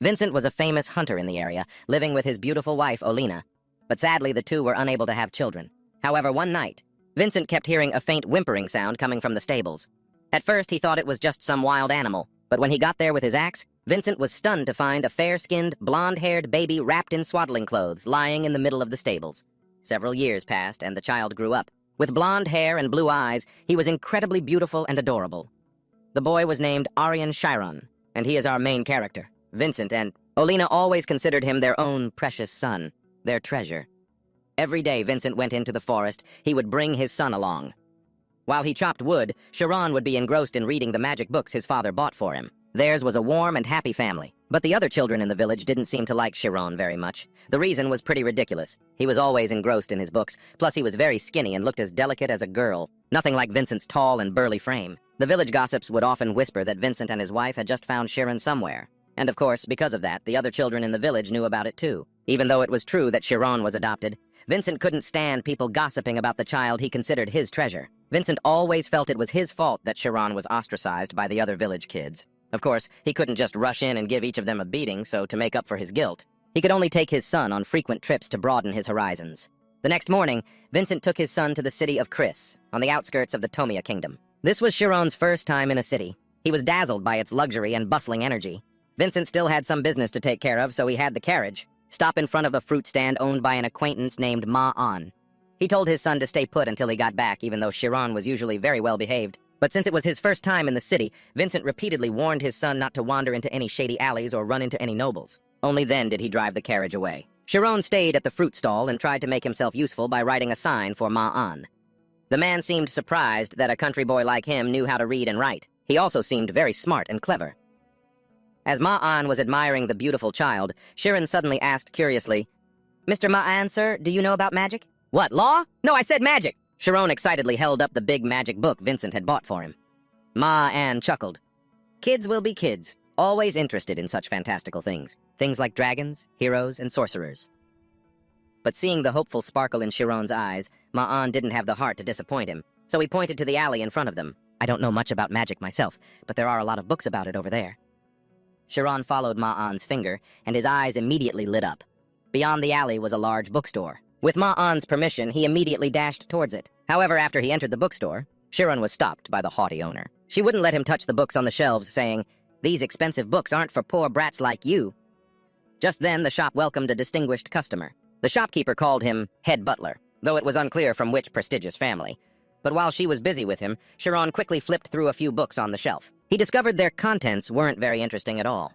Vincent was a famous hunter in the area, living with his beautiful wife, Olena. But sadly, the two were unable to have children. However, one night, Vincent kept hearing a faint whimpering sound coming from the stables. At first, he thought it was just some wild animal, but when he got there with his axe, Vincent was stunned to find a fair-skinned, blonde-haired baby wrapped in swaddling clothes lying in the middle of the stables. Several years passed, and the child grew up. With blonde hair and blue eyes, he was incredibly beautiful and adorable. The boy was named Chiron, and he is our main character. Vincent and Olena always considered him their own precious son, their treasure. Every day Vincent went into the forest, he would bring his son along. While he chopped wood, Chiron would be engrossed in reading the magic books his father bought for him. Theirs was a warm and happy family. But the other children in the village didn't seem to like Chiron very much. The reason was pretty ridiculous. He was always engrossed in his books, plus he was very skinny and looked as delicate as a girl. Nothing like Vincent's tall and burly frame. The village gossips would often whisper that Vincent and his wife had just found Chiron somewhere. And of course, because of that, the other children in the village knew about it too. Even though it was true that Chiron was adopted, Vincent couldn't stand people gossiping about the child he considered his treasure. Vincent always felt it was his fault that Chiron was ostracized by the other village kids. Of course, he couldn't just rush in and give each of them a beating, so to make up for his guilt, he could only take his son on frequent trips to broaden his horizons. The next morning, Vincent took his son to the city of Chris, on the outskirts of the Tomia kingdom. This was Chiron's first time in a city. He was dazzled by its luxury and bustling energy. Vincent still had some business to take care of, so he had the carriage stop in front of a fruit stand owned by an acquaintance named Ma-an. He told his son to stay put until he got back, even though Chiron was usually very well behaved. But since it was his first time in the city, Vincent repeatedly warned his son not to wander into any shady alleys or run into any nobles. Only then did he drive the carriage away. Chiron stayed at the fruit stall and tried to make himself useful by writing a sign for Ma-an. The man seemed surprised that a country boy like him knew how to read and write. He also seemed very smart and clever. As Ma-an was admiring the beautiful child, Chiron suddenly asked curiously, "Mr. Ma-an, sir, do you know about magic?" "What, law? No, I said magic!" Chiron excitedly held up the big magic book Vincent had bought for him. Ma-an chuckled. Kids will be kids, always interested in such fantastical things. Things like dragons, heroes, and sorcerers. But seeing the hopeful sparkle in Chiron's eyes, Ma-an didn't have the heart to disappoint him, so he pointed to the alley in front of them. "I don't know much about magic myself, but there are a lot of books about it over there." Chiron followed Ma-an's finger, and his eyes immediately lit up. Beyond the alley was a large bookstore. With Ma-an's permission, he immediately dashed towards it. However, after he entered the bookstore, Chiron was stopped by the haughty owner. She wouldn't let him touch the books on the shelves, saying, "These expensive books aren't for poor brats like you." Just then, the shop welcomed a distinguished customer. The shopkeeper called him head butler, though it was unclear from which prestigious family. But while she was busy with him, Chiron quickly flipped through a few books on the shelf. He discovered their contents weren't very interesting at all.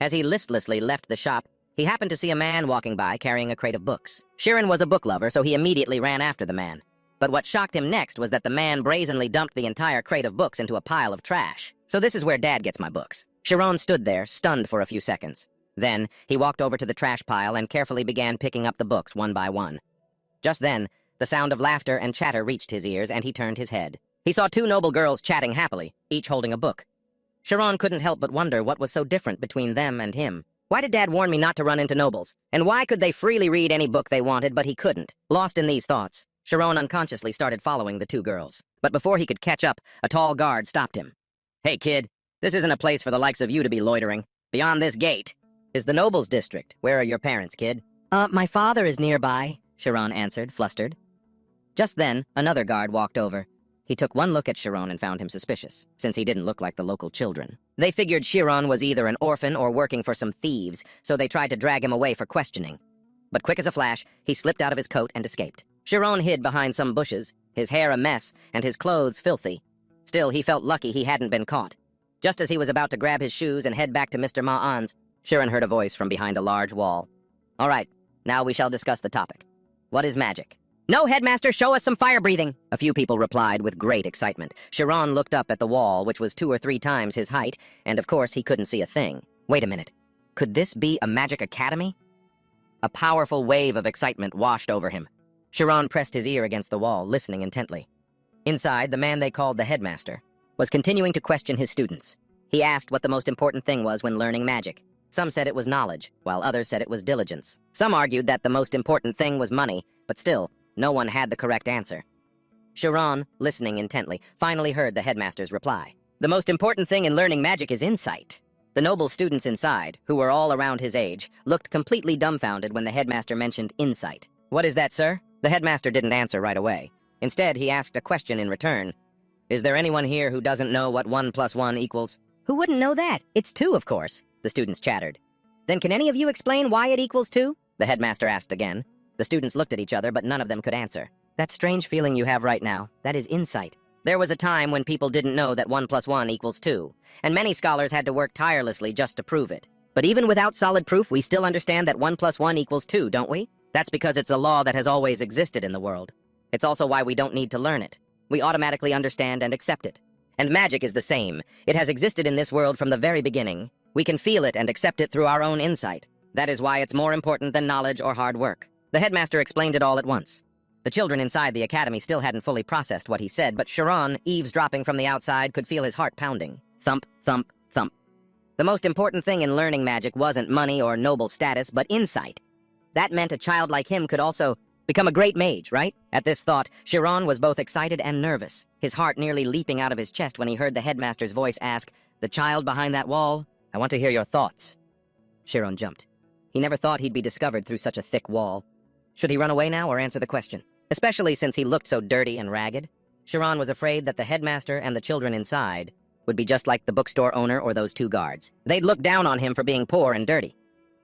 As he listlessly left the shop, he happened to see a man walking by carrying a crate of books. Chiron was a book lover, so he immediately ran after the man. But what shocked him next was that the man brazenly dumped the entire crate of books into a pile of trash. "So this is where Dad gets my books." Chiron stood there, stunned for a few seconds. Then, he walked over to the trash pile and carefully began picking up the books one by one. Just then, the sound of laughter and chatter reached his ears, and he turned his head. He saw two noble girls chatting happily, each holding a book. Chiron couldn't help but wonder what was so different between them and him. Why did Dad warn me not to run into nobles? And why could they freely read any book they wanted, but he couldn't? Lost in these thoughts, Chiron unconsciously started following the two girls. But before he could catch up, a tall guard stopped him. "Hey, kid, this isn't a place for the likes of you to be loitering. Beyond this gate is the nobles' district. Where are your parents, kid?" My father is nearby," Chiron answered, flustered. Just then, another guard walked over. He took one look at Chiron and found him suspicious, since he didn't look like the local children. They figured Chiron was either an orphan or working for some thieves, so they tried to drag him away for questioning. But quick as a flash, he slipped out of his coat and escaped. Chiron hid behind some bushes, his hair a mess and his clothes filthy. Still, he felt lucky he hadn't been caught. Just as he was about to grab his shoes and head back to Mr. Ma-an's, Chiron heard a voice from behind a large wall. "All right, now we shall discuss the topic. What is magic?" "No, Headmaster, show us some fire-breathing," a few people replied with great excitement. Chiron looked up at the wall, which was 2 or 3 times his height, and of course he couldn't see a thing. Wait a minute. Could this be a magic academy? A powerful wave of excitement washed over him. Chiron pressed his ear against the wall, listening intently. Inside, the man they called the Headmaster was continuing to question his students. He asked what the most important thing was when learning magic. Some said it was knowledge, while others said it was diligence. Some argued that the most important thing was money, but still, no one had the correct answer. Chiron, listening intently, finally heard the Headmaster's reply. "The most important thing in learning magic is insight. The noble students inside, who were all around his age, looked completely dumbfounded when the headmaster mentioned insight. "What is that, sir?" The headmaster didn't answer right away. Instead, he asked a question in return. "Is there anyone here who doesn't know what 1 + 1 equals?" "Who wouldn't know that? It's 2, of course," the students chattered. "Then can any of you explain why it equals 2? The headmaster asked again. The students looked at each other, but none of them could answer. "That strange feeling you have right now, that is insight. There was a time when people didn't know that 1 + 1 equals 2, and many scholars had to work tirelessly just to prove it. But even without solid proof, we still understand that 1 + 1 equals 2, don't we? That's because it's a law that has always existed in the world. It's also why we don't need to learn it. We automatically understand and accept it. And magic is the same. It has existed in this world from the very beginning. We can feel it and accept it through our own insight. That is why it's more important than knowledge or hard work." The headmaster explained it all at once. The children inside the academy still hadn't fully processed what he said, but Chiron, eavesdropping from the outside, could feel his heart pounding. Thump, thump, thump. The most important thing in learning magic wasn't money or noble status, but insight. That meant a child like him could also become a great mage, right? At this thought, Chiron was both excited and nervous, his heart nearly leaping out of his chest when he heard the headmaster's voice ask, "The child behind that wall? I want to hear your thoughts." Chiron jumped. He never thought he'd be discovered through such a thick wall. Should he run away now or answer the question? Especially since he looked so dirty and ragged. Chiron was afraid that the headmaster and the children inside would be just like the bookstore owner or those 2 guards. They'd look down on him for being poor and dirty.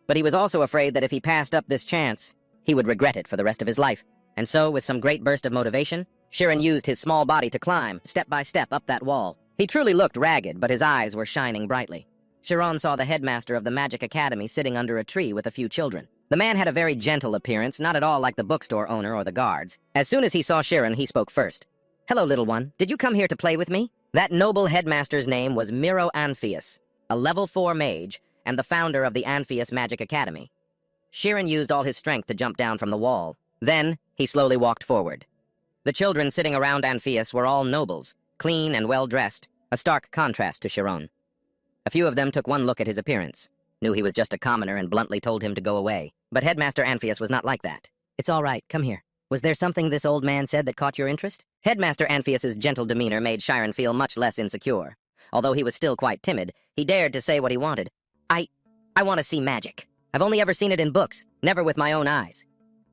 But he was also afraid that if he passed up this chance, he would regret it for the rest of his life. And so, with some great burst of motivation, Chiron used his small body to climb, step by step, up that wall. He truly looked ragged, but his eyes were shining brightly. Chiron saw the headmaster of the Magic Academy sitting under a tree with a few children. The man had a very gentle appearance, not at all like the bookstore owner or the guards. As soon as he saw Chiron, he spoke first. "Hello, little one. Did you come here to play with me?" That noble headmaster's name was Anfus, a level 4 mage, and the founder of the Anfus Magic Academy. Chiron used all his strength to jump down from the wall. Then, he slowly walked forward. The children sitting around Anfus were all nobles, clean and well-dressed, a stark contrast to Chiron. A few of them took one look at his appearance, knew he was just a commoner, and bluntly told him to go away. But Headmaster Anfus was not like that. "It's all right, come here. Was there something this old man said that caught your interest?" Headmaster Anfus's gentle demeanor made Chiron feel much less insecure. Although he was still quite timid, he dared to say what he wanted. I want to see magic. I've only ever seen it in books, never with my own eyes."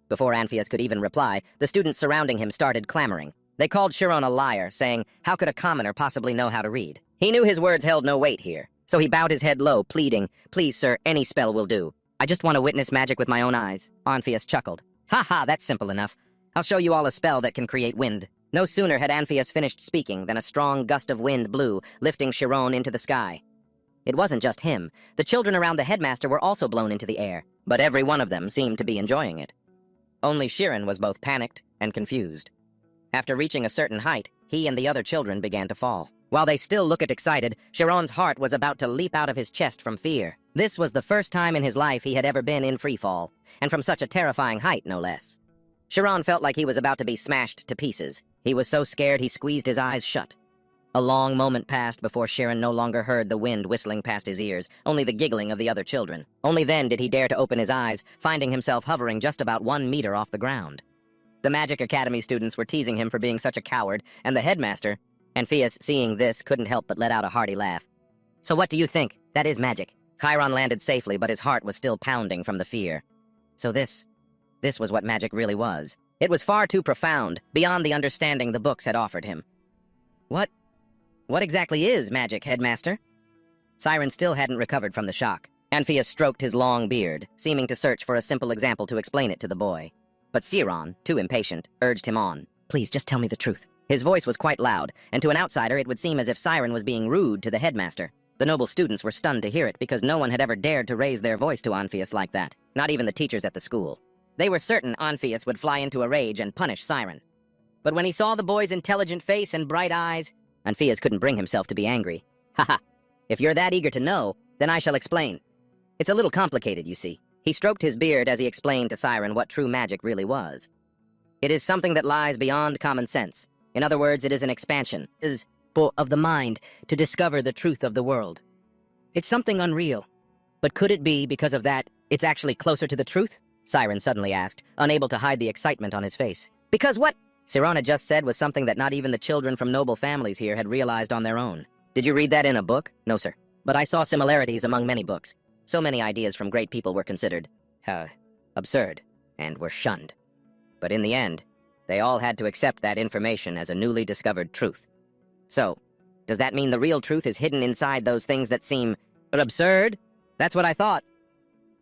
Before Anfus could even reply, the students surrounding him started clamoring. They called Chiron a liar, saying, "How could a commoner possibly know how to read?" He knew his words held no weight here, so he bowed his head low, pleading, "Please, sir, any spell will do. I just want to witness magic with my own eyes." Anfus chuckled. "Ha ha, that's simple enough. I'll show you all a spell that can create wind." No sooner had Anfus finished speaking than a strong gust of wind blew, lifting Chiron into the sky. It wasn't just him. The children around the headmaster were also blown into the air, but every one of them seemed to be enjoying it. Only Chiron was both panicked and confused. After reaching a certain height, he and the other children began to fall. While they still looked excited, Chiron's heart was about to leap out of his chest from fear. This was the first time in his life he had ever been in freefall, and from such a terrifying height, no less. Chiron felt like he was about to be smashed to pieces. He was so scared he squeezed his eyes shut. A long moment passed before Chiron no longer heard the wind whistling past his ears, only the giggling of the other children. Only then did he dare to open his eyes, finding himself hovering just about 1 meter off the ground. The Magic Academy students were teasing him for being such a coward, and the headmaster, Anfus, seeing this, couldn't help but let out a hearty laugh. "So what do you think? That is magic." Chiron landed safely, but his heart was still pounding from the fear. So this was what magic really was. It was far too profound, beyond the understanding the books had offered him. What exactly is magic, Headmaster?" Chiron still hadn't recovered from the shock. Anfus stroked his long beard, seeming to search for a simple example to explain it to the boy. But Chiron, too impatient, urged him on. "Please, just tell me the truth." His voice was quite loud, and to an outsider it would seem as if Chiron was being rude to the headmaster. The noble students were stunned to hear it because no one had ever dared to raise their voice to Anfus like that, not even the teachers at the school. They were certain Anfus would fly into a rage and punish Chiron. But when he saw the boy's intelligent face and bright eyes, Anfus couldn't bring himself to be angry. "Haha, if you're that eager to know, then I shall explain. It's a little complicated, you see." He stroked his beard as he explained to Chiron what true magic really was. "It is something that lies beyond common sense. In other words, it is an expansion of the mind to discover the truth of the world. It's something unreal. But could it be, because of that, it's actually closer to the truth?" Chiron suddenly asked, unable to hide the excitement on his face. "Because what Chiron had just said was something that not even the children from noble families here had realized on their own. Did you read that in a book?" "No, sir. but I saw similarities among many books. So many ideas from great people were considered absurd and were shunned. But in the end, they all had to accept that information as a newly discovered truth. So, does that mean the real truth is hidden inside those things that seem absurd? That's what I thought.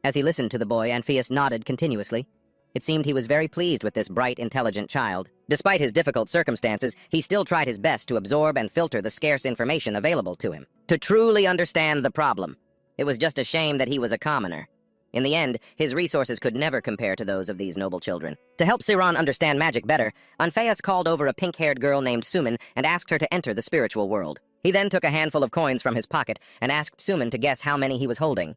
As he listened to the boy, Anfus nodded continuously. It seemed he was very pleased with this bright, intelligent child. Despite his difficult circumstances, he still tried his best to absorb and filter the scarce information available to him, to truly understand the problem. It was just a shame that he was a commoner. In the end, his resources could never compare to those of these noble children. To help Chiron understand magic better, Anfus called over a pink-haired girl named Suman and asked her to enter the spiritual world. He then took a handful of coins from his pocket and asked Suman to guess how many he was holding.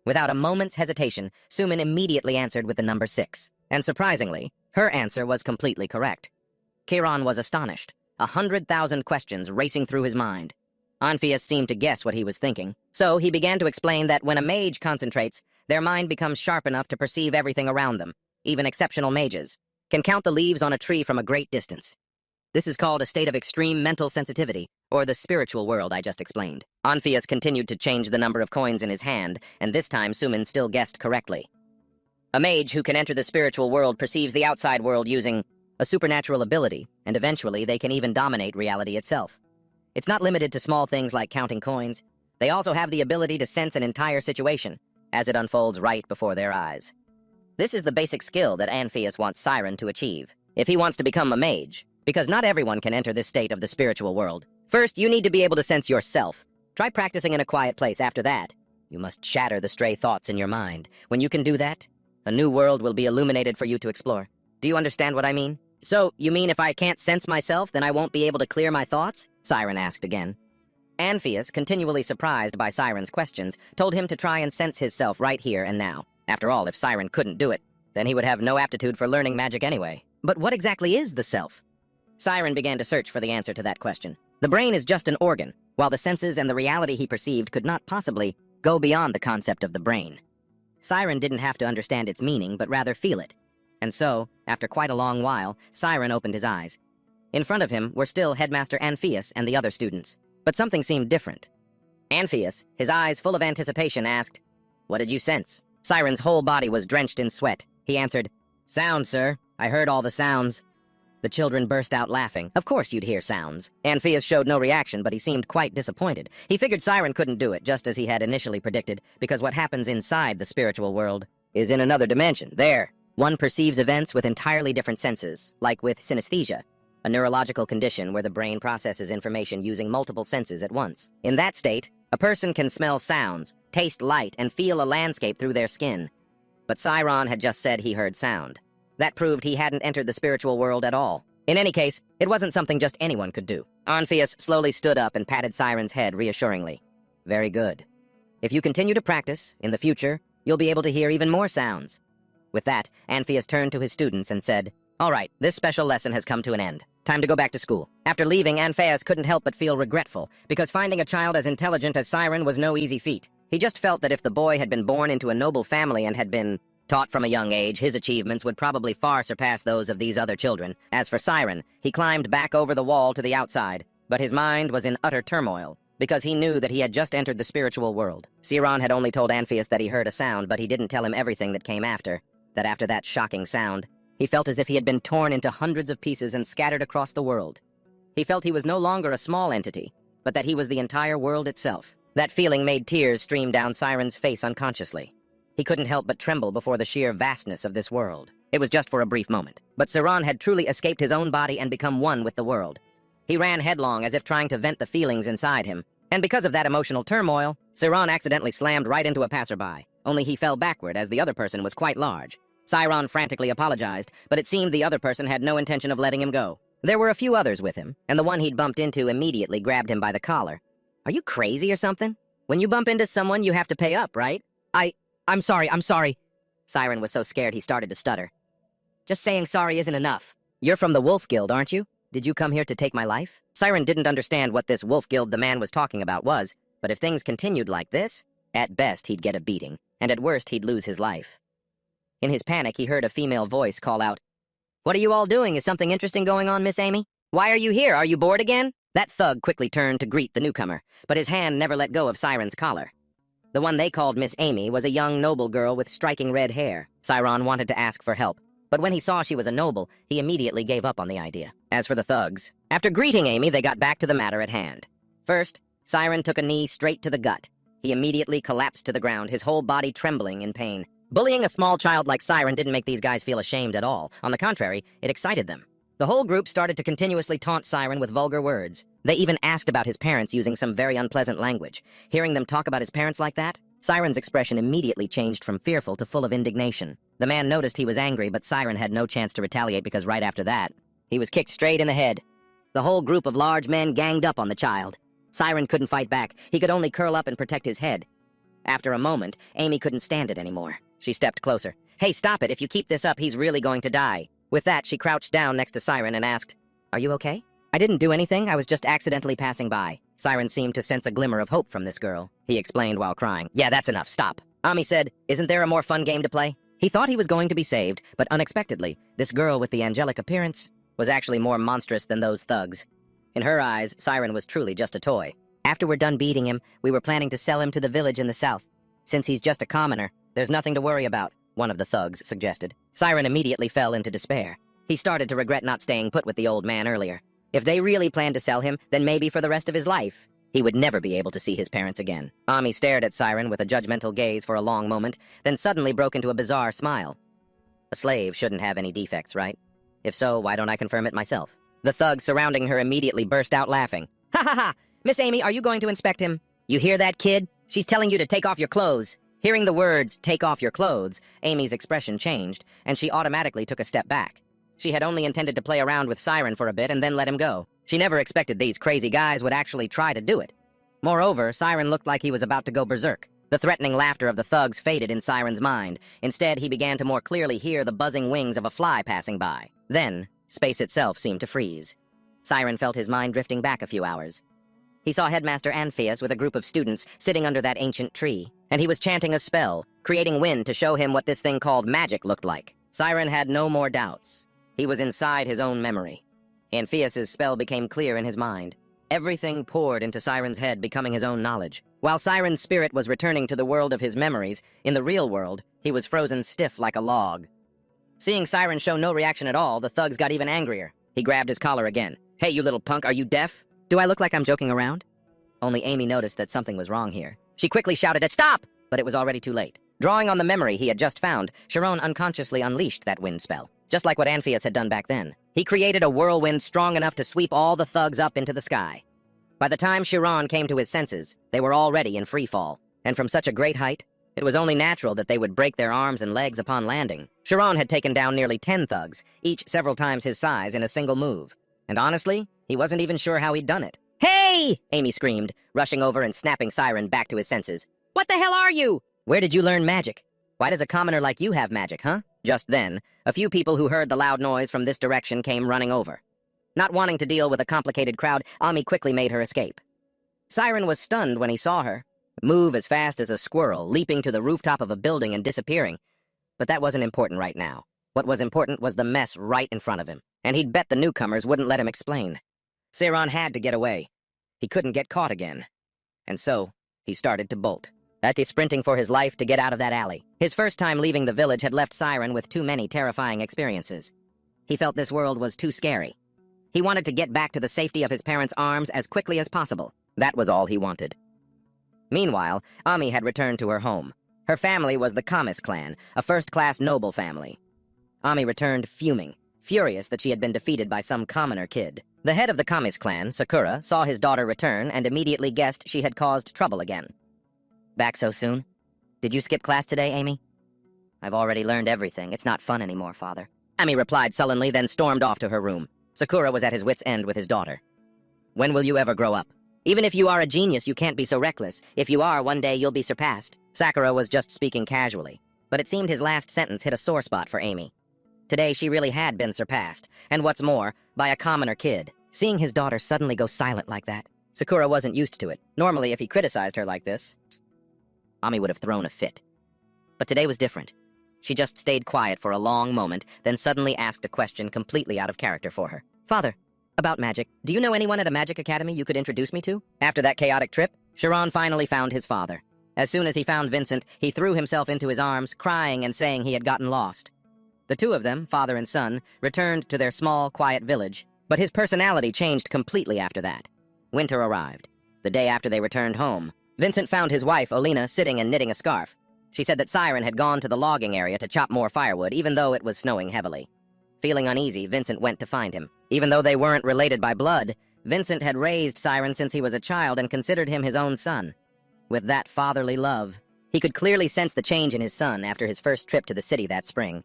Without a moment's hesitation, Suman immediately answered with the number 6. And surprisingly, her answer was completely correct. Chiron was astonished, 100,000 questions racing through his mind. Anfus seemed to guess what he was thinking, so he began to explain that when a mage concentrates, their mind becomes sharp enough to perceive everything around them. Even exceptional mages can count the leaves on a tree from a great distance. This is called a state of extreme mental sensitivity, or the spiritual world I just explained. Anfus continued to change the number of coins in his hand, and this time Suman still guessed correctly. A mage who can enter the spiritual world perceives the outside world using a supernatural ability, and eventually they can even dominate reality itself. It's not limited to small things like counting coins. They also have the ability to sense an entire situation as it unfolds right before their eyes. This is the basic skill that Anfus wants Chiron to achieve, if he wants to become a mage, because not everyone can enter this state of the spiritual world. First, you need to be able to sense yourself. Try practicing in a quiet place after that. You must shatter the stray thoughts in your mind. When you can do that, a new world will be illuminated for you to explore. Do you understand what I mean? So, you mean if I can't sense myself, then I won't be able to clear my thoughts? Chiron asked again. Anfus, continually surprised by Chiron's questions, told him to try and sense himself right here and now. After all, if Chiron couldn't do it, then he would have no aptitude for learning magic anyway. But what exactly is the self? Chiron began to search for the answer to that question. The brain is just an organ, while the senses and the reality he perceived could not possibly go beyond the concept of the brain. Chiron didn't have to understand its meaning, but rather feel it. And so, after quite a long while, Chiron opened his eyes. In front of him were still Headmaster Anfus and the other students. But something seemed different. Anfus, his eyes full of anticipation, asked, "What did you sense?" Chiron's whole body was drenched in sweat. He answered, "Sound, sir. I heard all the sounds." The children burst out laughing. Of course you'd hear sounds. Anfus showed no reaction, but he seemed quite disappointed. He figured Chiron couldn't do it, just as he had initially predicted, because what happens inside the spiritual world is in another dimension. There, one perceives events with entirely different senses, like with synesthesia, a neurological condition where the brain processes information using multiple senses at once. In that state, a person can smell sounds, taste light, and feel a landscape through their skin. But Chiron had just said he heard sound. That proved he hadn't entered the spiritual world at all. In any case, it wasn't something just anyone could do. Anfus slowly stood up and patted Chiron's head reassuringly. "Very good. If you continue to practice, in the future, you'll be able to hear even more sounds." With that, Anfus turned to his students and said, "All right, this special lesson has come to an end. Time to go back to school." After leaving, Anfus couldn't help but feel regretful, because finding a child as intelligent as Chiron was no easy feat. He just felt that if the boy had been born into a noble family and had been taught from a young age, his achievements would probably far surpass those of these other children. As for Chiron, he climbed back over the wall to the outside, but his mind was in utter turmoil, because he knew that he had just entered the spiritual world. Chiron had only told Anfus that he heard a sound, but he didn't tell him everything that came after. That after that shocking sound, he felt as if he had been torn into hundreds of pieces and scattered across the world. He felt he was no longer a small entity, but that he was the entire world itself. That feeling made tears stream down Chiron's face unconsciously. He couldn't help but tremble before the sheer vastness of this world. It was just for a brief moment, but Chiron had truly escaped his own body and become one with the world. He ran headlong as if trying to vent the feelings inside him, and because of that emotional turmoil, Chiron accidentally slammed right into a passerby, only he fell backward as the other person was quite large. Chiron frantically apologized, but it seemed the other person had no intention of letting him go. There were a few others with him, and the one he'd bumped into immediately grabbed him by the collar. "Are you crazy or something? When you bump into someone, you have to pay up, right?" I'm sorry. Chiron was so scared he started to stutter. "Just saying sorry isn't enough. You're from the Wolf Guild, aren't you? Did you come here to take my life?" Chiron didn't understand what this Wolf Guild the man was talking about was, but if things continued like this, at best he'd get a beating, and at worst he'd lose his life. In his panic, he heard a female voice call out, "What are you all doing? Is something interesting going on, Miss Amy?" Why are you here? Are you bored again? That thug quickly turned to greet the newcomer, but his hand never let go of Siren's collar. The one they called Miss Amy was a young noble girl with striking red hair. Chiron wanted to ask for help, but when he saw she was a noble, he immediately gave up on the idea. As for the thugs, after greeting Amy, they got back to the matter at hand. First, Chiron took a knee straight to the gut. He immediately collapsed to the ground, his whole body trembling in pain. Bullying a small child like Chiron didn't make these guys feel ashamed at all. On the contrary, it excited them. The whole group started to continuously taunt Chiron with vulgar words. They even asked about his parents using some very unpleasant language. Hearing them talk about his parents like that, Chiron's expression immediately changed from fearful to full of indignation. The man noticed he was angry, but Chiron had no chance to retaliate because right after that, he was kicked straight in the head. The whole group of large men ganged up on the child. Chiron couldn't fight back. He could only curl up and protect his head. After a moment, Amy couldn't stand it anymore. She stepped closer. "Hey, stop it. If you keep this up, he's really going to die." With that, she crouched down next to Chiron and asked, "Are you okay?" "I didn't do anything. I was just accidentally passing by." Chiron seemed to sense a glimmer of hope from this girl. He explained while crying. "Yeah, that's enough. Stop." Ami said, "Isn't there a more fun game to play?" He thought he was going to be saved, but unexpectedly, this girl with the angelic appearance was actually more monstrous than those thugs. In her eyes, Chiron was truly just a toy. "After we're done beating him, we were planning to sell him to the village in the south. Since he's just a commoner, there's nothing to worry about," one of the thugs suggested. Chiron immediately fell into despair. He started to regret not staying put with the old man earlier. If they really planned to sell him, then maybe for the rest of his life, he would never be able to see his parents again. Ami stared at Chiron with a judgmental gaze for a long moment, then suddenly broke into a bizarre smile. A slave shouldn't have any defects, right? If so, why don't I confirm it myself? The thugs surrounding her immediately burst out laughing. "Ha ha ha! Miss Amy, are you going to inspect him? You hear that, kid? She's telling you to take off your clothes." Hearing the words, "take off your clothes," Amy's expression changed, and she automatically took a step back. She had only intended to play around with Chiron for a bit and then let him go. She never expected these crazy guys would actually try to do it. Moreover, Chiron looked like he was about to go berserk. The threatening laughter of the thugs faded in Chiron's mind. Instead, he began to more clearly hear the buzzing wings of a fly passing by. Then, space itself seemed to freeze. Chiron felt his mind drifting back a few hours. He saw Headmaster Anfus with a group of students sitting under that ancient tree, and he was chanting a spell, creating wind to show him what this thing called magic looked like. Chiron had no more doubts. He was inside his own memory. Anfus's spell became clear in his mind. Everything poured into Chiron's head, becoming his own knowledge. While Chiron's spirit was returning to the world of his memories, in the real world, he was frozen stiff like a log. Seeing Chiron show no reaction at all, the thugs got even angrier. He grabbed his collar again. "Hey, you little punk, are you deaf? Do I look like I'm joking around?" Only Amy noticed that something was wrong here. She quickly shouted at "Stop!" But it was already too late. Drawing on the memory he had just found, Chiron unconsciously unleashed that wind spell. Just like what Anfus had done back then. He created a whirlwind strong enough to sweep all the thugs up into the sky. By the time Chiron came to his senses, they were already in free fall. And from such a great height, it was only natural that they would break their arms and legs upon landing. Chiron had taken down nearly 10 thugs, each several times his size, in a single move. And honestly, he wasn't even sure how he'd done it. "Hey!" Amy screamed, rushing over and snapping Chiron back to his senses. "What the hell are you? Where did you learn magic? Why does a commoner like you have magic, huh?" Just then, a few people who heard the loud noise from this direction came running over. Not wanting to deal with a complicated crowd, Ami quickly made her escape. Chiron was stunned when he saw her move as fast as a squirrel, leaping to the rooftop of a building and disappearing. But that wasn't important right now. What was important was the mess right in front of him, and he'd bet the newcomers wouldn't let him explain. Chiron had to get away. He couldn't get caught again. And so, he started to bolt. Sprinting for his life to get out of that alley. His first time leaving the village had left Chiron with too many terrifying experiences. He felt this world was too scary. He wanted to get back to the safety of his parents' arms as quickly as possible. That was all he wanted. Meanwhile, Ami had returned to her home. Her family was the Kamis clan, a first-class noble family. Ami returned fuming, furious that she had been defeated by some commoner kid. The head of the Kamis clan, Sakura, saw his daughter return and immediately guessed she had caused trouble again. "Back so soon? Did you skip class today, Amy?" "I've already learned everything. It's not fun anymore, Father." Ami replied sullenly, then stormed off to her room. Sakura was at his wit's end with his daughter. "When will you ever grow up? Even if you are a genius, you can't be so reckless. If you are, one day you'll be surpassed." Sakura was just speaking casually, but it seemed his last sentence hit a sore spot for Amy. Today she really had been surpassed, and what's more, by a commoner kid. Seeing his daughter suddenly go silent like that, Sakura wasn't used to it. Normally, if he criticized her like this, Ami would have thrown a fit. But today was different. She just stayed quiet for a long moment, then suddenly asked a question completely out of character for her. "Father, About magic. Do you know anyone at a magic academy you could introduce me to? After that chaotic trip, Chiron finally found his father. As soon as he found Vincent, he threw himself into his arms, crying and saying he had gotten lost. The two of them, father and son, returned to their small, quiet village, but his personality changed completely after that. Winter arrived. The day after they returned home, Vincent found his wife, Olena, sitting and knitting a scarf. She said that Chiron had gone to the logging area to chop more firewood, even though it was snowing heavily. Feeling uneasy, Vincent went to find him. Even though they weren't related by blood, Vincent had raised Chiron since he was a child and considered him his own son. With that fatherly love, he could clearly sense the change in his son after his first trip to the city that spring.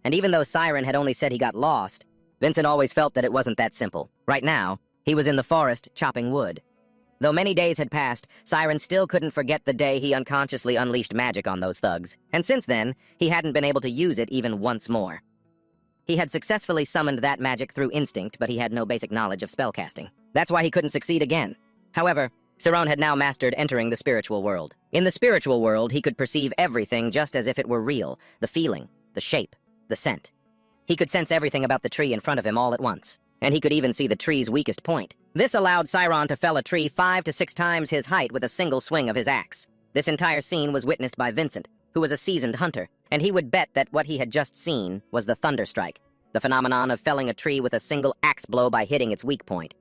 And even though Chiron had only said he got lost, Vincent always felt that it wasn't that simple. Right now, he was in the forest chopping wood. Though many days had passed, Chiron still couldn't forget the day he unconsciously unleashed magic on those thugs. And since then, he hadn't been able to use it even once more. He had successfully summoned that magic through instinct, but he had no basic knowledge of spellcasting. That's why he couldn't succeed again. However, Chiron had now mastered entering the spiritual world. In the spiritual world, he could perceive everything just as if it were real, the feeling, the shape, the scent. He could sense everything about the tree in front of him all at once, and he could even see the tree's weakest point. This allowed Chiron to fell a tree 5 to 6 times his height with a single swing of his axe. This entire scene was witnessed by Vincent, who was a seasoned hunter, and he would bet that what he had just seen was the thunder strike, the phenomenon of felling a tree with a single axe blow by hitting its weak point.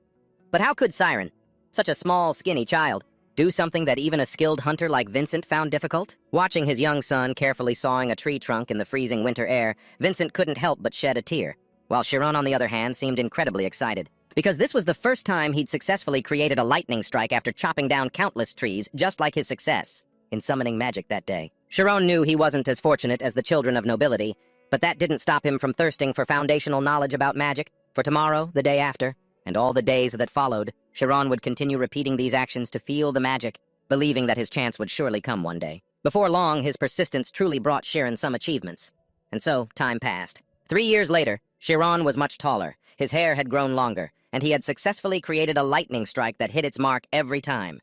But how could Chiron, such a small, skinny child, do something that even a skilled hunter like Vincent found difficult? Watching his young son carefully sawing a tree trunk in the freezing winter air, Vincent couldn't help but shed a tear, while Chiron, on the other hand, seemed incredibly excited, because this was the first time he'd successfully created a lightning strike after chopping down countless trees, just like his success in summoning magic that day. Chiron knew he wasn't as fortunate as the children of nobility, but that didn't stop him from thirsting for foundational knowledge about magic. For tomorrow, the day after, and all the days that followed, Chiron would continue repeating these actions to feel the magic, believing that his chance would surely come one day. Before long, his persistence truly brought Chiron some achievements. And so, time passed. 3 years later, Chiron was much taller, his hair had grown longer, and he had successfully created a lightning strike that hit its mark every time.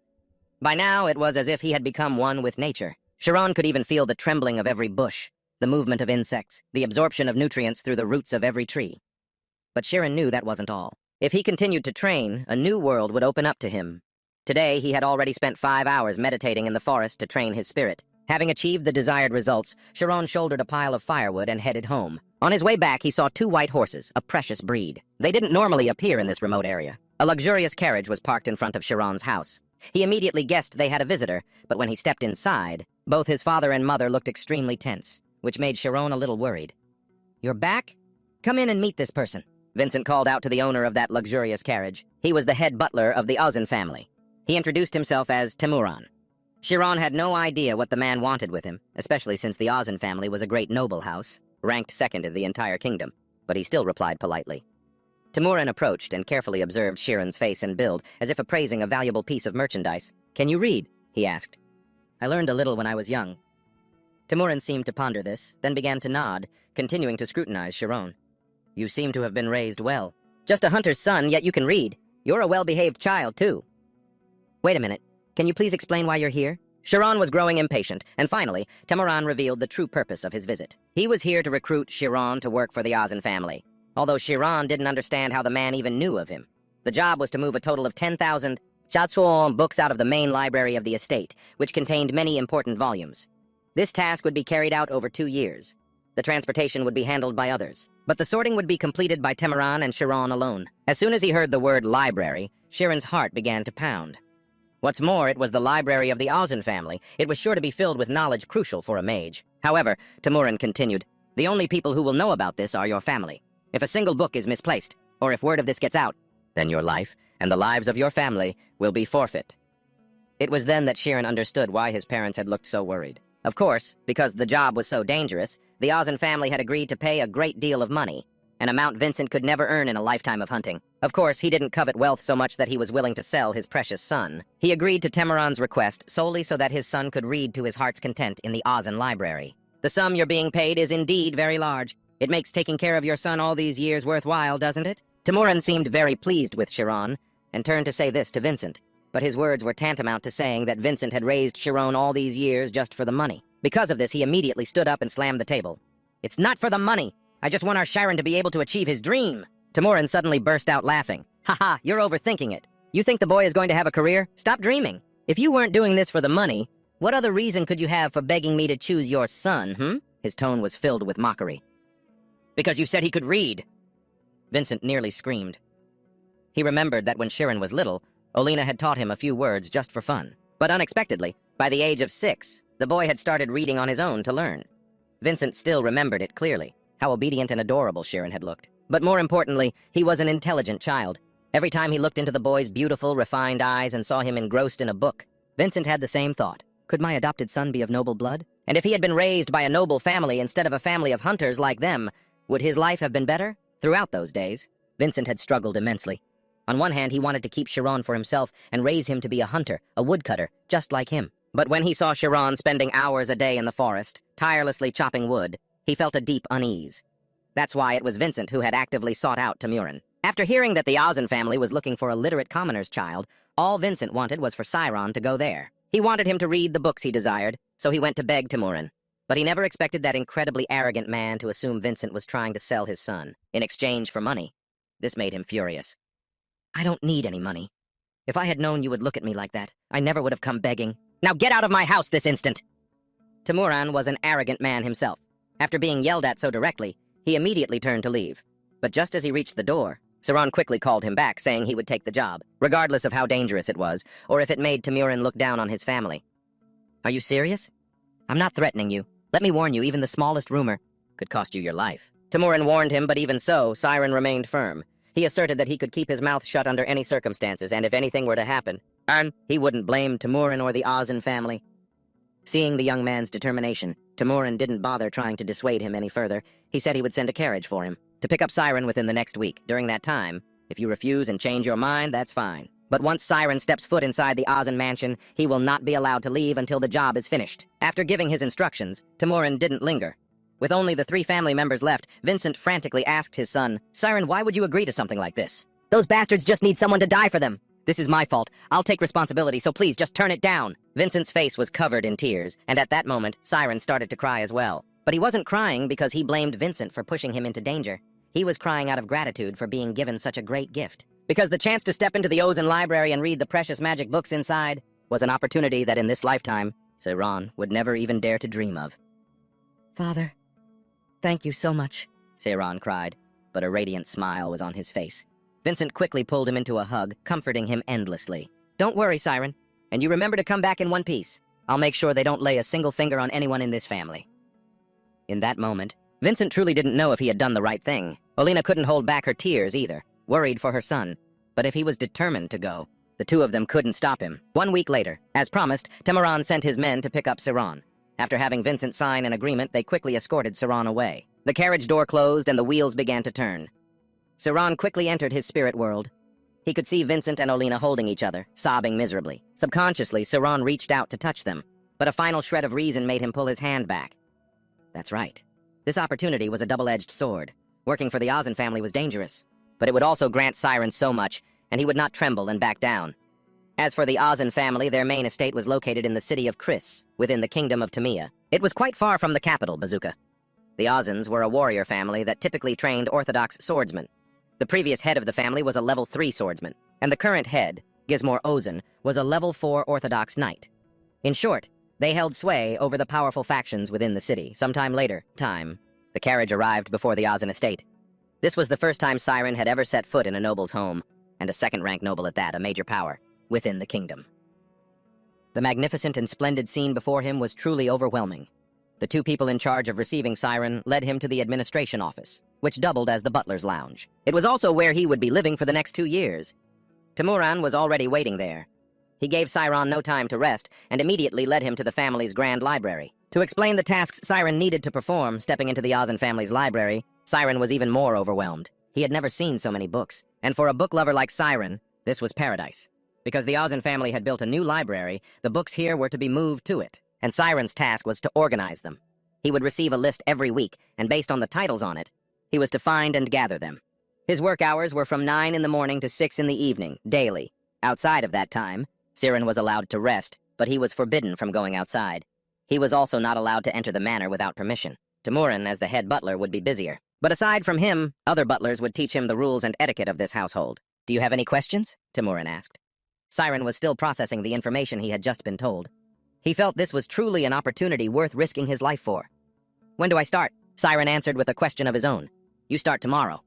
By now, it was as if he had become one with nature. Chiron could even feel the trembling of every bush, the movement of insects, the absorption of nutrients through the roots of every tree. But Chiron knew that wasn't all. If he continued to train, a new world would open up to him. Today, he had already spent 5 hours meditating in the forest to train his spirit. Having achieved the desired results, Chiron shouldered a pile of firewood and headed home. On his way back, he saw 2 white horses, a precious breed. They didn't normally appear in this remote area. A luxurious carriage was parked in front of Chiron's house. He immediately guessed they had a visitor, but when he stepped inside, both his father and mother looked extremely tense, which made Chiron a little worried. "You're back? Come in and meet this person," Vincent called out to the owner of that luxurious carriage. He was the head butler of the Ozen family. He introduced himself as Timuran. Chiron had no idea what the man wanted with him, especially since the Ozen family was a great noble house, ranked second in the entire kingdom, but he still replied politely. Timuran approached and carefully observed Chiron's face and build, as if appraising a valuable piece of merchandise. "Can you read?" he asked. "I learned a little when I was young." Timuran seemed to ponder this, then began to nod, continuing to scrutinize Chiron. "You seem to have been raised well. Just a hunter's son, yet you can read. You're a well-behaved child, too." "Wait a minute. Can you please explain why you're here?" Chiron was growing impatient, and finally, Timuran revealed the true purpose of his visit. He was here to recruit Chiron to work for the Ozen family, although Chiron didn't understand how the man even knew of him. The job was to move a total of 10,000 books out of the main library of the estate, which contained many important volumes. This task would be carried out over 2 years. The transportation would be handled by others, but the sorting would be completed by Timuran and Chiron alone. As soon as he heard the word library, Chiron's heart began to pound. What's more, it was the library of the Ozen family. It was sure to be filled with knowledge crucial for a mage. However, Timuran continued, "The only people who will know about this are your family. If a single book is misplaced, or if word of this gets out, then your life and the lives of your family will be forfeit." It was then that Chiron understood why his parents had looked so worried. Of course, because the job was so dangerous, the Ozen family had agreed to pay a great deal of money, an amount Vincent could never earn in a lifetime of hunting. Of course, he didn't covet wealth so much that he was willing to sell his precious son. He agreed to Timuran's request solely so that his son could read to his heart's content in the Ozen library. "The sum you're being paid is indeed very large. It makes taking care of your son all these years worthwhile, doesn't it?" Timuran seemed very pleased with Chiron, and turned to say this to Vincent. But his words were tantamount to saying that Vincent had raised Chiron all these years just for the money. Because of this, he immediately stood up and slammed the table. "It's not for the money. I just want our Chiron to be able to achieve his dream." Timuran suddenly burst out laughing. Haha, you're overthinking it. You think the boy is going to have a career? Stop dreaming. If you weren't doing this for the money, what other reason could you have for begging me to choose your son, His tone was filled with mockery. Because you said he could read. Vincent nearly screamed. He remembered that when Chiron was little, Olena had taught him a few words just for fun. But unexpectedly, by the age of 6, the boy had started reading on his own to learn. Vincent still remembered it clearly, how obedient and adorable Chiron had looked. But more importantly, he was an intelligent child. Every time he looked into the boy's beautiful, refined eyes and saw him engrossed in a book, Vincent had the same thought. Could my adopted son be of noble blood? And if he had been raised by a noble family instead of a family of hunters like them, would his life have been better? Throughout those days, Vincent had struggled immensely. On one hand, he wanted to keep Chiron for himself and raise him to be a hunter, a woodcutter, just like him. But when he saw Chiron spending hours a day in the forest, tirelessly chopping wood, he felt a deep unease. That's why it was Vincent who had actively sought out Chiron. After hearing that the Ozen family was looking for a literate commoner's child, all Vincent wanted was for Chiron to go there. He wanted him to read the books he desired, so he went to beg Chiron. But he never expected that incredibly arrogant man to assume Vincent was trying to sell his son, in exchange for money. This made him furious. I don't need any money. If I had known you would look at me like that, I never would have come begging. Now get out of my house this instant! Chiron was an arrogant man himself. After being yelled at so directly, he immediately turned to leave. But just as he reached the door, Chiron quickly called him back, saying he would take the job, regardless of how dangerous it was, or if it made Chiron look down on his family. Are you serious? I'm not threatening you. Let me warn you, even the smallest rumor could cost you your life. Chiron warned him, but even so, Chiron remained firm. He asserted that he could keep his mouth shut under any circumstances, and if anything were to happen, he wouldn't blame Chiron or the Ozen family. Seeing the young man's determination, Chiron didn't bother trying to dissuade him any further. He said he would send a carriage for him, to pick up Chiron within the next week. During that time, if you refuse and change your mind, that's fine. But once Chiron steps foot inside the Ozen mansion, he will not be allowed to leave until the job is finished. After giving his instructions, Chiron didn't linger. With only the 3 family members left, Vincent frantically asked his son, Chiron, why would you agree to something like this? Those bastards just need someone to die for them. This is my fault. I'll take responsibility, so please just turn it down. Vincent's face was covered in tears, and at that moment, Chiron started to cry as well. But he wasn't crying because he blamed Vincent for pushing him into danger. He was crying out of gratitude for being given such a great gift. Because the chance to step into the Ozen library and read the precious magic books inside was an opportunity that in this lifetime, Chiron would never even dare to dream of. Father, thank you so much, Chiron cried, but a radiant smile was on his face. Vincent quickly pulled him into a hug, comforting him endlessly. Don't worry, Chiron, and you remember to come back in one piece. I'll make sure they don't lay a single finger on anyone in this family. In that moment, Vincent truly didn't know if he had done the right thing. Olena couldn't hold back her tears either, worried for her son. But if he was determined to go, the 2 of them couldn't stop him. 1 week later, as promised, Chiron sent his men to pick up Chiron. After having Vincent sign an agreement, they quickly escorted Chiron away. The carriage door closed and the wheels began to turn. Chiron quickly entered his spirit world. He could see Vincent and Olena holding each other, sobbing miserably. Subconsciously, Chiron reached out to touch them, but a final shred of reason made him pull his hand back. That's right. This opportunity was a double-edged sword. Working for the Ozen family was dangerous, but it would also grant Chiron so much, and he would not tremble and back down. As for the Ozen family, their main estate was located in the city of Chris, within the kingdom of Temia. It was quite far from the capital, Bazooka. The Ozens were a warrior family that typically trained orthodox swordsmen. The previous head of the family was a level 3 swordsman, and the current head, Gizmor Ozen, was a level 4 orthodox knight. In short, they held sway over the powerful factions within the city. Sometime later, the carriage arrived before the Ozen estate. This was the first time Chiron had ever set foot in a noble's home, and a second-rank noble at that, a major power, within the kingdom. The magnificent and splendid scene before him was truly overwhelming. The 2 people in charge of receiving Chiron led him to the administration office, which doubled as the butler's lounge. It was also where he would be living for the next 2 years. Chiron was already waiting there. He gave Chiron no time to rest and immediately led him to the family's grand library. To explain the tasks Chiron needed to perform stepping into the Ozen family's library, Chiron was even more overwhelmed. He had never seen so many books, and for a book lover like Chiron, this was paradise. Because the Ozen family had built a new library, the books here were to be moved to it, and Chiron's task was to organize them. He would receive a list every week, and based on the titles on it, he was to find and gather them. His work hours were from 9 in the morning to 6 in the evening, daily. Outside of that time, Chiron was allowed to rest, but he was forbidden from going outside. He was also not allowed to enter the manor without permission. Chiron, as the head butler, would be busier. But aside from him, other butlers would teach him the rules and etiquette of this household. Do you have any questions? Timurin asked. Chiron was still processing the information he had just been told. He felt this was truly an opportunity worth risking his life for. When do I start? Chiron answered with a question of his own. You start tomorrow.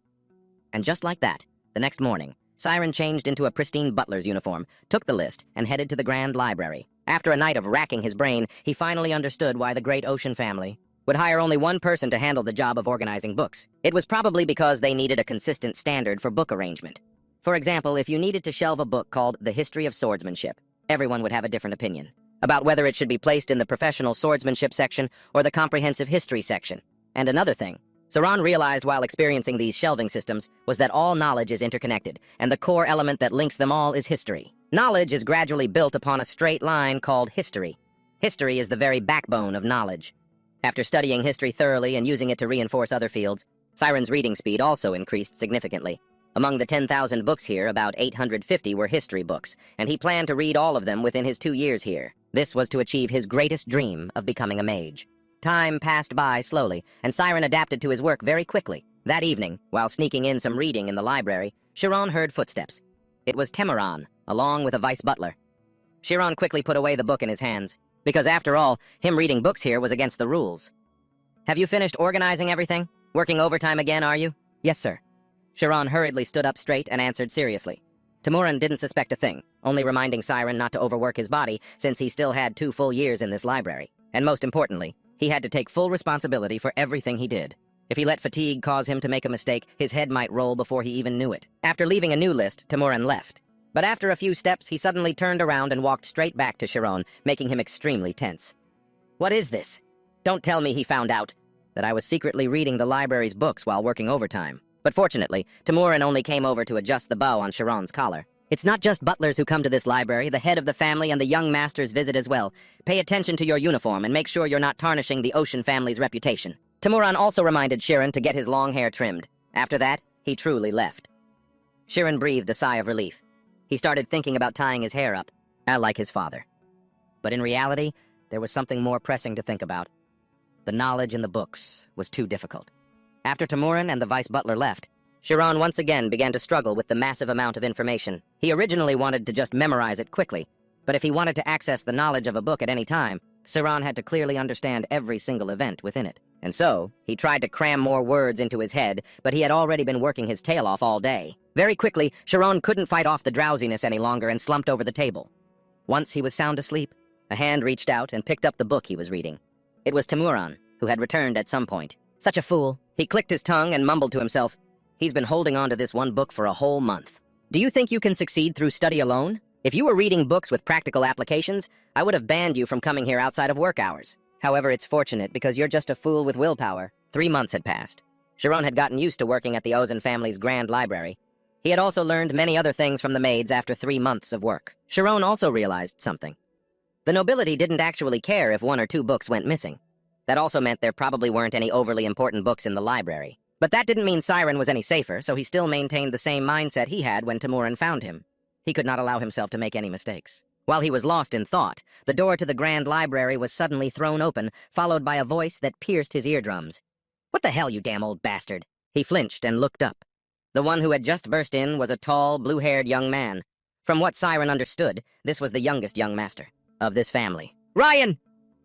And just like that, the next morning, Chiron changed into a pristine butler's uniform, took the list, and headed to the Grand Library. After a night of racking his brain, he finally understood why the great Ocean family would hire only one person to handle the job of organizing books. It was probably because they needed a consistent standard for book arrangement. For example, if you needed to shelve a book called The History of Swordsmanship, everyone would have a different opinion about whether it should be placed in the professional swordsmanship section or the comprehensive history section. And another thing, Chiron realized while experiencing these shelving systems was that all knowledge is interconnected, and the core element that links them all is history. Knowledge is gradually built upon a straight line called history. History is the very backbone of knowledge. After studying history thoroughly and using it to reinforce other fields, Chiron's reading speed also increased significantly. Among the 10,000 books here, about 850 were history books, and he planned to read all of them within his 2 years here. This was to achieve his greatest dream of becoming a mage. Time passed by slowly, and Chiron adapted to his work very quickly. That evening, while sneaking in some reading in the library, Chiron heard footsteps. It was Timurin, along with a vice butler. Chiron quickly put away the book in his hands, because after all, him reading books here was against the rules. Have you finished organizing everything? Working overtime again, are you? Yes, sir. Chiron hurriedly stood up straight and answered seriously. Timurin didn't suspect a thing, only reminding Chiron not to overwork his body since he still had 2 full years in this library. And most importantly, he had to take full responsibility for everything he did. If he let fatigue cause him to make a mistake, his head might roll before he even knew it. After leaving a new list, Timurin left. But after a few steps, he suddenly turned around and walked straight back to Chiron, making him extremely tense. What is this? Don't tell me he found out that I was secretly reading the library's books while working overtime. But fortunately, Timurin only came over to adjust the bow on Chiron's collar. It's not just butlers who come to this library, the head of the family and the young masters visit as well. Pay attention to your uniform and make sure you're not tarnishing the Ocean family's reputation. Timurin also reminded Chiron to get his long hair trimmed. After that, he truly left. Chiron breathed a sigh of relief. He started thinking about tying his hair up, like his father. But in reality, there was something more pressing to think about. The knowledge in the books was too difficult. After Timurin and the vice butler left, Chiron once again began to struggle with the massive amount of information. He originally wanted to just memorize it quickly, but if he wanted to access the knowledge of a book at any time, Chiron had to clearly understand every single event within it. And so, he tried to cram more words into his head, but he had already been working his tail off all day. Very quickly, Chiron couldn't fight off the drowsiness any longer and slumped over the table. Once he was sound asleep, a hand reached out and picked up the book he was reading. It was Timurin, who had returned at some point. Such a fool. He clicked his tongue and mumbled to himself. He's been holding on to this one book for a whole month. Do you think you can succeed through study alone? If you were reading books with practical applications, I would have banned you from coming here outside of work hours. However, it's fortunate because you're just a fool with willpower. 3 months had passed. Chiron had gotten used to working at the Ozen family's grand library. He had also learned many other things from the maids after 3 months of work. Chiron also realized something. The nobility didn't actually care if 1 or 2 books went missing. That also meant there probably weren't any overly important books in the library. But that didn't mean Chiron was any safer, so he still maintained the same mindset he had when Timurin found him. He could not allow himself to make any mistakes. While he was lost in thought, the door to the grand library was suddenly thrown open, followed by a voice that pierced his eardrums. "What the hell, you damn old bastard?" He flinched and looked up. The one who had just burst in was a tall, blue-haired young man. From what Chiron understood, this was the youngest young master of this family. "Ryan!"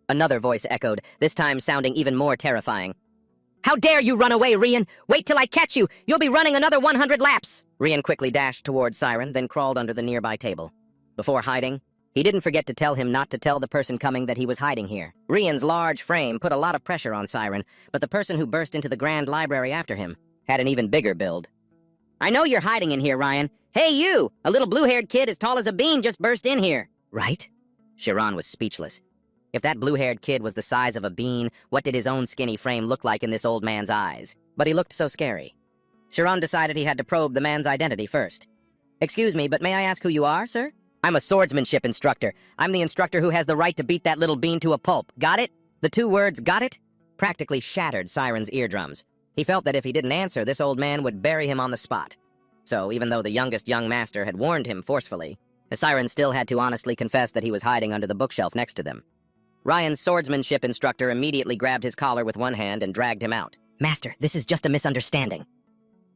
Another voice echoed, this time sounding even more terrifying. "How dare you run away, Rian! Wait till I catch you! You'll be running another 100 laps!" Rian quickly dashed toward Chiron, then crawled under the nearby table. Before hiding, he didn't forget to tell him not to tell the person coming that he was hiding here. Rian's large frame put a lot of pressure on Chiron, but the person who burst into the grand library after him had an even bigger build. "I know you're hiding in here, Ryan. Hey, you! A little blue-haired kid as tall as a bean just burst in here." "Right?" Chiron was speechless. If that blue-haired kid was the size of a bean, what did his own skinny frame look like in this old man's eyes? But he looked so scary. Chiron decided he had to probe the man's identity first. "Excuse me, but may I ask who you are, sir?" "I'm a swordsmanship instructor. I'm the instructor who has the right to beat that little bean to a pulp. Got it?" The 2 words, "got it?" practically shattered Chiron's eardrums. He felt that if he didn't answer, this old man would bury him on the spot. So, even though the youngest young master had warned him forcefully, Chiron still had to honestly confess that he was hiding under the bookshelf next to them. Ryan's swordsmanship instructor immediately grabbed his collar with one hand and dragged him out. "Master, this is just a misunderstanding."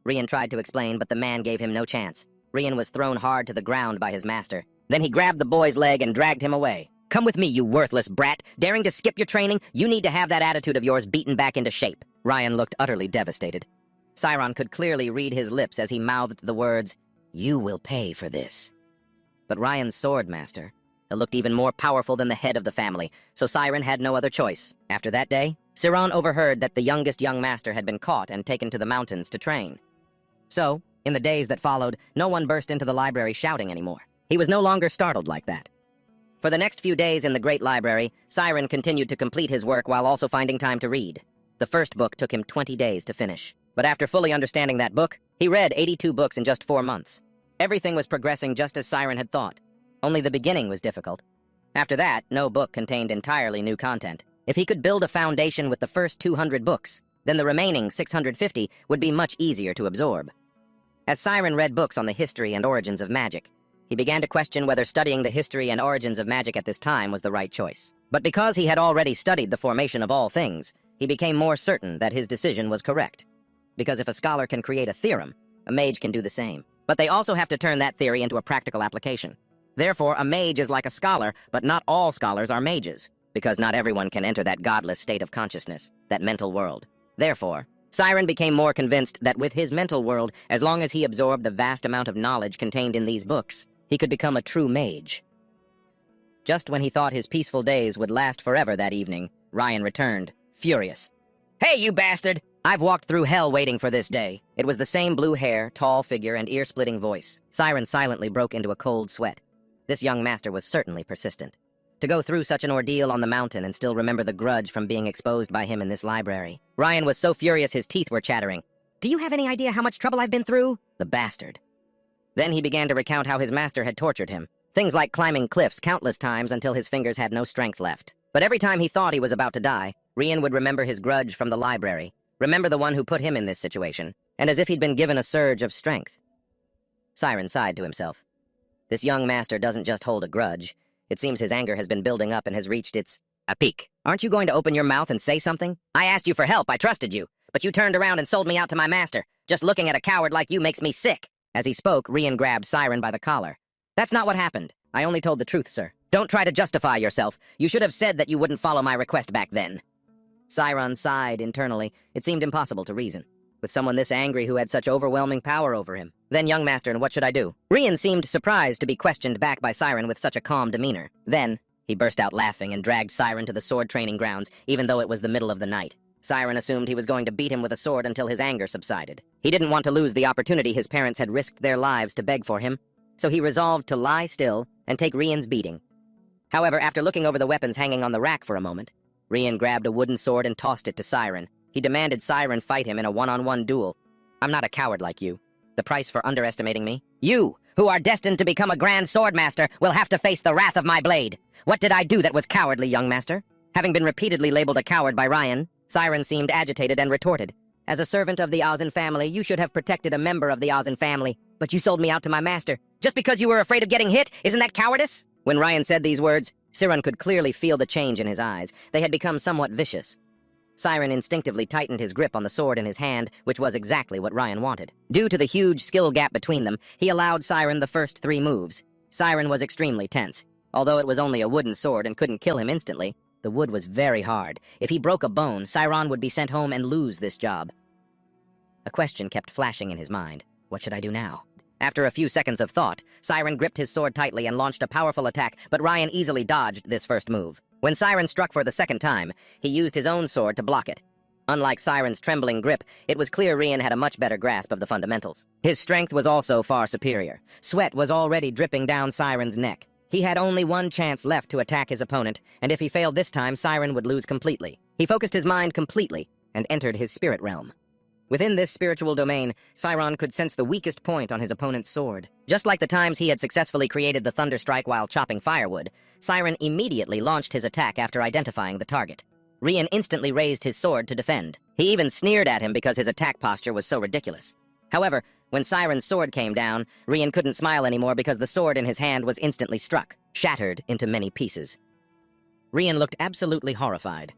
Ryan tried to explain, but the man gave him no chance. Rian was thrown hard to the ground by his master. Then he grabbed the boy's leg and dragged him away. "Come with me, you worthless brat. Daring to skip your training? You need to have that attitude of yours beaten back into shape." Rian looked utterly devastated. Chiron could clearly read his lips as he mouthed the words, "You will pay for this." But Rian's swordmaster looked even more powerful than the head of the family, so Chiron had no other choice. After that day, Chiron overheard that the youngest young master had been caught and taken to the mountains to train. So, in the days that followed, no one burst into the library shouting anymore. He was no longer startled like that. For the next few days in the Great Library, Chiron continued to complete his work while also finding time to read. The first book took him 20 days to finish. But after fully understanding that book, he read 82 books in just 4 months. Everything was progressing just as Chiron had thought. Only the beginning was difficult. After that, no book contained entirely new content. If he could build a foundation with the first 200 books, then the remaining 650 would be much easier to absorb. As Chiron read books on the history and origins of magic, he began to question whether studying the history and origins of magic at this time was the right choice. But because he had already studied the formation of all things, he became more certain that his decision was correct. Because if a scholar can create a theorem, a mage can do the same. But they also have to turn that theory into a practical application. Therefore, a mage is like a scholar, but not all scholars are mages, because not everyone can enter that godless state of consciousness, that mental world. Therefore, Chiron became more convinced that with his mental world, as long as he absorbed the vast amount of knowledge contained in these books, he could become a true mage. Just when he thought his peaceful days would last forever that evening, Rian returned, furious. "Hey, you bastard! I've walked through hell waiting for this day." It was the same blue hair, tall figure, and ear-splitting voice. Chiron silently broke into a cold sweat. This young master was certainly persistent. To go through such an ordeal on the mountain and still remember the grudge from being exposed by him in this library. Rian was so furious his teeth were chattering. "Do you have any idea how much trouble I've been through?" The bastard. Then he began to recount how his master had tortured him. Things like climbing cliffs countless times until his fingers had no strength left. But every time he thought he was about to die, Rian would remember his grudge from the library, remember the one who put him in this situation, and as if he'd been given a surge of strength. Chiron sighed to himself. This young master doesn't just hold a grudge. It seems his anger has been building up and has reached its peak. "Aren't you going to open your mouth and say something? I asked you for help, I trusted you, but you turned around and sold me out to my master. Just looking at a coward like you makes me sick." As he spoke, Rian grabbed Chiron by the collar. "That's not what happened. I only told the truth, sir. Don't try to justify yourself. You should have said that you wouldn't follow my request back then." Chiron sighed internally. It seemed impossible to reason with someone this angry who had such overwhelming power over him. "Then, young master, and what should I do?" Rian seemed surprised to be questioned back by Chiron with such a calm demeanor. Then, he burst out laughing and dragged Chiron to the sword training grounds, even though it was the middle of the night. Chiron assumed he was going to beat him with a sword until his anger subsided. He didn't want to lose the opportunity his parents had risked their lives to beg for him, so he resolved to lie still and take Rian's beating. However, after looking over the weapons hanging on the rack for a moment, Rian grabbed a wooden sword and tossed it to Chiron. He demanded Chiron fight him in a one-on-one duel. "I'm not a coward like you. The price for underestimating me? You, who are destined to become a grand swordmaster, will have to face the wrath of my blade. What did I do that was cowardly, young master?" Having been repeatedly labeled a coward by Rian, Chiron seemed agitated and retorted. "As a servant of the Ozen family, you should have protected a member of the Ozen family. But you sold me out to my master. Just because you were afraid of getting hit? Isn't that cowardice?" When Rian said these words, Chiron could clearly feel the change in his eyes. They had become somewhat vicious. Chiron instinctively tightened his grip on the sword in his hand, which was exactly what Rian wanted. Due to the huge skill gap between them, he allowed Chiron the first 3 moves. Chiron was extremely tense. Although it was only a wooden sword and couldn't kill him instantly, the wood was very hard. If he broke a bone, Chiron would be sent home and lose this job. A question kept flashing in his mind. What should I do now? After a few seconds of thought, Chiron gripped his sword tightly and launched a powerful attack, but Rian easily dodged this first move. When Chiron struck for the second time, he used his own sword to block it. Unlike Chiron's trembling grip, it was clear Rian had a much better grasp of the fundamentals. His strength was also far superior. Sweat was already dripping down Chiron's neck. He had only one chance left to attack his opponent, and if he failed this time, Chiron would lose completely. He focused his mind completely and entered his spirit realm. Within this spiritual domain, Chiron could sense the weakest point on his opponent's sword. Just like the times he had successfully created the thunder strike while chopping firewood, Chiron immediately launched his attack after identifying the target. Rian instantly raised his sword to defend. He even sneered at him because his attack posture was so ridiculous. However, when Chiron's sword came down, Rian couldn't smile anymore because the sword in his hand was instantly struck, shattered into many pieces. Rian looked absolutely horrified.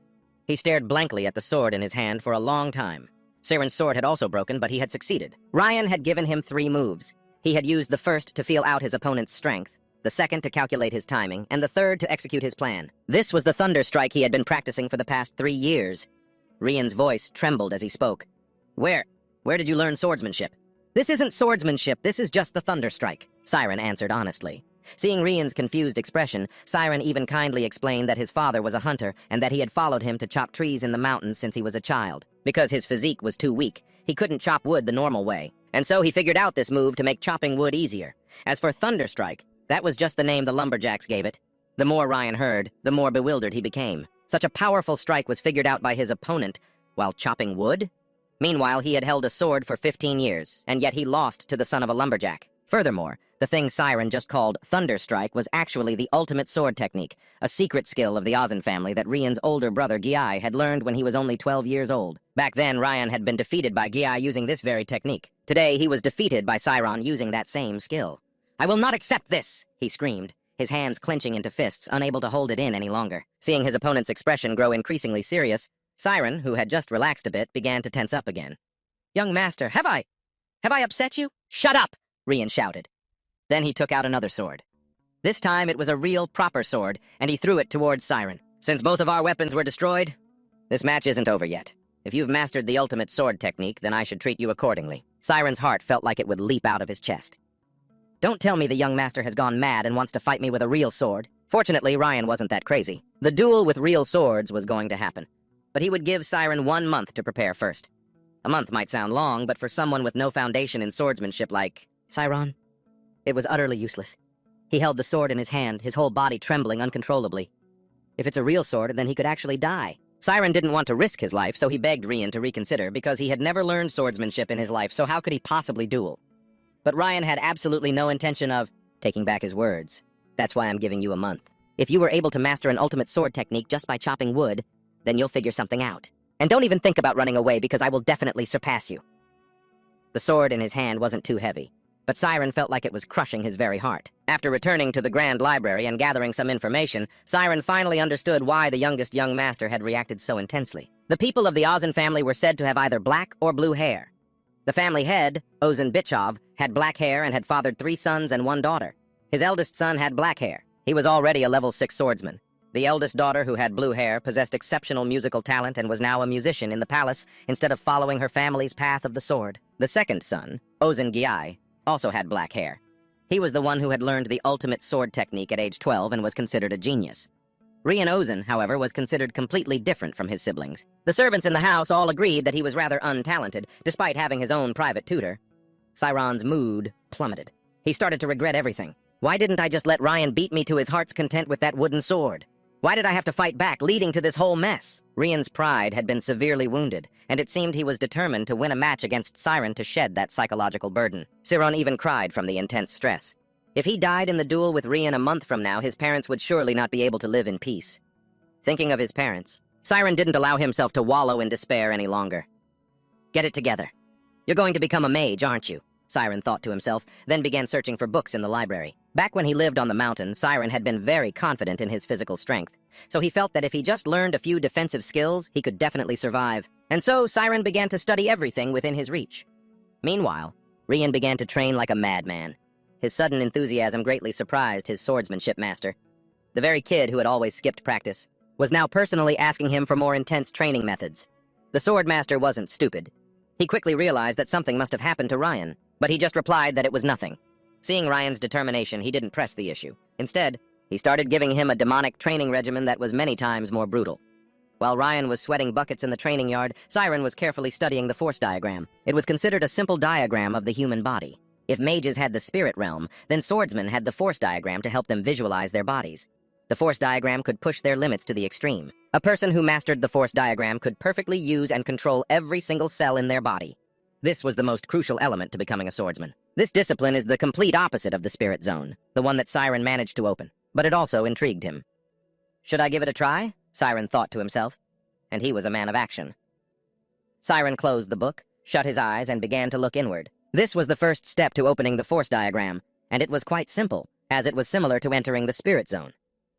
He stared blankly at the sword in his hand for a long time. Chiron's sword had also broken, but he had succeeded. Rian had given him 3 moves. He had used the first to feel out his opponent's strength, the second to calculate his timing, and the third to execute his plan. This was the thunder strike he had been practicing for the past 3 years. Rian's voice trembled as he spoke. Where did you learn swordsmanship? This isn't swordsmanship, this is just the thunder strike, Chiron answered honestly. Seeing Rian's confused expression, Chiron even kindly explained that his father was a hunter and that he had followed him to chop trees in the mountains since he was a child. Because his physique was too weak, he couldn't chop wood the normal way, and so he figured out this move to make chopping wood easier. As for thunder strike, that was just the name the lumberjacks gave it. The more Ryan heard, the more bewildered he became. Such a powerful strike was figured out by his opponent while chopping wood? Meanwhile, he had held a sword for 15 years, and yet he lost to the son of a lumberjack. Furthermore, the thing Chiron just called Thunder Strike was actually the ultimate sword technique, a secret skill of the Ozen family that Rian's older brother Giai had learned when he was only 12 years old. Back then, Ryan had been defeated by Giai using this very technique. Today, he was defeated by Chiron using that same skill. "I will not accept this!" he screamed, his hands clenching into fists, unable to hold it in any longer. Seeing his opponent's expression grow increasingly serious, Chiron, who had just relaxed a bit, began to tense up again. "Young master, have I upset you?" "Shut up!" Rian shouted. Then he took out another sword. This time it was a real, proper sword, and he threw it towards Chiron. "Since both of our weapons were destroyed, this match isn't over yet. If you've mastered the ultimate sword technique, then I should treat you accordingly." Chiron's heart felt like it would leap out of his chest. "Don't tell me the young master has gone mad and wants to fight me with a real sword." Fortunately, Ryan wasn't that crazy. The duel with real swords was going to happen, but he would give Chiron 1 month to prepare first. A month might sound long, but for someone with no foundation in swordsmanship like Chiron, it was utterly useless. He held the sword in his hand, his whole body trembling uncontrollably. If it's a real sword, then he could actually die. Chiron didn't want to risk his life, so he begged Rian to reconsider because he had never learned swordsmanship in his life, so how could he possibly duel? But Ryan had absolutely no intention of taking back his words. "That's why I'm giving you a month. If you were able to master an ultimate sword technique just by chopping wood, then you'll figure something out. And don't even think about running away because I will definitely surpass you." The sword in his hand wasn't too heavy, but Chiron felt like it was crushing his very heart. After returning to the Grand Library and gathering some information, Chiron finally understood why the youngest young master had reacted so intensely. The people of the Ozen family were said to have either black or blue hair. The family head, Ozen Bichov, had black hair and had fathered 3 sons and 1 daughter. His eldest son had black hair. He was already a level 6 swordsman. The eldest daughter, who had blue hair, possessed exceptional musical talent and was now a musician in the palace instead of following her family's path of the sword. The second son, Ozen Giai, also had black hair. He was the one who had learned the ultimate sword technique at age 12 and was considered a genius. Rian Ozen, however, was considered completely different from his siblings. The servants in the house all agreed that he was rather untalented, despite having his own private tutor. Chiron's mood plummeted. He started to regret everything. Why didn't I just let Ryan beat me to his heart's content with that wooden sword? Why did I have to fight back, leading to this whole mess? Rian's pride had been severely wounded, and it seemed he was determined to win a match against Chiron to shed that psychological burden. Chiron even cried from the intense stress. If he died in the duel with Rian a month from now, his parents would surely not be able to live in peace. Thinking of his parents, Chiron didn't allow himself to wallow in despair any longer. "Get it together. You're going to become a mage, aren't you?" Chiron thought to himself, then began searching for books in the library. Back when he lived on the mountain, Chiron had been very confident in his physical strength, so he felt that if he just learned a few defensive skills, he could definitely survive. And so Chiron began to study everything within his reach. Meanwhile, Rian began to train like a madman. His sudden enthusiasm greatly surprised his swordsmanship master. The very kid who had always skipped practice was now personally asking him for more intense training methods. The swordmaster wasn't stupid. He quickly realized that something must have happened to Ryan, but he just replied that it was nothing. Seeing Ryan's determination, he didn't press the issue. Instead, he started giving him a demonic training regimen that was many times more brutal. While Ryan was sweating buckets in the training yard, Chiron was carefully studying the force diagram. It was considered a simple diagram of the human body. If mages had the spirit realm, then swordsmen had the force diagram to help them visualize their bodies. The force diagram could push their limits to the extreme. A person who mastered the force diagram could perfectly use and control every single cell in their body. This was the most crucial element to becoming a swordsman. This discipline is the complete opposite of the spirit zone, the one that Chiron managed to open, but it also intrigued him. Should I give it a try? Chiron thought to himself, and he was a man of action. Chiron closed the book, shut his eyes, and began to look inward. This was the first step to opening the force diagram, and it was quite simple, as it was similar to entering the spirit zone.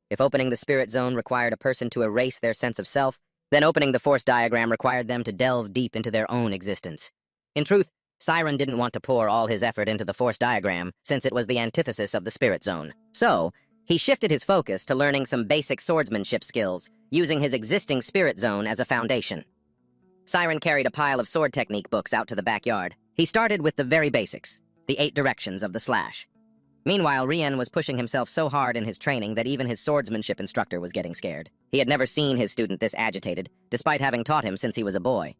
If opening the spirit zone required a person to erase their sense of self, then opening the force diagram required them to delve deep into their own existence. In truth, Chiron didn't want to pour all his effort into the force diagram, since it was the antithesis of the spirit zone. So, he shifted his focus to learning some basic swordsmanship skills, using his existing spirit zone as a foundation. Chiron carried a pile of sword technique books out to the backyard. He started with the very basics, the 8 directions of the slash. Meanwhile, Rian was pushing himself so hard in his training that even his swordsmanship instructor was getting scared. He had never seen his student this agitated, despite having taught him since he was a boy.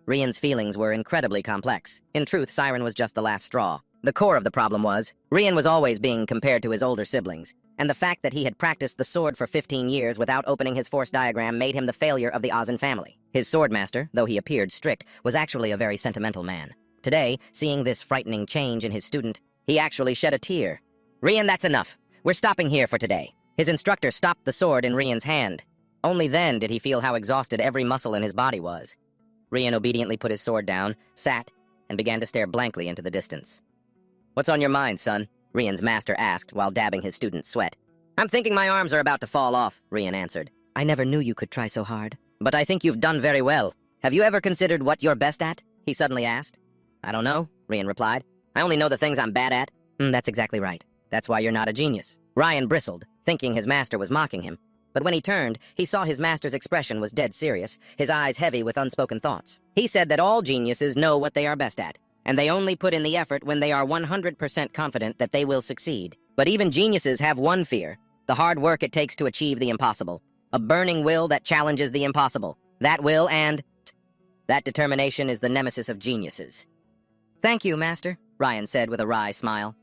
Rian's feelings were incredibly complex. In truth, Chiron was just the last straw. The core of the problem was, Rian was always being compared to his older siblings, and the fact that he had practiced the sword for 15 years without opening his force diagram made him the failure of the Ozen family. His swordmaster, though he appeared strict, was actually a very sentimental man. Today, seeing this frightening change in his student, he actually shed a tear. "Rian, that's enough. We're stopping here for today." His instructor stopped the sword in Rian's hand. Only then did he feel how exhausted every muscle in his body was. Rian obediently put his sword down, sat, and began to stare blankly into the distance. "What's on your mind, son?" Rian's master asked while dabbing his student's sweat. "I'm thinking my arms are about to fall off," Rian answered. "I never knew you could try so hard. But I think you've done very well. Have you ever considered what you're best at?" he suddenly asked. "I don't know," Rian replied. "I only know the things I'm bad at." That's exactly right. That's why you're not a genius." Rian bristled, thinking his master was mocking him. But when he turned, he saw his master's expression was dead serious, his eyes heavy with unspoken thoughts. He said that all geniuses know what they are best at, and they only put in the effort when they are 100% confident that they will succeed. But even geniuses have one fear, the hard work it takes to achieve the impossible. A burning will that challenges the impossible. That will and that determination is the nemesis of geniuses. "Thank you, Master," Rian said with a wry smile.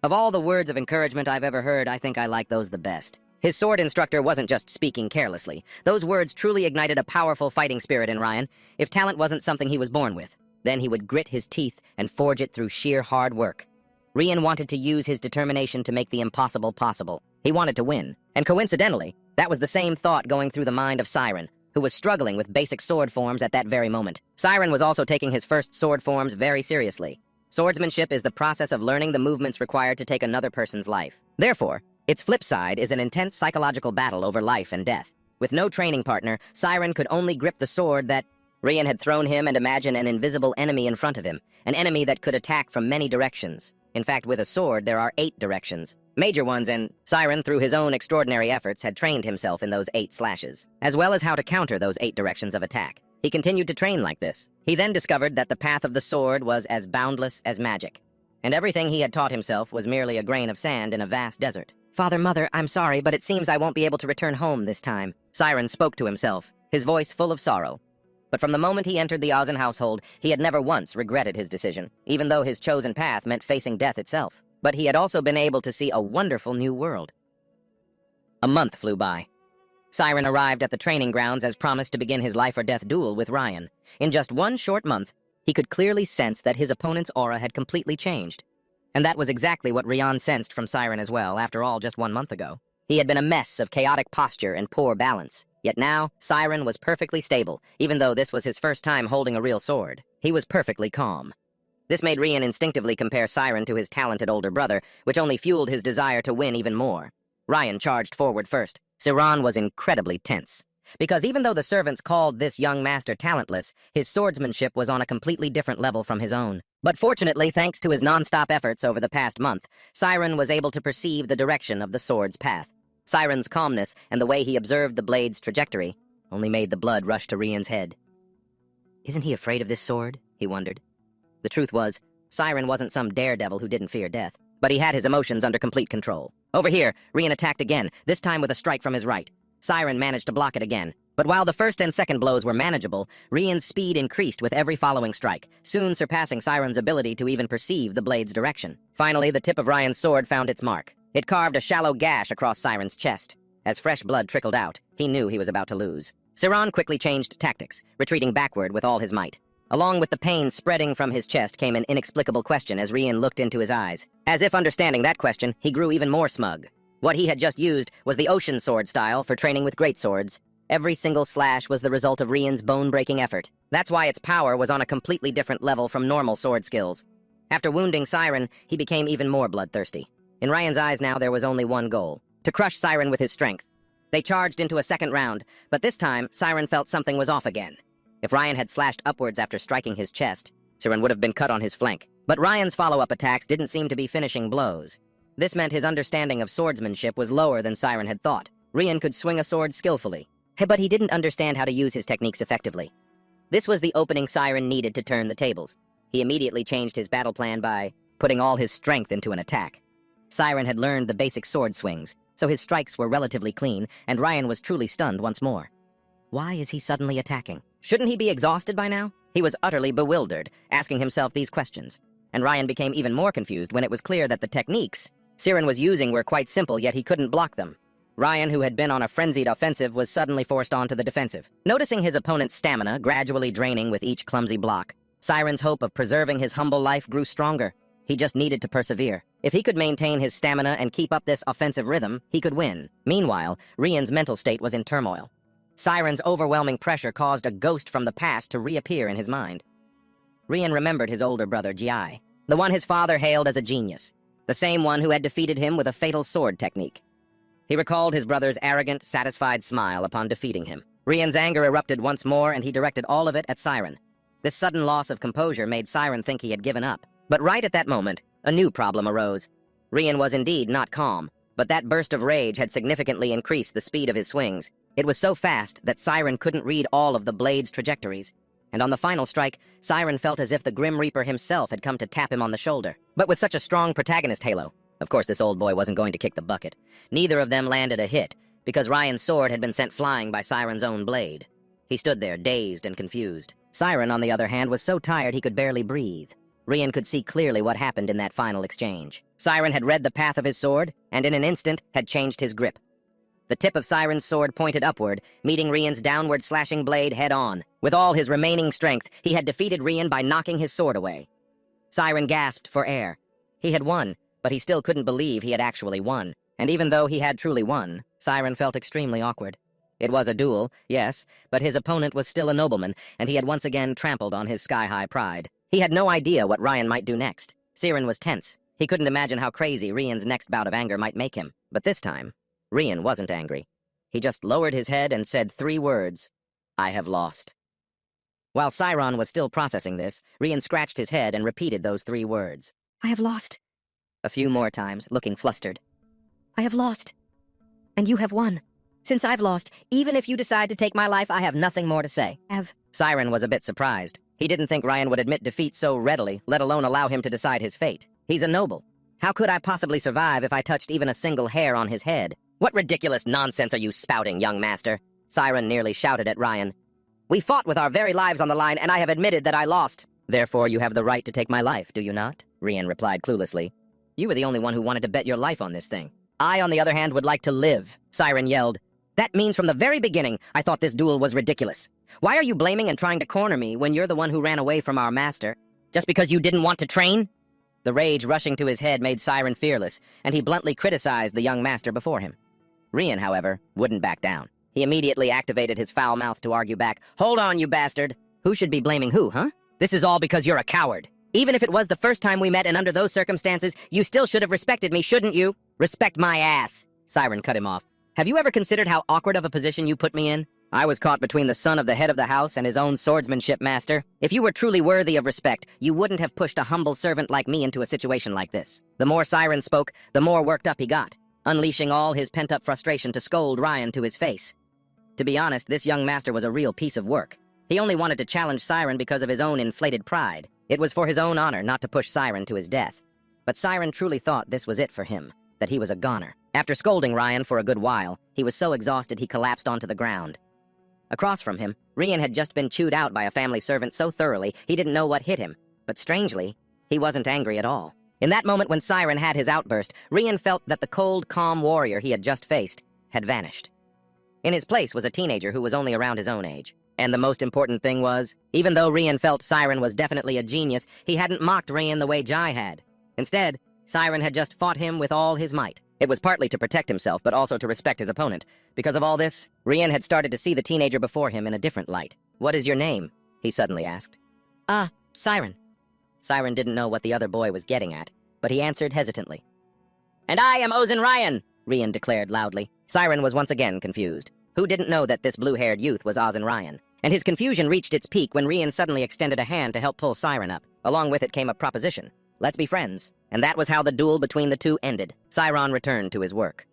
"Of all the words of encouragement I've ever heard, I think I like those the best." His sword instructor wasn't just speaking carelessly. Those words truly ignited a powerful fighting spirit in Rian. If talent wasn't something he was born with, then he would grit his teeth and forge it through sheer hard work. Rian wanted to use his determination to make the impossible possible. He wanted to win. And coincidentally, that was the same thought going through the mind of Chiron, who was struggling with basic sword forms at that very moment. Chiron was also taking his first sword forms very seriously. Swordsmanship is the process of learning the movements required to take another person's life. Therefore, its flip side is an intense psychological battle over life and death. With no training partner, Chiron could only grip the sword that Rian had thrown him and imagine an invisible enemy in front of him, an enemy that could attack from many directions. In fact, with a sword, there are 8 directions. Major ones, and Chiron, through his own extraordinary efforts, had trained himself in those 8 slashes, as well as how to counter those 8 directions of attack. He continued to train like this. He then discovered that the path of the sword was as boundless as magic, and everything he had taught himself was merely a grain of sand in a vast desert. "Father, Mother, I'm sorry, but it seems I won't be able to return home this time." Chiron spoke to himself, his voice full of sorrow. But from the moment he entered the Ozen household, he had never once regretted his decision, even though his chosen path meant facing death itself. But he had also been able to see a wonderful new world. A month flew by. Chiron arrived at the training grounds as promised to begin his life-or-death duel with Rian. In just one short month, he could clearly sense that his opponent's aura had completely changed. And that was exactly what Rian sensed from Chiron as well, after all, just 1 month ago. He had been a mess of chaotic posture and poor balance. Yet now, Chiron was perfectly stable, even though this was his first time holding a real sword. He was perfectly calm. This made Rian instinctively compare Chiron to his talented older brother, which only fueled his desire to win even more. Rian charged forward first. Chiron was incredibly tense. Because even though the servants called this young master talentless, his swordsmanship was on a completely different level from his own. But fortunately, thanks to his non-stop efforts over the past month, Chiron was able to perceive the direction of the sword's path. Chiron's calmness and the way he observed the blade's trajectory only made the blood rush to Rian's head. Isn't he afraid of this sword? He wondered. The truth was, Chiron wasn't some daredevil who didn't fear death, but he had his emotions under complete control. Over here, Rian attacked again, this time with a strike from his right. Chiron managed to block it again, but while the first and second blows were manageable, Rian's speed increased with every following strike, soon surpassing Chiron's ability to even perceive the blade's direction. Finally, the tip of Rian's sword found its mark. It carved a shallow gash across Chiron's chest. As fresh blood trickled out, he knew he was about to lose. Chiron quickly changed tactics, retreating backward with all his might. Along with the pain spreading from his chest came an inexplicable question as Rian looked into his eyes. As if understanding that question, he grew even more smug. What he had just used was the ocean sword style for training with great swords. Every single slash was the result of Rian's bone-breaking effort. That's why its power was on a completely different level from normal sword skills. After wounding Chiron, he became even more bloodthirsty. In Rian's eyes now there was only one goal: to crush Chiron with his strength. They charged into a second round, but this time Chiron felt something was off again. If Rian had slashed upwards after striking his chest, Chiron would have been cut on his flank. But Ryan's follow-up attacks didn't seem to be finishing blows. This meant his understanding of swordsmanship was lower than Chiron had thought. Ryan could swing a sword skillfully, but he didn't understand how to use his techniques effectively. This was the opening Chiron needed to turn the tables. He immediately changed his battle plan by putting all his strength into an attack. Chiron had learned the basic sword swings, so his strikes were relatively clean, and Ryan was truly stunned once more. Why is he suddenly attacking? Shouldn't he be exhausted by now? He was utterly bewildered, asking himself these questions. And Ryan became even more confused when it was clear that the techniques Chiron was using were quite simple, yet he couldn't block them. Ryan, who had been on a frenzied offensive, was suddenly forced onto the defensive. Noticing his opponent's stamina gradually draining with each clumsy block, Chiron's hope of preserving his humble life grew stronger. He just needed to persevere. If he could maintain his stamina and keep up this offensive rhythm, he could win. Meanwhile, Ryan's mental state was in turmoil. Chiron's overwhelming pressure caused a ghost from the past to reappear in his mind. Ryan remembered his older brother, Ji, the one his father hailed as a genius, the same one who had defeated him with a fatal sword technique. He recalled his brother's arrogant, satisfied smile upon defeating him. Ryan's anger erupted once more, and he directed all of it at Chiron. This sudden loss of composure made Chiron think he had given up. But right at that moment, a new problem arose. Ryan was indeed not calm, but that burst of rage had significantly increased the speed of his swings. It was so fast that Chiron couldn't read all of the blade's trajectories. And on the final strike, Chiron felt as if the Grim Reaper himself had come to tap him on the shoulder. But with such a strong protagonist halo, of course this old boy wasn't going to kick the bucket. Neither of them landed a hit, because Ryan's sword had been sent flying by Chiron's own blade. He stood there, dazed and confused. Chiron, on the other hand, was so tired he could barely breathe. Ryan could see clearly what happened in that final exchange. Chiron had read the path of his sword, and in an instant had changed his grip. The tip of Chiron's sword pointed upward, meeting Ryan's downward slashing blade head-on. With all his remaining strength, he had defeated Ryan by knocking his sword away. Chiron gasped for air. He had won, but he still couldn't believe he had actually won. And even though he had truly won, Chiron felt extremely awkward. It was a duel, yes, but his opponent was still a nobleman, and he had once again trampled on his sky-high pride. He had no idea what Ryan might do next. Chiron was tense. He couldn't imagine how crazy Ryan's next bout of anger might make him. But this time, Ryan wasn't angry. He just lowered his head and said 3 words, "I have lost." While Chiron was still processing this, Ryan scratched his head and repeated those 3 words. "I have lost." A few more times, looking flustered. "I have lost. And you have won. Since I've lost, even if you decide to take my life, I have nothing more to say." Chiron was a bit surprised. He didn't think Ryan would admit defeat so readily, let alone allow him to decide his fate. He's a noble. How could I possibly survive if I touched even a single hair on his head? "What ridiculous nonsense are you spouting, young master?" Chiron nearly shouted at Ryan. "We fought with our very lives on the line, and I have admitted that I lost." "Therefore you have the right to take my life, do you not?" Ryan replied cluelessly. "You were the only one who wanted to bet your life on this thing." "I, on the other hand, would like to live," Chiron yelled. "That means from the very beginning, I thought this duel was ridiculous. Why are you blaming and trying to corner me when you're the one who ran away from our master? Just because you didn't want to train?" The rage rushing to his head made Chiron fearless, and he bluntly criticized the young master before him. Ryan, however, wouldn't back down. He immediately activated his foul mouth to argue back. "Hold on, you bastard! Who should be blaming who, huh? This is all because you're a coward. Even if it was the first time we met and under those circumstances, you still should have respected me, shouldn't you?" "Respect my ass!" Chiron cut him off. "Have you ever considered how awkward of a position you put me in? I was caught between the son of the head of the house and his own swordsmanship master. If you were truly worthy of respect, you wouldn't have pushed a humble servant like me into a situation like this." The more Chiron spoke, the more worked up he got, unleashing all his pent-up frustration to scold Ryan to his face. To be honest, this young master was a real piece of work. He only wanted to challenge Chiron because of his own inflated pride. It was for his own honor not to push Chiron to his death. But Chiron truly thought this was it for him, that he was a goner. After scolding Ryan for a good while, he was so exhausted he collapsed onto the ground. Across from him, Ryan had just been chewed out by a family servant so thoroughly he didn't know what hit him. But strangely, he wasn't angry at all. In that moment when Chiron had his outburst, Ryan felt that the cold, calm warrior he had just faced had vanished. In his place was a teenager who was only around his own age. And the most important thing was, even though Ryan felt Chiron was definitely a genius, he hadn't mocked Ryan the way Jai had. Instead, Chiron had just fought him with all his might. It was partly to protect himself, but also to respect his opponent. Because of all this, Ryan had started to see the teenager before him in a different light. "What is your name?" he suddenly asked. Chiron." Chiron didn't know what the other boy was getting at, but he answered hesitantly. "And I am Ozen Ryan," Ryan declared loudly. Chiron was once again confused. Who didn't know that this blue-haired youth was Ozen Ryan? And his confusion reached its peak when Ryan suddenly extended a hand to help pull Chiron up. Along with it came a proposition. Let's be friends. And that was how the duel between the two ended. Chiron returned to his work.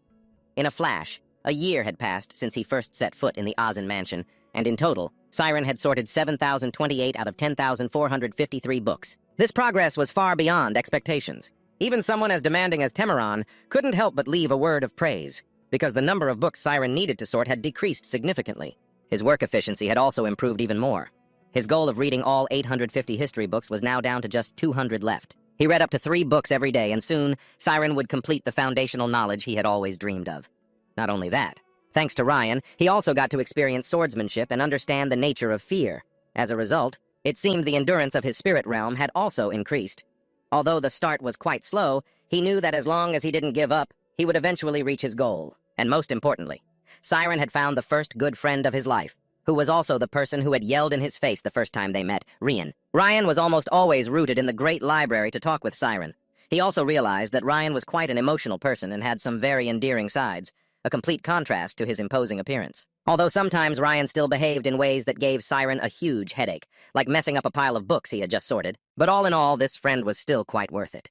In a flash, a year had passed since he first set foot in the Ozen mansion, and in total, Chiron had sorted 7,028 out of 10,453 books. This progress was far beyond expectations. Even someone as demanding as Temeron couldn't help but leave a word of praise, because the number of books Chiron needed to sort had decreased significantly. His work efficiency had also improved even more. His goal of reading all 850 history books was now down to just 200 left. He read up to 3 books every day, and soon, Chiron would complete the foundational knowledge he had always dreamed of. Not only that, thanks to Ryan, he also got to experience swordsmanship and understand the nature of fear. As a result, it seemed the endurance of his spirit realm had also increased. Although the start was quite slow, he knew that as long as he didn't give up, he would eventually reach his goal. And most importantly, Chiron had found the first good friend of his life, who was also the person who had yelled in his face the first time they met, Ryan. Ryan was almost always rooted in the great library to talk with Chiron. He also realized that Ryan was quite an emotional person and had some very endearing sides, a complete contrast to his imposing appearance. Although sometimes Ryan still behaved in ways that gave Chiron a huge headache, like messing up a pile of books he had just sorted. But all in all, this friend was still quite worth it.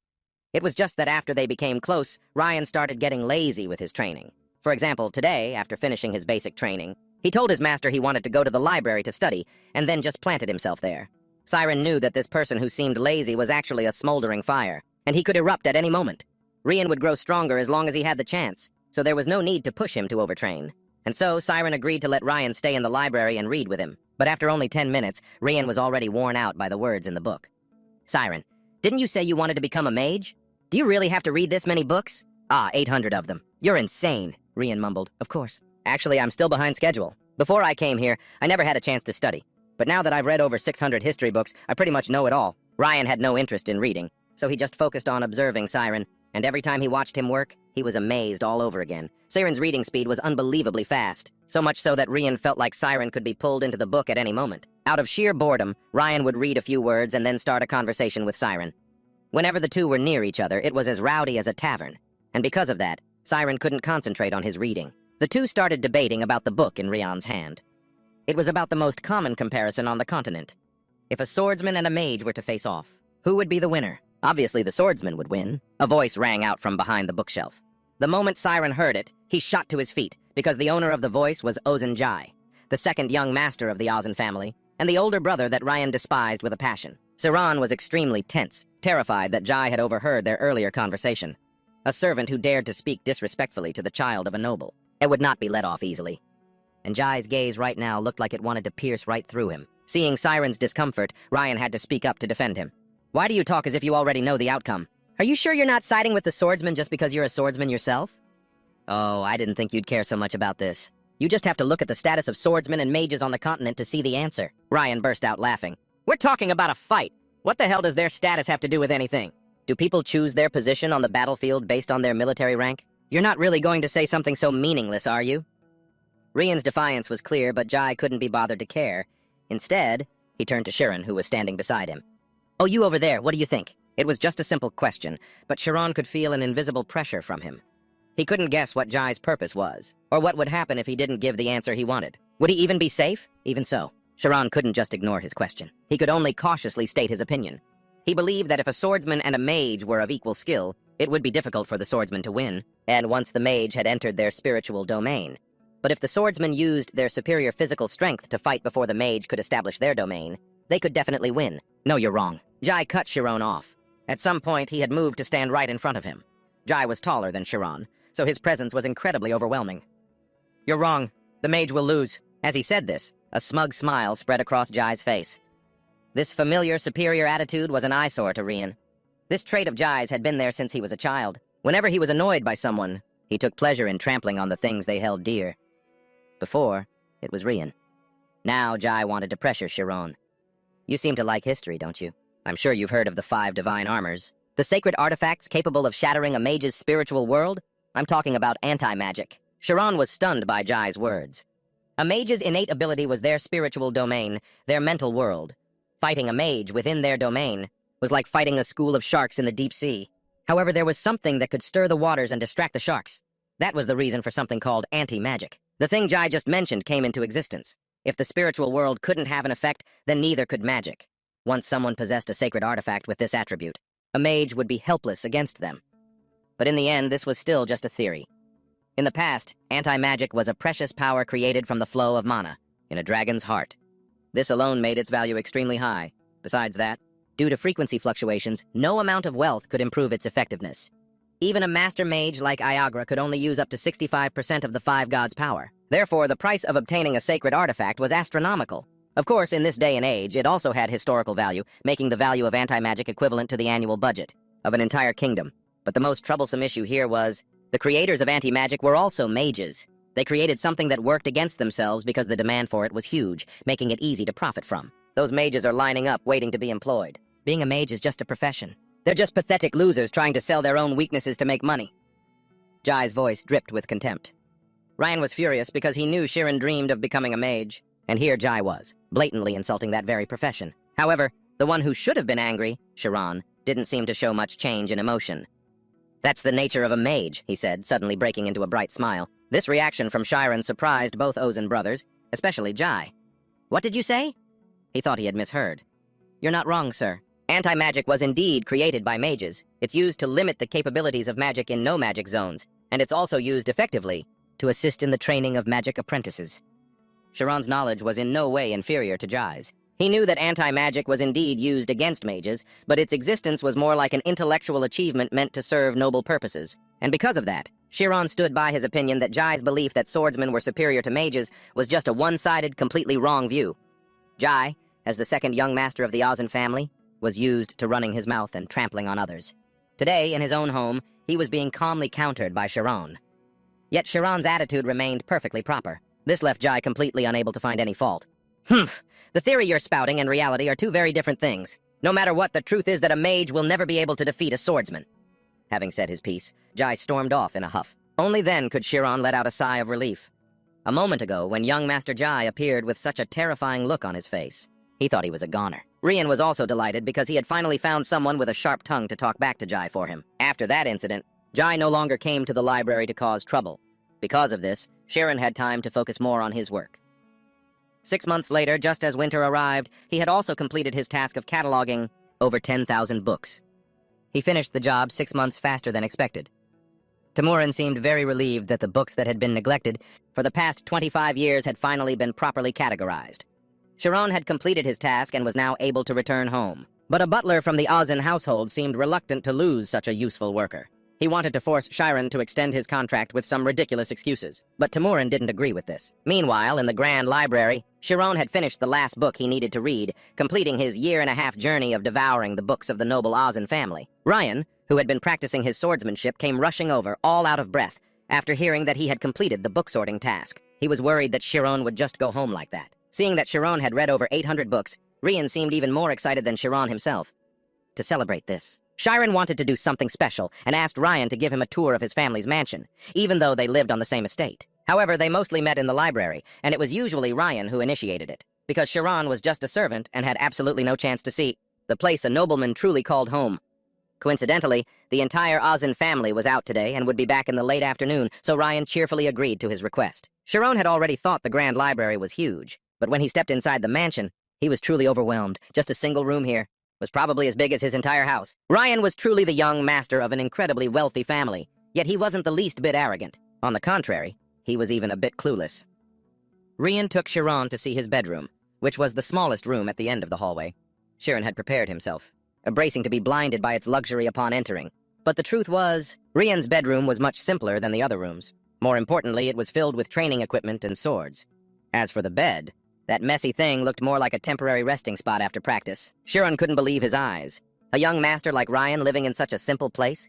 It was just that after they became close, Ryan started getting lazy with his training. For example, today, after finishing his basic training, he told his master he wanted to go to the library to study, and then just planted himself there. Chiron knew that this person who seemed lazy was actually a smoldering fire, and he could erupt at any moment. Ryan would grow stronger as long as he had the chance, so there was no need to push him to overtrain. And so, Chiron agreed to let Ryan stay in the library and read with him. But after only 10 minutes, Ryan was already worn out by the words in the book. Chiron, didn't you say you wanted to become a mage? Do you really have to read this many books? 800 of them. You're insane, Ryan mumbled. Of course. Actually, I'm still behind schedule. Before I came here, I never had a chance to study. But now that I've read over 600 history books, I pretty much know it all. Ryan had no interest in reading, so he just focused on observing Chiron, and every time he watched him work, he was amazed all over again. Chiron's reading speed was unbelievably fast, so much so that Ryan felt like Chiron could be pulled into the book at any moment. Out of sheer boredom, Ryan would read a few words and then start a conversation with Chiron. Whenever the two were near each other, it was as rowdy as a tavern, and because of that, Chiron couldn't concentrate on his reading. The two started debating about the book in Ryan's hand. It was about the most common comparison on the continent. If a swordsman and a mage were to face off, who would be the winner? Obviously, the swordsman would win. A voice rang out from behind the bookshelf. The moment Chiron heard it, he shot to his feet, because the owner of the voice was Ozen, the second young master of the Ozen family, and the older brother that Ryan despised with a passion. Chiron was extremely tense, terrified that Jai had overheard their earlier conversation. A servant who dared to speak disrespectfully to the child of a noble. It would not be let off easily. And Jai's gaze right now looked like it wanted to pierce right through him. Seeing Chiron's discomfort, Ryan had to speak up to defend him. Why do you talk as if you already know the outcome? Are you sure you're not siding with the swordsman just because you're a swordsman yourself? Oh, I didn't think you'd care so much about this. You just have to look at the status of swordsmen and mages on the continent to see the answer. Ryan burst out laughing. We're talking about a fight. What the hell does their status have to do with anything? Do people choose their position on the battlefield based on their military rank? You're not really going to say something so meaningless, are you? Ryan's defiance was clear, but Jai couldn't be bothered to care. Instead, he turned to Chiron, who was standing beside him. Oh, you over there, what do you think? It was just a simple question, but Chiron could feel an invisible pressure from him. He couldn't guess what Jai's purpose was, or what would happen if he didn't give the answer he wanted. Would he even be safe? Even so, Chiron couldn't just ignore his question. He could only cautiously state his opinion. He believed that if a swordsman and a mage were of equal skill, it would be difficult for the swordsman to win, and once the mage had entered their spiritual domain. But if the swordsman used their superior physical strength to fight before the mage could establish their domain, they could definitely win. No, you're wrong. Jai cut Chiron off. At some point, he had moved to stand right in front of him. Jai was taller than Chiron, so his presence was incredibly overwhelming. You're wrong. The mage will lose. As he said this, a smug smile spread across Jai's face. This familiar, superior attitude was an eyesore to Ryan. This trait of Jai's had been there since he was a child. Whenever he was annoyed by someone, he took pleasure in trampling on the things they held dear. Before, it was Ryan. Now Jai wanted to pressure Chiron. You seem to like history, don't you? I'm sure you've heard of the 5 divine armors. The sacred artifacts capable of shattering a mage's spiritual world? I'm talking about anti-magic. Chiron was stunned by Jai's words. A mage's innate ability was their spiritual domain, their mental world. Fighting a mage within their domain was like fighting a school of sharks in the deep sea. However, there was something that could stir the waters and distract the sharks. That was the reason for something called anti-magic. The thing Jai just mentioned came into existence. If the spiritual world couldn't have an effect, then neither could magic. Once someone possessed a sacred artifact with this attribute, a mage would be helpless against them. But in the end, this was still just a theory. In the past, anti-magic was a precious power created from the flow of mana in a dragon's heart. This alone made its value extremely high. Besides that, due to frequency fluctuations, no amount of wealth could improve its effectiveness. Even a master mage like Iagra could only use up to 65% of the five gods' power. Therefore, the price of obtaining a sacred artifact was astronomical. Of course, in this day and age, it also had historical value, making the value of anti-magic equivalent to the annual budget of an entire kingdom. But the most troublesome issue here was, the creators of anti-magic were also mages. They created something that worked against themselves because the demand for it was huge, making it easy to profit from. Those mages are lining up, waiting to be employed. Being a mage is just a profession. They're just pathetic losers trying to sell their own weaknesses to make money. Jai's voice dripped with contempt. Ryan was furious because he knew Chiron dreamed of becoming a mage, and here Jai was, blatantly insulting that very profession. However, the one who should have been angry, Chiron, didn't seem to show much change in emotion. "That's the nature of a mage," he said, suddenly breaking into a bright smile. This reaction from Chiron surprised both Ozen brothers, especially Jai. "What did you say?" He thought he had misheard. "You're not wrong, sir. Anti-magic was indeed created by mages. It's used to limit the capabilities of magic in no-magic zones, and it's also used effectively to assist in the training of magic apprentices." Chiron's knowledge was in no way inferior to Jai's. He knew that anti-magic was indeed used against mages, but its existence was more like an intellectual achievement meant to serve noble purposes. And because of that, Chiron stood by his opinion that Jai's belief that swordsmen were superior to mages was just a one-sided, completely wrong view. Jai, as the second young master of the Ozen family, was used to running his mouth and trampling on others. Today, in his own home, he was being calmly countered by Chiron. Yet Chiron's attitude remained perfectly proper. This left Jai completely unable to find any fault. "Humph! The theory you're spouting and reality are two very different things. No matter what, the truth is that a mage will never be able to defeat a swordsman." Having said his piece, Jai stormed off in a huff. Only then could Chiron let out a sigh of relief. A moment ago, when young Master Jai appeared with such a terrifying look on his face, he thought he was a goner. Rian was also delighted because he had finally found someone with a sharp tongue to talk back to Jai for him. After that incident, Jai no longer came to the library to cause trouble. Because of this, Chiron had time to focus more on his work. 6 months later, just as winter arrived, he had also completed his task of cataloging over 10,000 books. He finished the job 6 months faster than expected. Timurin seemed very relieved that the books that had been neglected for the past 25 years had finally been properly categorized. Chiron had completed his task and was now able to return home. But a butler from the Ozen household seemed reluctant to lose such a useful worker. He wanted to force Chiron to extend his contract with some ridiculous excuses, but Timurin didn't agree with this. Meanwhile, in the Grand Library, Chiron had finished the last book he needed to read, completing his year-and-a-half journey of devouring the books of the noble Ozen family. Ryan, who had been practicing his swordsmanship, came rushing over, all out of breath, after hearing that he had completed the book-sorting task. He was worried that Chiron would just go home like that. Seeing that Chiron had read over 800 books, Ryan seemed even more excited than Chiron himself. To celebrate this, Chiron wanted to do something special and asked Ryan to give him a tour of his family's mansion, even though they lived on the same estate. However, they mostly met in the library, and it was usually Ryan who initiated it, because Chiron was just a servant and had absolutely no chance to see the place a nobleman truly called home. Coincidentally, the entire Ozen family was out today and would be back in the late afternoon, so Ryan cheerfully agreed to his request. Chiron had already thought the Grand Library was huge, but when he stepped inside the mansion, he was truly overwhelmed. Just a single room here was probably as big as his entire house. Ryan was truly the young master of an incredibly wealthy family, yet he wasn't the least bit arrogant. On the contrary, he was even a bit clueless. Ryan took Chiron to see his bedroom, which was the smallest room at the end of the hallway. Chiron had prepared himself, bracing to be blinded by its luxury upon entering. But the truth was, Ryan's bedroom was much simpler than the other rooms. More importantly, it was filled with training equipment and swords. As for the bed, that messy thing looked more like a temporary resting spot after practice. Chiron couldn't believe his eyes. A young master like Ryan living in such a simple place?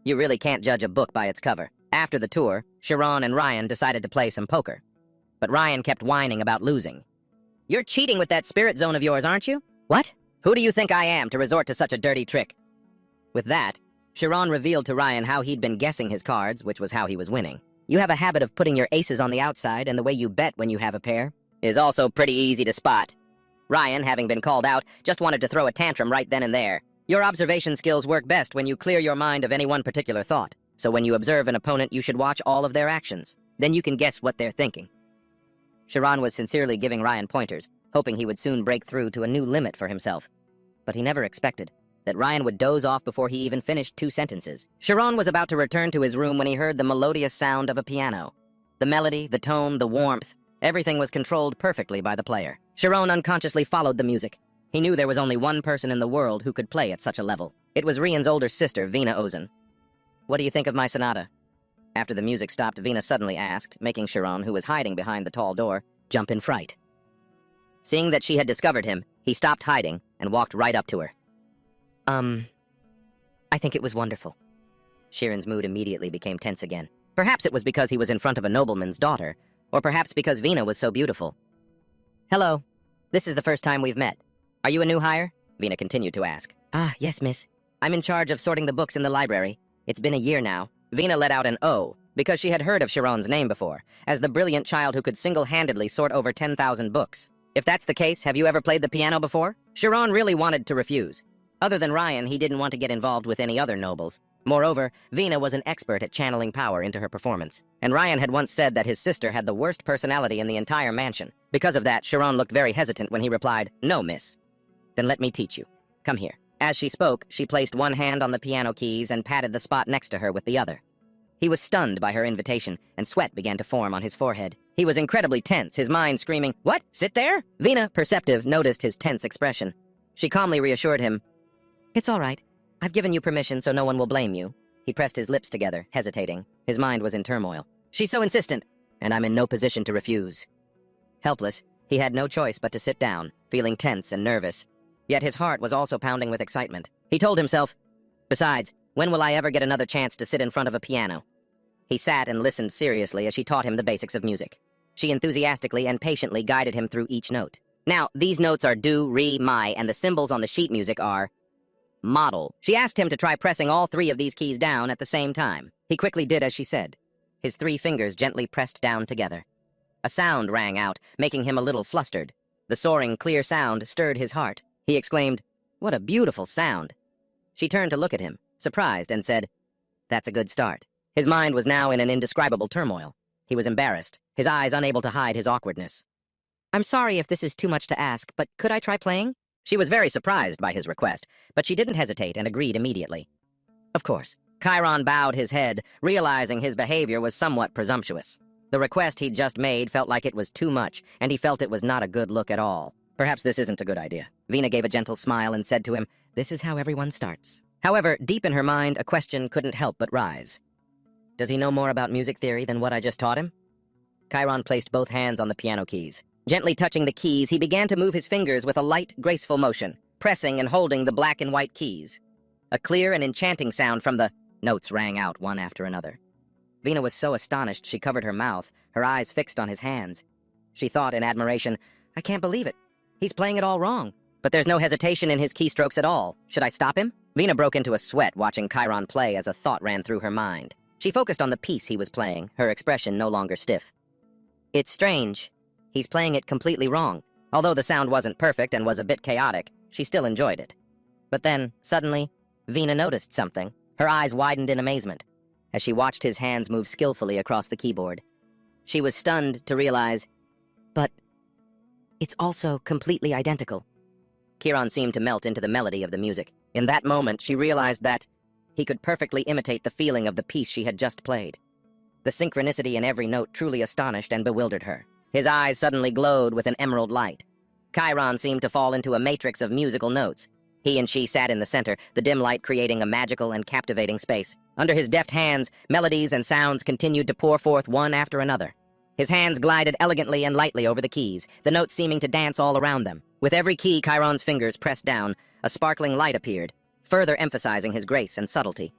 You really can't judge a book by its cover. After the tour, Chiron and Ryan decided to play some poker. But Ryan kept whining about losing. "You're cheating with that spirit zone of yours, aren't you?" "What? Who do you think I am to resort to such a dirty trick?" With that, Chiron revealed to Ryan how he'd been guessing his cards, which was how he was winning. "You have a habit of putting your aces on the outside, and the way you bet when you have a pair is also pretty easy to spot." Ryan, having been called out, just wanted to throw a tantrum right then and there. Your observation skills work best when you clear your mind of any one particular thought. So when you observe an opponent, you should watch all of their actions. Then you can guess what they're thinking. Chiron was sincerely giving Ryan pointers, hoping he would soon break through to a new limit for himself. But he never expected that Ryan would doze off before he even finished 2 sentences. Chiron was about to return to his room when he heard the melodious sound of a piano. The melody, the tone, the warmth, everything was controlled perfectly by the player. Chiron unconsciously followed the music. He knew there was only one person in the world who could play at such a level. It was Rian's older sister, Vina Ozen. "What do you think of my sonata?" After the music stopped, Vina suddenly asked, making Chiron, who was hiding behind the tall door, jump in fright. Seeing that she had discovered him, he stopped hiding and walked right up to her. I think it was wonderful." Chiron's mood immediately became tense again. Perhaps it was because he was in front of a nobleman's daughter, or perhaps because Vina was so beautiful. "Hello. This is the first time we've met. Are you a new hire?" Vina continued to ask. "Ah, yes, miss. I'm in charge of sorting the books in the library. It's been a year now." Vina let out an "oh," because she had heard of Chiron's name before, as the brilliant child who could single-handedly sort over 10,000 books. "If that's the case, have you ever played the piano before?" Chiron really wanted to refuse. Other than Ryan, he didn't want to get involved with any other nobles. Moreover, Vina was an expert at channeling power into her performance, and Ryan had once said that his sister had the worst personality in the entire mansion. Because of that, Chiron looked very hesitant when he replied, "No, miss." "Then let me teach you. Come here." As she spoke, she placed one hand on the piano keys and patted the spot next to her with the other. He was stunned by her invitation, and sweat began to form on his forehead. He was incredibly tense, his mind screaming, "What? Sit there?" Vina, perceptive, noticed his tense expression. She calmly reassured him, "It's all right. I've given you permission so no one will blame you." He pressed his lips together, hesitating. His mind was in turmoil. "She's so insistent, and I'm in no position to refuse." Helpless, he had no choice but to sit down, feeling tense and nervous. Yet his heart was also pounding with excitement. He told himself, "Besides, when will I ever get another chance to sit in front of a piano?" He sat and listened seriously as she taught him the basics of music. She enthusiastically and patiently guided him through each note. Now, these notes are do, re, mi, and the symbols on the sheet music are model. She asked him to try pressing all 3 of these keys down at the same time. He quickly did as she said. His 3 fingers gently pressed down together. A sound rang out, making him a little flustered. The soaring, clear sound stirred his heart. He exclaimed, "What a beautiful sound." She turned to look at him, surprised, and said, "That's a good start." His mind was now in an indescribable turmoil. He was embarrassed, his eyes unable to hide his awkwardness. "I'm sorry if this is too much to ask, but could I try playing?" She was very surprised by his request, but she didn't hesitate and agreed immediately. Of course. Chiron bowed his head, realizing his behavior was somewhat presumptuous. The request he'd just made felt like it was too much, and he felt it was not a good look at all. Perhaps this isn't a good idea. Vina gave a gentle smile and said to him, "This is how everyone starts." However, deep in her mind, a question couldn't help but rise. Does he know more about music theory than what I just taught him? Chiron placed both hands on the piano keys. Gently touching the keys, he began to move his fingers with a light, graceful motion, pressing and holding the black and white keys. A clear and enchanting sound from the notes rang out one after another. Vina was so astonished she covered her mouth, her eyes fixed on his hands. She thought in admiration, "I can't believe it. He's playing it all wrong. But there's no hesitation in his keystrokes at all. Should I stop him?" Vina broke into a sweat watching Chiron play as a thought ran through her mind. She focused on the piece he was playing, her expression no longer stiff. "It's strange. He's playing it completely wrong." Although the sound wasn't perfect and was a bit chaotic, she still enjoyed it. But then, suddenly, Vina noticed something. Her eyes widened in amazement as she watched his hands move skillfully across the keyboard. She was stunned to realize, but it's also completely identical. Chiron seemed to melt into the melody of the music. In that moment, she realized that he could perfectly imitate the feeling of the piece she had just played. The synchronicity in every note truly astonished and bewildered her. His eyes suddenly glowed with an emerald light. Chiron seemed to fall into a matrix of musical notes. He and she sat in the center, the dim light creating a magical and captivating space. Under his deft hands, melodies and sounds continued to pour forth one after another. His hands glided elegantly and lightly over the keys, the notes seeming to dance all around them. With every key Chiron's fingers pressed down, a sparkling light appeared, further emphasizing his grace and subtlety.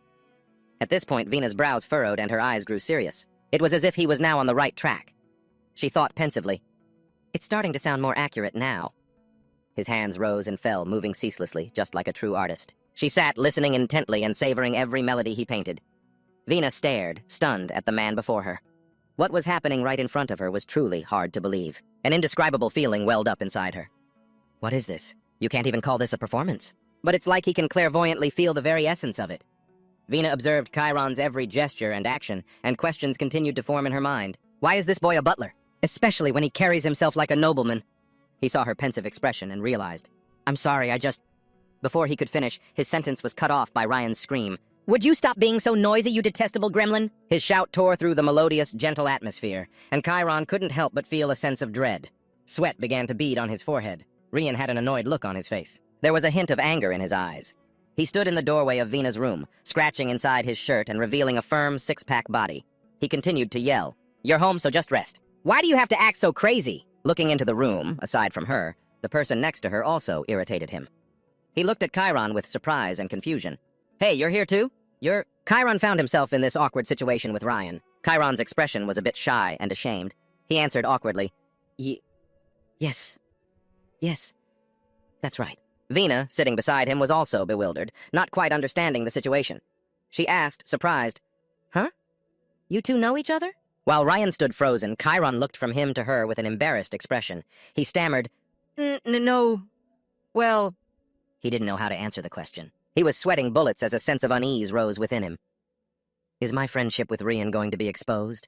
At this point, Vina's brows furrowed and her eyes grew serious. It was as if he was now on the right track. She thought pensively, "It's starting to sound more accurate now." His hands rose and fell, moving ceaselessly, just like a true artist. She sat, listening intently and savoring every melody he painted. Vina stared, stunned, at the man before her. What was happening right in front of her was truly hard to believe. An indescribable feeling welled up inside her. What is this? You can't even call this a performance. But it's like he can clairvoyantly feel the very essence of it. Vina observed Chiron's every gesture and action, and questions continued to form in her mind. Why is this boy a butler? Especially when he carries himself like a nobleman. He saw her pensive expression and realized, "I'm sorry, Before he could finish, his sentence was cut off by Ryan's scream. "Would you stop being so noisy, you detestable gremlin?" His shout tore through the melodious, gentle atmosphere, and Chiron couldn't help but feel a sense of dread. Sweat began to bead on his forehead. Rian had an annoyed look on his face. There was a hint of anger in his eyes. He stood in the doorway of Vina's room, scratching inside his shirt and revealing a firm six-pack body. He continued to yell, "You're home, so just rest. Why do you have to act so crazy?" Looking into the room, aside from her, the person next to her also irritated him. He looked at Chiron with surprise and confusion. "Hey, you're here too? Chiron found himself in this awkward situation with Ryan. Chiron's expression was a bit shy and ashamed. He answered awkwardly, Yes. Yes. That's right." Vina, sitting beside him, was also bewildered, not quite understanding the situation. She asked, surprised, "Huh? You two know each other?" While Ryan stood frozen, Chiron looked from him to her with an embarrassed expression. He stammered, No. Well..." He didn't know how to answer the question. He was sweating bullets as a sense of unease rose within him. Is my friendship with Rian going to be exposed?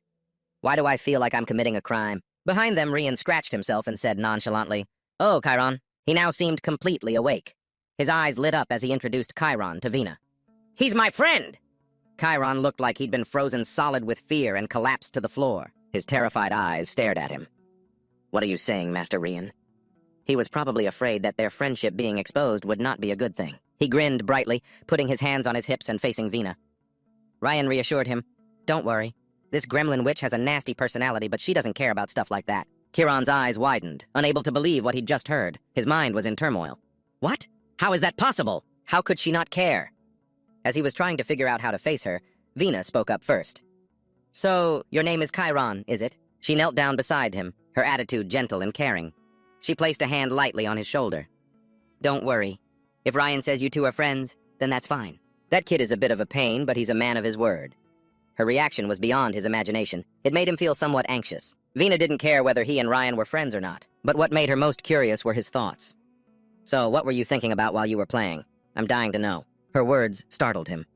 Why do I feel like I'm committing a crime? Behind them, Rian scratched himself and said nonchalantly, "Oh, Chiron." He now seemed completely awake. His eyes lit up as he introduced Chiron to Vina. "He's my friend!" Chiron looked like he'd been frozen solid with fear and collapsed to the floor. His terrified eyes stared at him. "What are you saying, Master Rian?" He was probably afraid that their friendship being exposed would not be a good thing. He grinned brightly, putting his hands on his hips and facing Vina. Ryan reassured him, "Don't worry. This gremlin witch has a nasty personality, but she doesn't care about stuff like that." Chiron's eyes widened, unable to believe what he'd just heard. His mind was in turmoil. What? How is that possible? How could she not care? As he was trying to figure out how to face her, Vina spoke up first. "So, your name is Chiron, is it?" She knelt down beside him, her attitude gentle and caring. She placed a hand lightly on his shoulder. "Don't worry. If Ryan says you two are friends, then that's fine. That kid is a bit of a pain, but he's a man of his word." Her reaction was beyond his imagination. It made him feel somewhat anxious. Vina didn't care whether he and Ryan were friends or not, but what made her most curious were his thoughts. "So, what were you thinking about while you were playing? I'm dying to know." Her words startled him.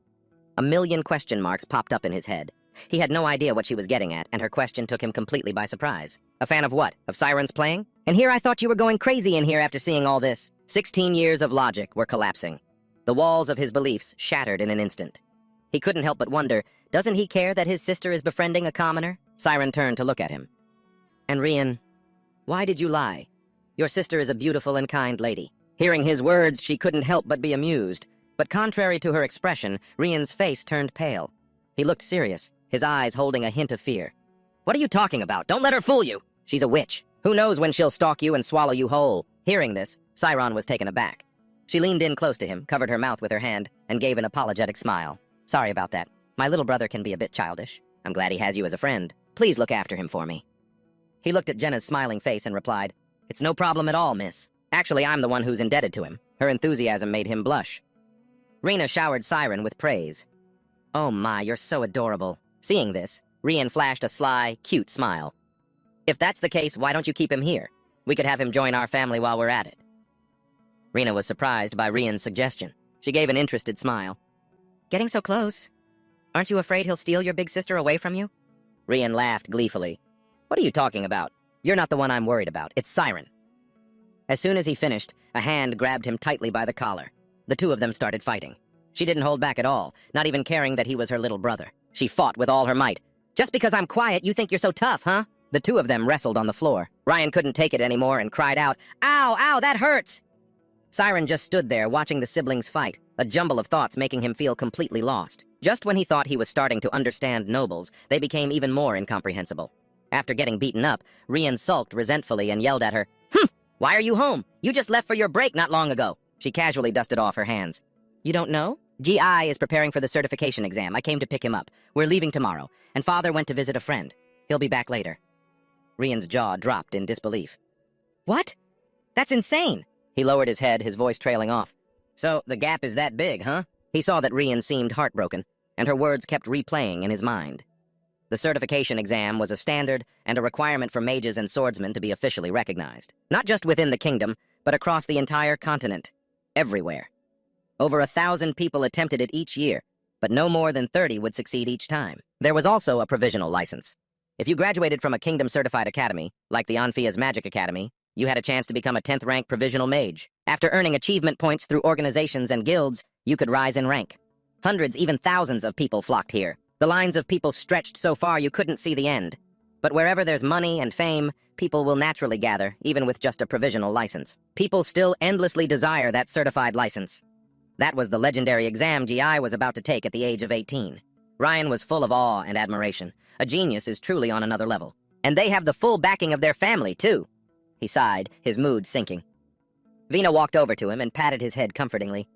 A million question marks popped up in his head. He had no idea what she was getting at, and her question took him completely by surprise. "A fan of what? Of Sirens playing? And here I thought you were going crazy in here after seeing all this." 16 years of logic were collapsing. The walls of his beliefs shattered in an instant. He couldn't help but wonder, doesn't he care that his sister is befriending a commoner? Siren turned to look at him. "And Rian, why did you lie? Your sister is a beautiful and kind lady." Hearing his words, she couldn't help but be amused. But contrary to her expression, Rian's face turned pale. He looked serious, his eyes holding a hint of fear. "What are you talking about? Don't let her fool you. She's a witch. Who knows when she'll stalk you and swallow you whole?" Hearing this, Chiron was taken aback. She leaned in close to him, covered her mouth with her hand, and gave an apologetic smile. "Sorry about that. My little brother can be a bit childish. I'm glad he has you as a friend. Please look after him for me." He looked at Jenna's smiling face and replied, "It's no problem at all, miss. Actually, I'm the one who's indebted to him." Her enthusiasm made him blush. Rena showered Siren with praise. "Oh my, you're so adorable." Seeing this, Rian flashed a sly, cute smile. "If that's the case, why don't you keep him here? We could have him join our family while we're at it." Rena was surprised by Rian's suggestion. She gave an interested smile. "Getting so close. Aren't you afraid he'll steal your big sister away from you?" Rian laughed gleefully. "What are you talking about? You're not the one I'm worried about. It's Siren." As soon as he finished, a hand grabbed him tightly by the collar. The two of them started fighting. She didn't hold back at all, not even caring that he was her little brother. She fought with all her might. "Just because I'm quiet, you think you're so tough, huh?" The two of them wrestled on the floor. Ryan couldn't take it anymore and cried out, "Ow, ow, that hurts!" Siren just stood there watching the siblings fight, a jumble of thoughts making him feel completely lost. Just when he thought he was starting to understand nobles, they became even more incomprehensible. After getting beaten up, Rian sulked resentfully and yelled at her, "Why are you home? You just left for your break not long ago." She casually dusted off her hands. "You don't know? GI is preparing for the certification exam. I came to pick him up. We're leaving tomorrow, and Father went to visit a friend. He'll be back later." Rian's jaw dropped in disbelief. "What? That's insane!" He lowered his head, his voice trailing off. "So, the gap is that big, huh?" He saw that Rian seemed heartbroken, and her words kept replaying in his mind. The certification exam was a standard and a requirement for mages and swordsmen to be officially recognized. Not just within the kingdom, but across the entire continent. Everywhere. Over 1,000 people attempted it each year, but no more than 30 would succeed each time. There was also a provisional license. If you graduated from a kingdom-certified academy, like the Anfus Magic Academy, You had a chance to become a 10th rank provisional mage. After earning achievement points through organizations and guilds, you could rise in rank. Hundreds, even thousands of people flocked here. The lines of people stretched so far you couldn't see the end. But wherever there's money and fame, people will naturally gather, even with just a provisional license. People still endlessly desire that certified license. That was the legendary exam GI was about to take at the age of 18. Ryan was full of awe and admiration. A genius is truly on another level. And they have the full backing of their family, too. He sighed, his mood sinking. Vina walked over to him and patted his head comfortingly.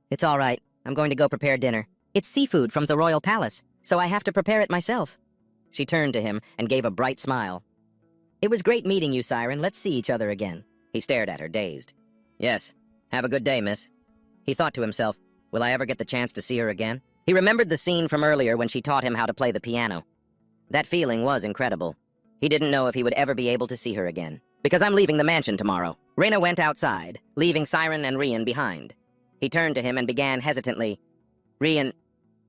It's all right. I'm going to go prepare dinner. It's seafood from the royal palace, so I have to prepare it myself. She turned to him and gave a bright smile. It was great meeting you, Siren. Let's see each other again. He stared at her, dazed. Yes. Have a good day, miss. He thought to himself, will I ever get the chance to see her again? He remembered the scene from earlier when she taught him how to play the piano. That feeling was incredible. He didn't know if he would ever be able to see her again. Because I'm leaving the mansion tomorrow. Reyna went outside, leaving Siren and Rian behind. He turned to him and began hesitantly, Rian,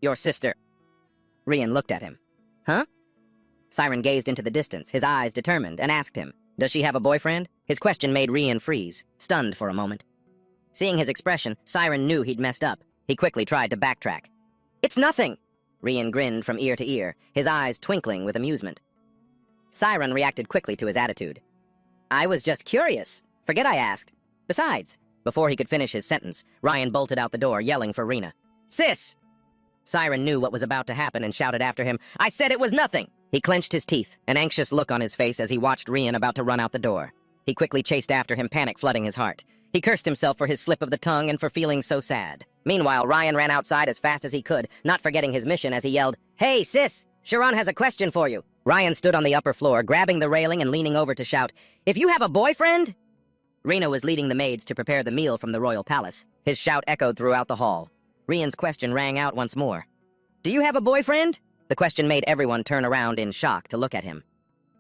your sister. Rian looked at him. Huh? Siren gazed into the distance, his eyes determined, and asked him, does she have a boyfriend? His question made Rian freeze, stunned for a moment. Seeing his expression, Siren knew he'd messed up. He quickly tried to backtrack. It's nothing! Rian grinned from ear to ear, his eyes twinkling with amusement. Siren reacted quickly to his attitude. I was just curious. Forget I asked. Besides, before he could finish his sentence, Ryan bolted out the door, yelling for Rena. Sis! Siren knew what was about to happen and shouted after him, I said it was nothing! He clenched his teeth, an anxious look on his face as he watched Rian about to run out the door. He quickly chased after him, panic flooding his heart. He cursed himself for his slip of the tongue and for feeling so sad. Meanwhile, Ryan ran outside as fast as he could, not forgetting his mission as he yelled, Hey, sis! Chiron has a question for you! Ryan stood on the upper floor, grabbing the railing and leaning over to shout, If you have a boyfriend? Rena was leading the maids to prepare the meal from the royal palace. His shout echoed throughout the hall. Rian's question rang out once more. Do you have a boyfriend? The question made everyone turn around in shock to look at him.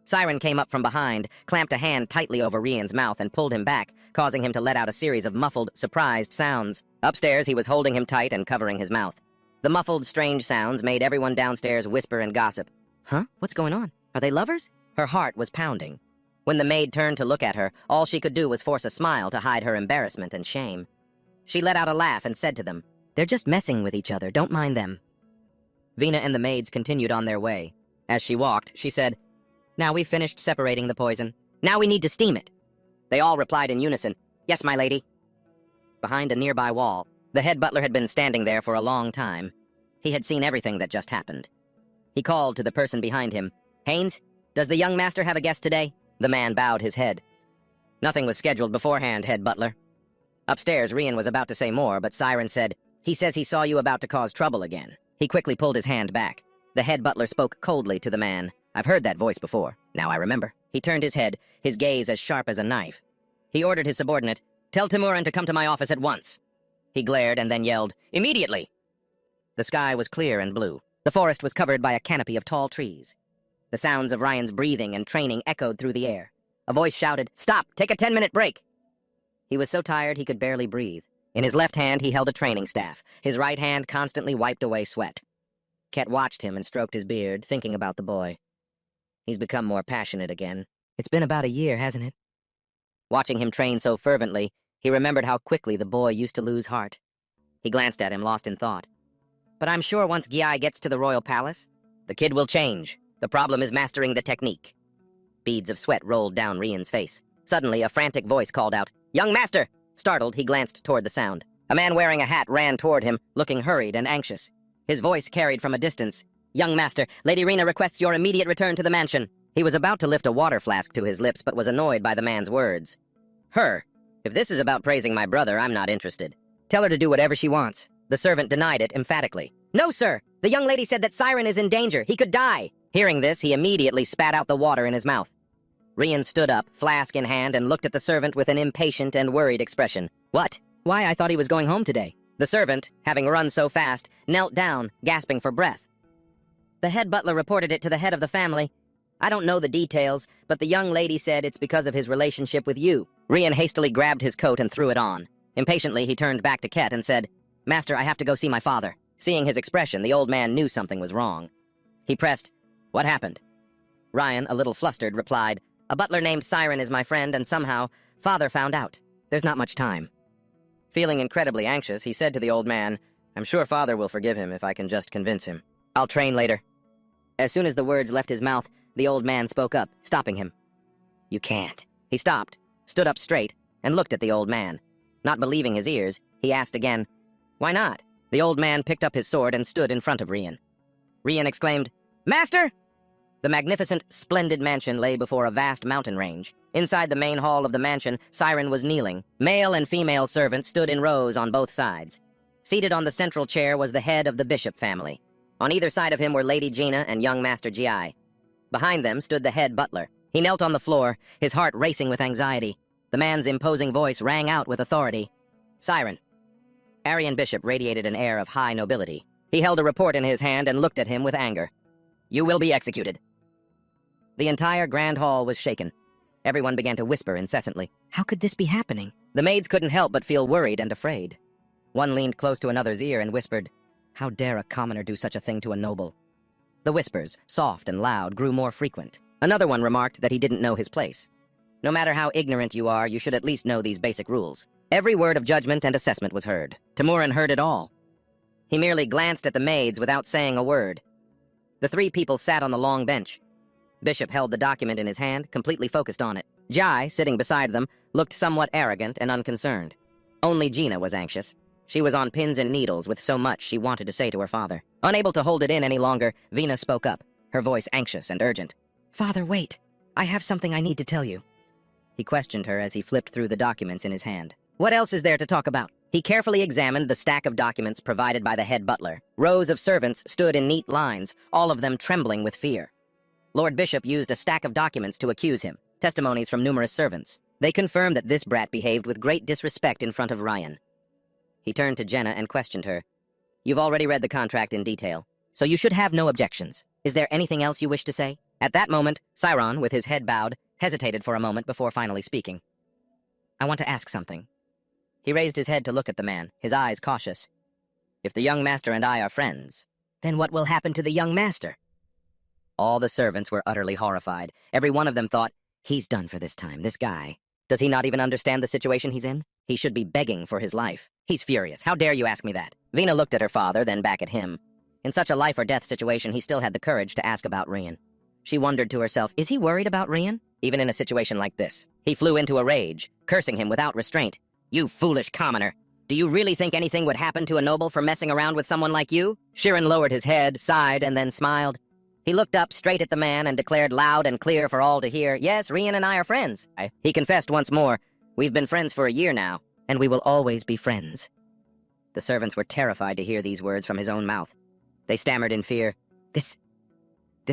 Siren came up from behind, clamped a hand tightly over Rian's mouth and pulled him back, causing him to let out a series of muffled, surprised sounds. Upstairs, he was holding him tight and covering his mouth. The muffled, strange sounds made everyone downstairs whisper and gossip. Huh? What's going on? Are they lovers? Her heart was pounding. When the maid turned to look at her, all she could do was force a smile to hide her embarrassment and shame. She let out a laugh and said to them, They're just messing with each other, don't mind them. Vina and the maids continued on their way. As she walked, she said, Now we've finished separating the poison. Now we need to steam it. They all replied in unison, Yes, my lady. Behind a nearby wall, the head butler had been standing there for a long time. He had seen everything that just happened. He called to the person behind him, Haynes, does the young master have a guest today? The man bowed his head. Nothing was scheduled beforehand, head butler. Upstairs, Rian was about to say more, but Siren said, He says he saw you about to cause trouble again. He quickly pulled his hand back. The head butler spoke coldly to the man. I've heard that voice before. Now I remember. He turned his head, his gaze as sharp as a knife. He ordered his subordinate, Tell Timurin to come to my office at once. He glared and then yelled, Immediately! The sky was clear and blue. The forest was covered by a canopy of tall trees. The sounds of Ryan's breathing and training echoed through the air. A voice shouted, Stop! Take a 10-minute break! He was so tired he could barely breathe. In his left hand, he held a training staff. His right hand constantly wiped away sweat. Ket watched him and stroked his beard, thinking about the boy. He's become more passionate again. It's been about a year, hasn't it? Watching him train so fervently, he remembered how quickly the boy used to lose heart. He glanced at him, lost in thought. But I'm sure once Gyai gets to the royal palace, the kid will change. The problem is mastering the technique. Beads of sweat rolled down Rian's face. Suddenly, a frantic voice called out, Young master! Startled, he glanced toward the sound. A man wearing a hat ran toward him, looking hurried and anxious. His voice carried from a distance. Young master, Lady Rena requests your immediate return to the mansion. He was about to lift a water flask to his lips, but was annoyed by the man's words. Her. If this is about praising my brother, I'm not interested. Tell her to do whatever she wants. The servant denied it emphatically. No, sir! The young lady said that Siren is in danger. He could die! Hearing this, he immediately spat out the water in his mouth. Rian stood up, flask in hand, and looked at the servant with an impatient and worried expression. What? Why, I thought he was going home today. The servant, having run so fast, knelt down, gasping for breath. The head butler reported it to the head of the family. I don't know the details, but the young lady said it's because of his relationship with you. Rian hastily grabbed his coat and threw it on. Impatiently, he turned back to Ket and said, Master, I have to go see my father. Seeing his expression, the old man knew something was wrong. He pressed, What happened? Ryan, a little flustered, replied, A butler named Chiron is my friend, and somehow, Father found out. There's not much time. Feeling incredibly anxious, he said to the old man, I'm sure Father will forgive him if I can just convince him. I'll train later. As soon as the words left his mouth, the old man spoke up, stopping him. You can't. He stopped, stood up straight, and looked at the old man. Not believing his ears, he asked again, Why not? The old man picked up his sword and stood in front of Rian. Rian exclaimed, Master! The magnificent, splendid mansion lay before a vast mountain range. Inside the main hall of the mansion, Chiron was kneeling. Male and female servants stood in rows on both sides. Seated on the central chair was the head of the bishop family. On either side of him were Lady Gina and young Master Gi. Behind them stood the head butler. He knelt on the floor, his heart racing with anxiety. The man's imposing voice rang out with authority. Chiron. Aryan Bishop radiated an air of high nobility. He held a report in his hand and looked at him with anger. You will be executed. The entire grand hall was shaken. Everyone began to whisper incessantly. How could this be happening? The maids couldn't help but feel worried and afraid. One leaned close to another's ear and whispered, How dare a commoner do such a thing to a noble? The whispers, soft and loud, grew more frequent. Another one remarked that he didn't know his place. No matter how ignorant you are, you should at least know these basic rules. Every word of judgment and assessment was heard. Timurin heard it all. He merely glanced at the maids without saying a word. The three people sat on the long bench. Bishop held the document in his hand, completely focused on it. Jai, sitting beside them, looked somewhat arrogant and unconcerned. Only Gina was anxious. She was on pins and needles with so much she wanted to say to her father. Unable to hold it in any longer, Vina spoke up, her voice anxious and urgent. Father, wait. I have something I need to tell you. He questioned her as he flipped through the documents in his hand. What else is there to talk about? He carefully examined the stack of documents provided by the head butler. Rows of servants stood in neat lines, all of them trembling with fear. Lord Bishop used a stack of documents to accuse him, testimonies from numerous servants. They confirmed that this brat behaved with great disrespect in front of Ryan. He turned to Jenna and questioned her. You've already read the contract in detail, so you should have no objections. Is there anything else you wish to say? At that moment, Chiron, with his head bowed, hesitated for a moment before finally speaking. I want to ask something. He raised his head to look at the man, his eyes cautious. If the young master and I are friends, then what will happen to the young master? All the servants were utterly horrified. Every one of them thought, he's done for this time, this guy. Does he not even understand the situation he's in? He should be begging for his life. He's furious. How dare you ask me that? Vina looked at her father, then back at him. In such a life-or-death situation, he still had the courage to ask about Rian. She wondered to herself, is he worried about Rian? Even in a situation like this. He flew into a rage, cursing him without restraint. You foolish commoner! Do you really think anything would happen to a noble for messing around with someone like you? Chiron lowered his head, sighed, and then smiled. He looked up straight at the man and declared loud and clear for all to hear, yes, Rian and I are friends. He confessed once more, we've been friends for a year now, and we will always be friends. The servants were terrified to hear these words from his own mouth. They stammered in fear, This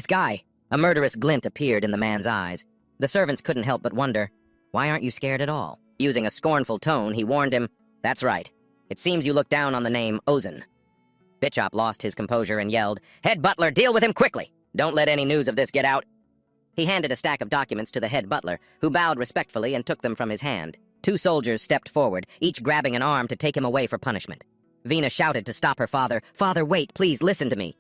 guy. A murderous glint appeared in the man's eyes. The servants couldn't help but wonder, why aren't you scared at all? Using a scornful tone, he warned him, That's right. It seems you look down on the name Ozen. Bishop lost his composure and yelled, Head butler, deal with him quickly! Don't let any news of this get out. He handed a stack of documents to the head butler, who bowed respectfully and took them from his hand. Two soldiers stepped forward, each grabbing an arm to take him away for punishment. Vina shouted to stop her father, Father, wait, please listen to me.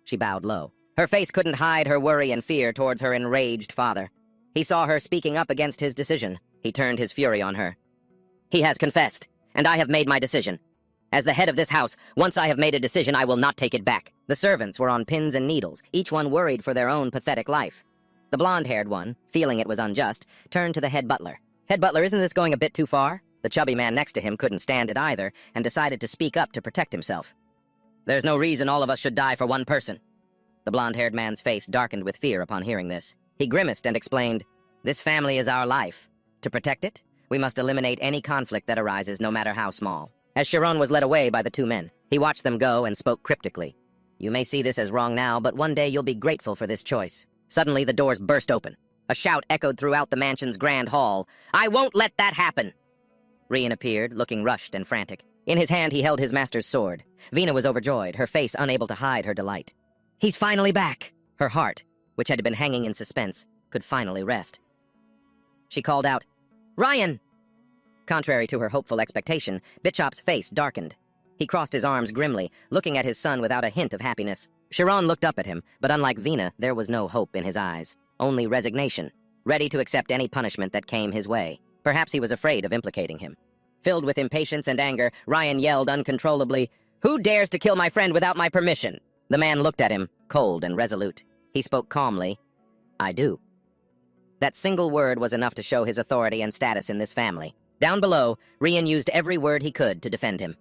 She bowed low. Her face couldn't hide her worry and fear towards her enraged father. He saw her speaking up against his decision. He turned his fury on her. He has confessed, and I have made my decision. As the head of this house, once I have made a decision, I will not take it back. The servants were on pins and needles, each one worried for their own pathetic life. The blonde-haired one, feeling it was unjust, turned to the head butler. Head butler, isn't this going a bit too far? The chubby man next to him couldn't stand it either, and decided to speak up to protect himself. There's no reason all of us should die for one person. The blonde-haired man's face darkened with fear upon hearing this. He grimaced and explained, This family is our life. To protect it, we must eliminate any conflict that arises, no matter how small. As Chiron was led away by the two men, he watched them go and spoke cryptically. You may see this as wrong now, but one day you'll be grateful for this choice. Suddenly, the doors burst open. A shout echoed throughout the mansion's grand hall. I won't let that happen! Rian appeared, looking rushed and frantic. In his hand, he held his master's sword. Vina was overjoyed, her face unable to hide her delight. He's finally back! Her heart, which had been hanging in suspense, could finally rest. She called out, Ryan! Contrary to her hopeful expectation, Bishop's face darkened. He crossed his arms grimly, looking at his son without a hint of happiness. Chiron looked up at him, but unlike Vina, there was no hope in his eyes. Only resignation. ready to accept any punishment that came his way. Perhaps he was afraid of implicating him. Filled with impatience and anger, Ryan yelled uncontrollably, "Who dares to kill my friend without my permission?" The man looked at him, cold and resolute. He spoke calmly, "I do." That single word was enough to show his authority and status in this family. Down below, Ryan used every word he could to defend him.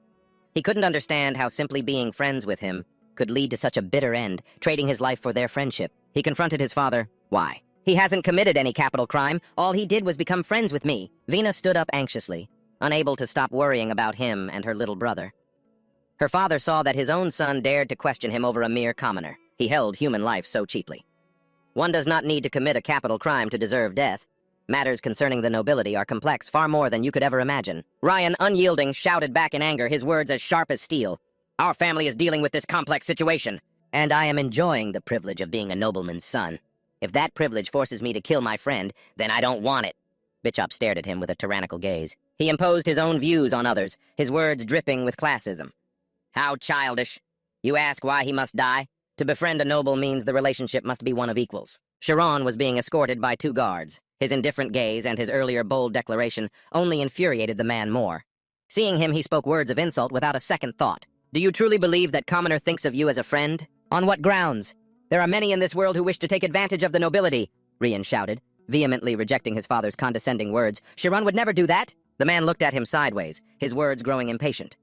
He couldn't understand how simply being friends with him could lead to such a bitter end, trading his life for their friendship. He confronted his father. Why? He hasn't committed any capital crime. All he did was become friends with me. Vina stood up anxiously, unable to stop worrying about him and her little brother. Her father saw that his own son dared to question him over a mere commoner. He held human life so cheaply. One does not need to commit a capital crime to deserve death. Matters concerning the nobility are complex far more than you could ever imagine. Ryan, unyielding, shouted back in anger, his words as sharp as steel. "Our family is dealing with this complex situation, and I am enjoying the privilege of being a nobleman's son. If that privilege forces me to kill my friend, then I don't want it." Bishop stared at him with a tyrannical gaze. He imposed his own views on others, his words dripping with classism. "How childish. You ask why he must die? To befriend a noble means the relationship must be one of equals." Chiron was being escorted by 2 guards. His indifferent gaze and his earlier bold declaration only infuriated the man more. Seeing him, he spoke words of insult without a second thought. "Do you truly believe that commoner thinks of you as a friend? On what grounds? There are many in this world who wish to take advantage of the nobility," Ryan shouted, vehemently rejecting his father's condescending words. "Chiron would never do that." The man looked at him sideways, his words growing impatient.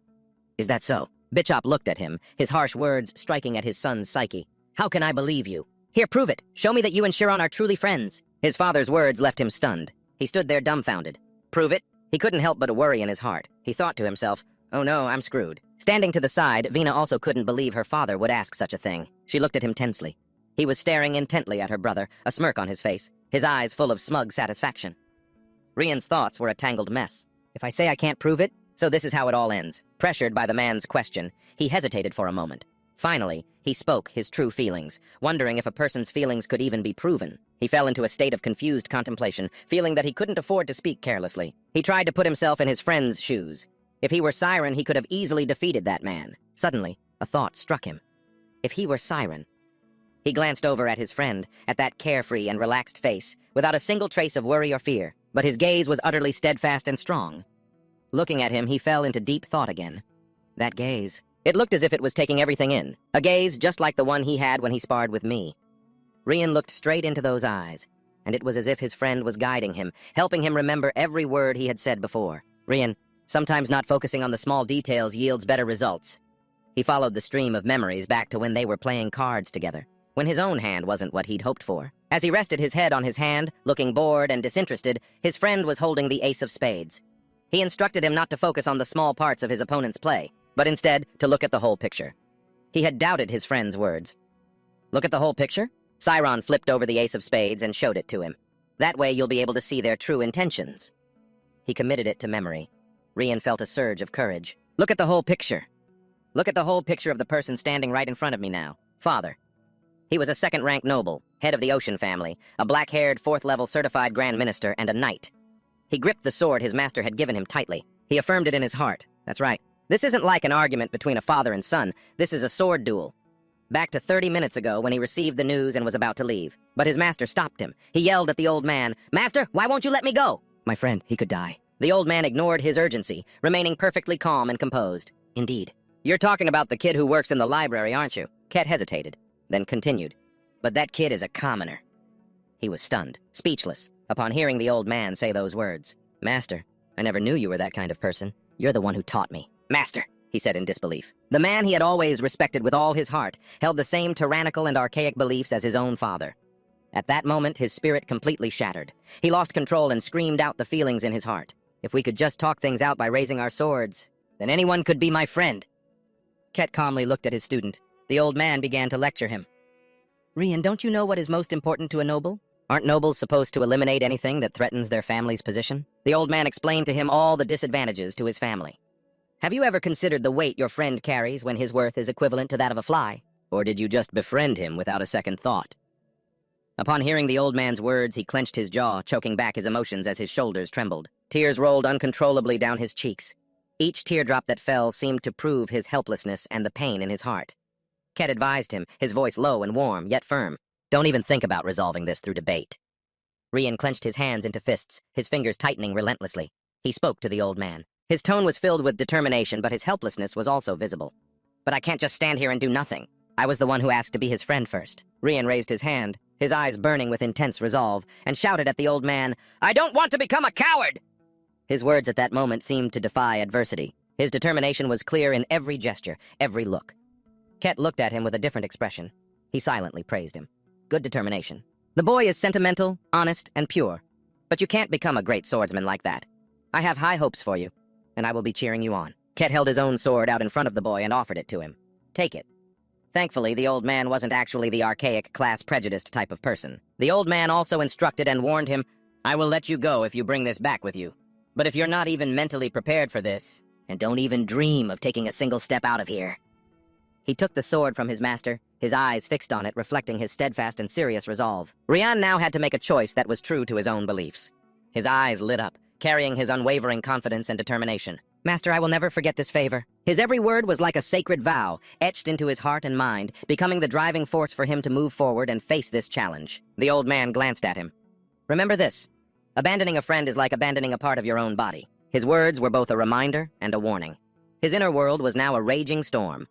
"Is that so?" Bishop looked at him, his harsh words striking at his son's psyche. "How can I believe you? Here, prove it. Show me that you and Chiron are truly friends." His father's words left him stunned. He stood there dumbfounded. Prove it? He couldn't help but a worry in his heart. He thought to himself, "Oh no, I'm screwed." Standing to the side, Vina also couldn't believe her father would ask such a thing. She looked at him tensely. He was staring intently at her brother, a smirk on his face, his eyes full of smug satisfaction. Ryan's thoughts were a tangled mess. If I say I can't prove it, so this is how it all ends. Pressured by the man's question, he hesitated for a moment. Finally, he spoke his true feelings, wondering if a person's feelings could even be proven. He fell into a state of confused contemplation, feeling that he couldn't afford to speak carelessly. He tried to put himself in his friend's shoes. If he were Chiron, he could have easily defeated that man. Suddenly, a thought struck him. If he were Chiron... He glanced over at his friend, at that carefree and relaxed face, without a single trace of worry or fear, but his gaze was utterly steadfast and strong. Looking at him, he fell into deep thought again. That gaze... It looked as if it was taking everything in, a gaze just like the one he had when he sparred with me. Ryan looked straight into those eyes, and it was as if his friend was guiding him, helping him remember every word he had said before. "Ryan, sometimes not focusing on the small details yields better results." He followed the stream of memories back to when they were playing cards together, when his own hand wasn't what he'd hoped for. As he rested his head on his hand, looking bored and disinterested, his friend was holding the ace of spades. He instructed him not to focus on the small parts of his opponent's play, but instead to look at the whole picture. He had doubted his friend's words. "Look at the whole picture?" Chiron flipped over the ace of spades and showed it to him. "That way you'll be able to see their true intentions." He committed it to memory. Ryan felt a surge of courage. "Look at the whole picture. Look at the whole picture of the person standing right in front of me now. Father." He was a second-rank noble, head of the Ocean family, a black-haired, 4th-level certified Grand Minister, and a knight. He gripped the sword his master had given him tightly. He affirmed it in his heart. That's right. This isn't like an argument between a father and son. This is a sword duel. Back to 30 minutes ago when he received the news and was about to leave. But his master stopped him. He yelled at the old man, "Master, why won't you let me go?" "My friend, he could die." The old man ignored his urgency, remaining perfectly calm and composed. "Indeed. You're talking about the kid who works in the library, aren't you?" Ket hesitated, then continued. "But that kid is a commoner." He was stunned, speechless, upon hearing the old man say those words. "Master, I never knew you were that kind of person. You're the one who taught me." "Master," he said in disbelief. The man he had always respected with all his heart held the same tyrannical and archaic beliefs as his own father. At that moment, his spirit completely shattered. He lost control and screamed out the feelings in his heart. "If we could just talk things out by raising our swords, then anyone could be my friend." Ket calmly looked at his student. The old man began to lecture him. "Ryan, don't you know what is most important to a noble? Aren't nobles supposed to eliminate anything that threatens their family's position?" The old man explained to him all the disadvantages to his family. "Have you ever considered the weight your friend carries when his worth is equivalent to that of a fly? Or did you just befriend him without a second thought?" Upon hearing the old man's words, he clenched his jaw, choking back his emotions as his shoulders trembled. Tears rolled uncontrollably down his cheeks. Each teardrop that fell seemed to prove his helplessness and the pain in his heart. Ket advised him, his voice low and warm, yet firm. "Don't even think about resolving this through debate." Rian clenched his hands into fists, his fingers tightening relentlessly. He spoke to the old man. His tone was filled with determination, but his helplessness was also visible. But I can't just stand here and do nothing. I was the one who asked to be his friend first. Rian raised his hand, his eyes burning with intense resolve, and shouted at the old man, I don't want to become a coward! His words at that moment seemed to defy adversity. His determination was clear in every gesture, every look. Ket looked at him with a different expression. He silently praised him. Good determination. The boy is sentimental, honest, and pure. But you can't become a great swordsman like that. I have high hopes for you, and I will be cheering you on. Ket held his own sword out in front of the boy and offered it to him. Take it. Thankfully, the old man wasn't actually the archaic, class-prejudiced type of person. The old man also instructed and warned him, I will let you go if you bring this back with you. But if you're not even mentally prepared for this, and don't even dream of taking a single step out of here. He took the sword from his master, his eyes fixed on it, reflecting his steadfast and serious resolve. Rian now had to make a choice that was true to his own beliefs. His eyes lit up, carrying his unwavering confidence and determination. Master, I will never forget this favor. His every word was like a sacred vow, etched into his heart and mind, becoming the driving force for him to move forward and face this challenge. The old man glanced at him. Remember this. Abandoning a friend is like abandoning a part of your own body. His words were both a reminder and a warning. His inner world was now a raging storm.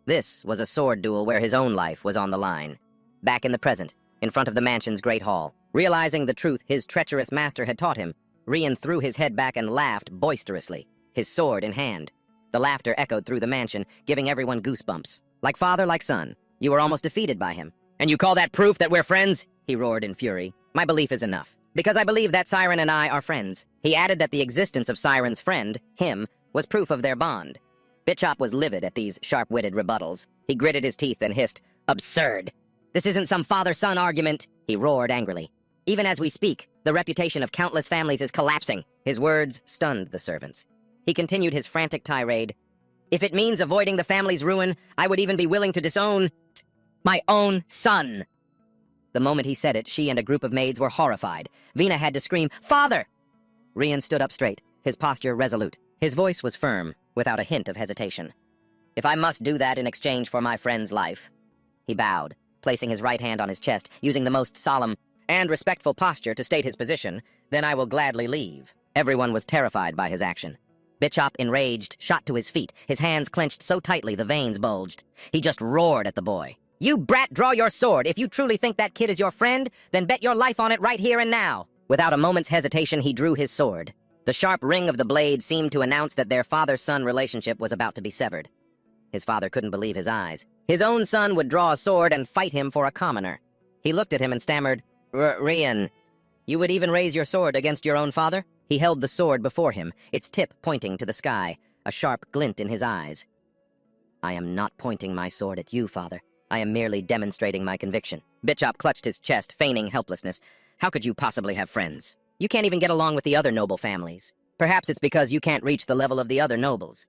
This was a sword duel where his own life was on the line. Back in the present, in front of the mansion's great hall, realizing the truth his treacherous master had taught him, Rian threw his head back and laughed boisterously, his sword in hand. The laughter echoed through the mansion, giving everyone goosebumps. Like father, like son, you were almost defeated by him. And you call that proof that we're friends? He roared in fury. My belief is enough. Because I believe that Chiron and I are friends. He added that the existence of Chiron's friend, him, was proof of their bond. Bitchop was livid at these sharp-witted rebuttals. He gritted his teeth and hissed, Absurd! This isn't some father-son argument, he roared angrily. Even as we speak, the reputation of countless families is collapsing. His words stunned the servants. He continued his frantic tirade. If it means avoiding the family's ruin, I would even be willing to disown my own son. The moment he said it, she and a group of maids were horrified. Vina had to scream, Father! Rian stood up straight, his posture resolute. His voice was firm, without a hint of hesitation. If I must do that in exchange for my friend's life. He bowed, placing his right hand on his chest, using the most solemn and respectful posture to state his position, then I will gladly leave. Everyone was terrified by his action. Bitchop, enraged, shot to his feet, his hands clenched so tightly the veins bulged. He just roared at the boy. You brat, draw your sword! If you truly think that kid is your friend, then bet your life on it right here and now! Without a moment's hesitation, he drew his sword. The sharp ring of the blade seemed to announce that their father-son relationship was about to be severed. His father couldn't believe his eyes. His own son would draw a sword and fight him for a commoner. He looked at him and stammered, Rian, you would even raise your sword against your own father? He held the sword before him, its tip pointing to the sky, a sharp glint in his eyes. I am not pointing my sword at you, father. I am merely demonstrating my conviction. Bitchop clutched his chest, feigning helplessness. How could you possibly have friends? You can't even get along with the other noble families. Perhaps it's because you can't reach the level of the other nobles.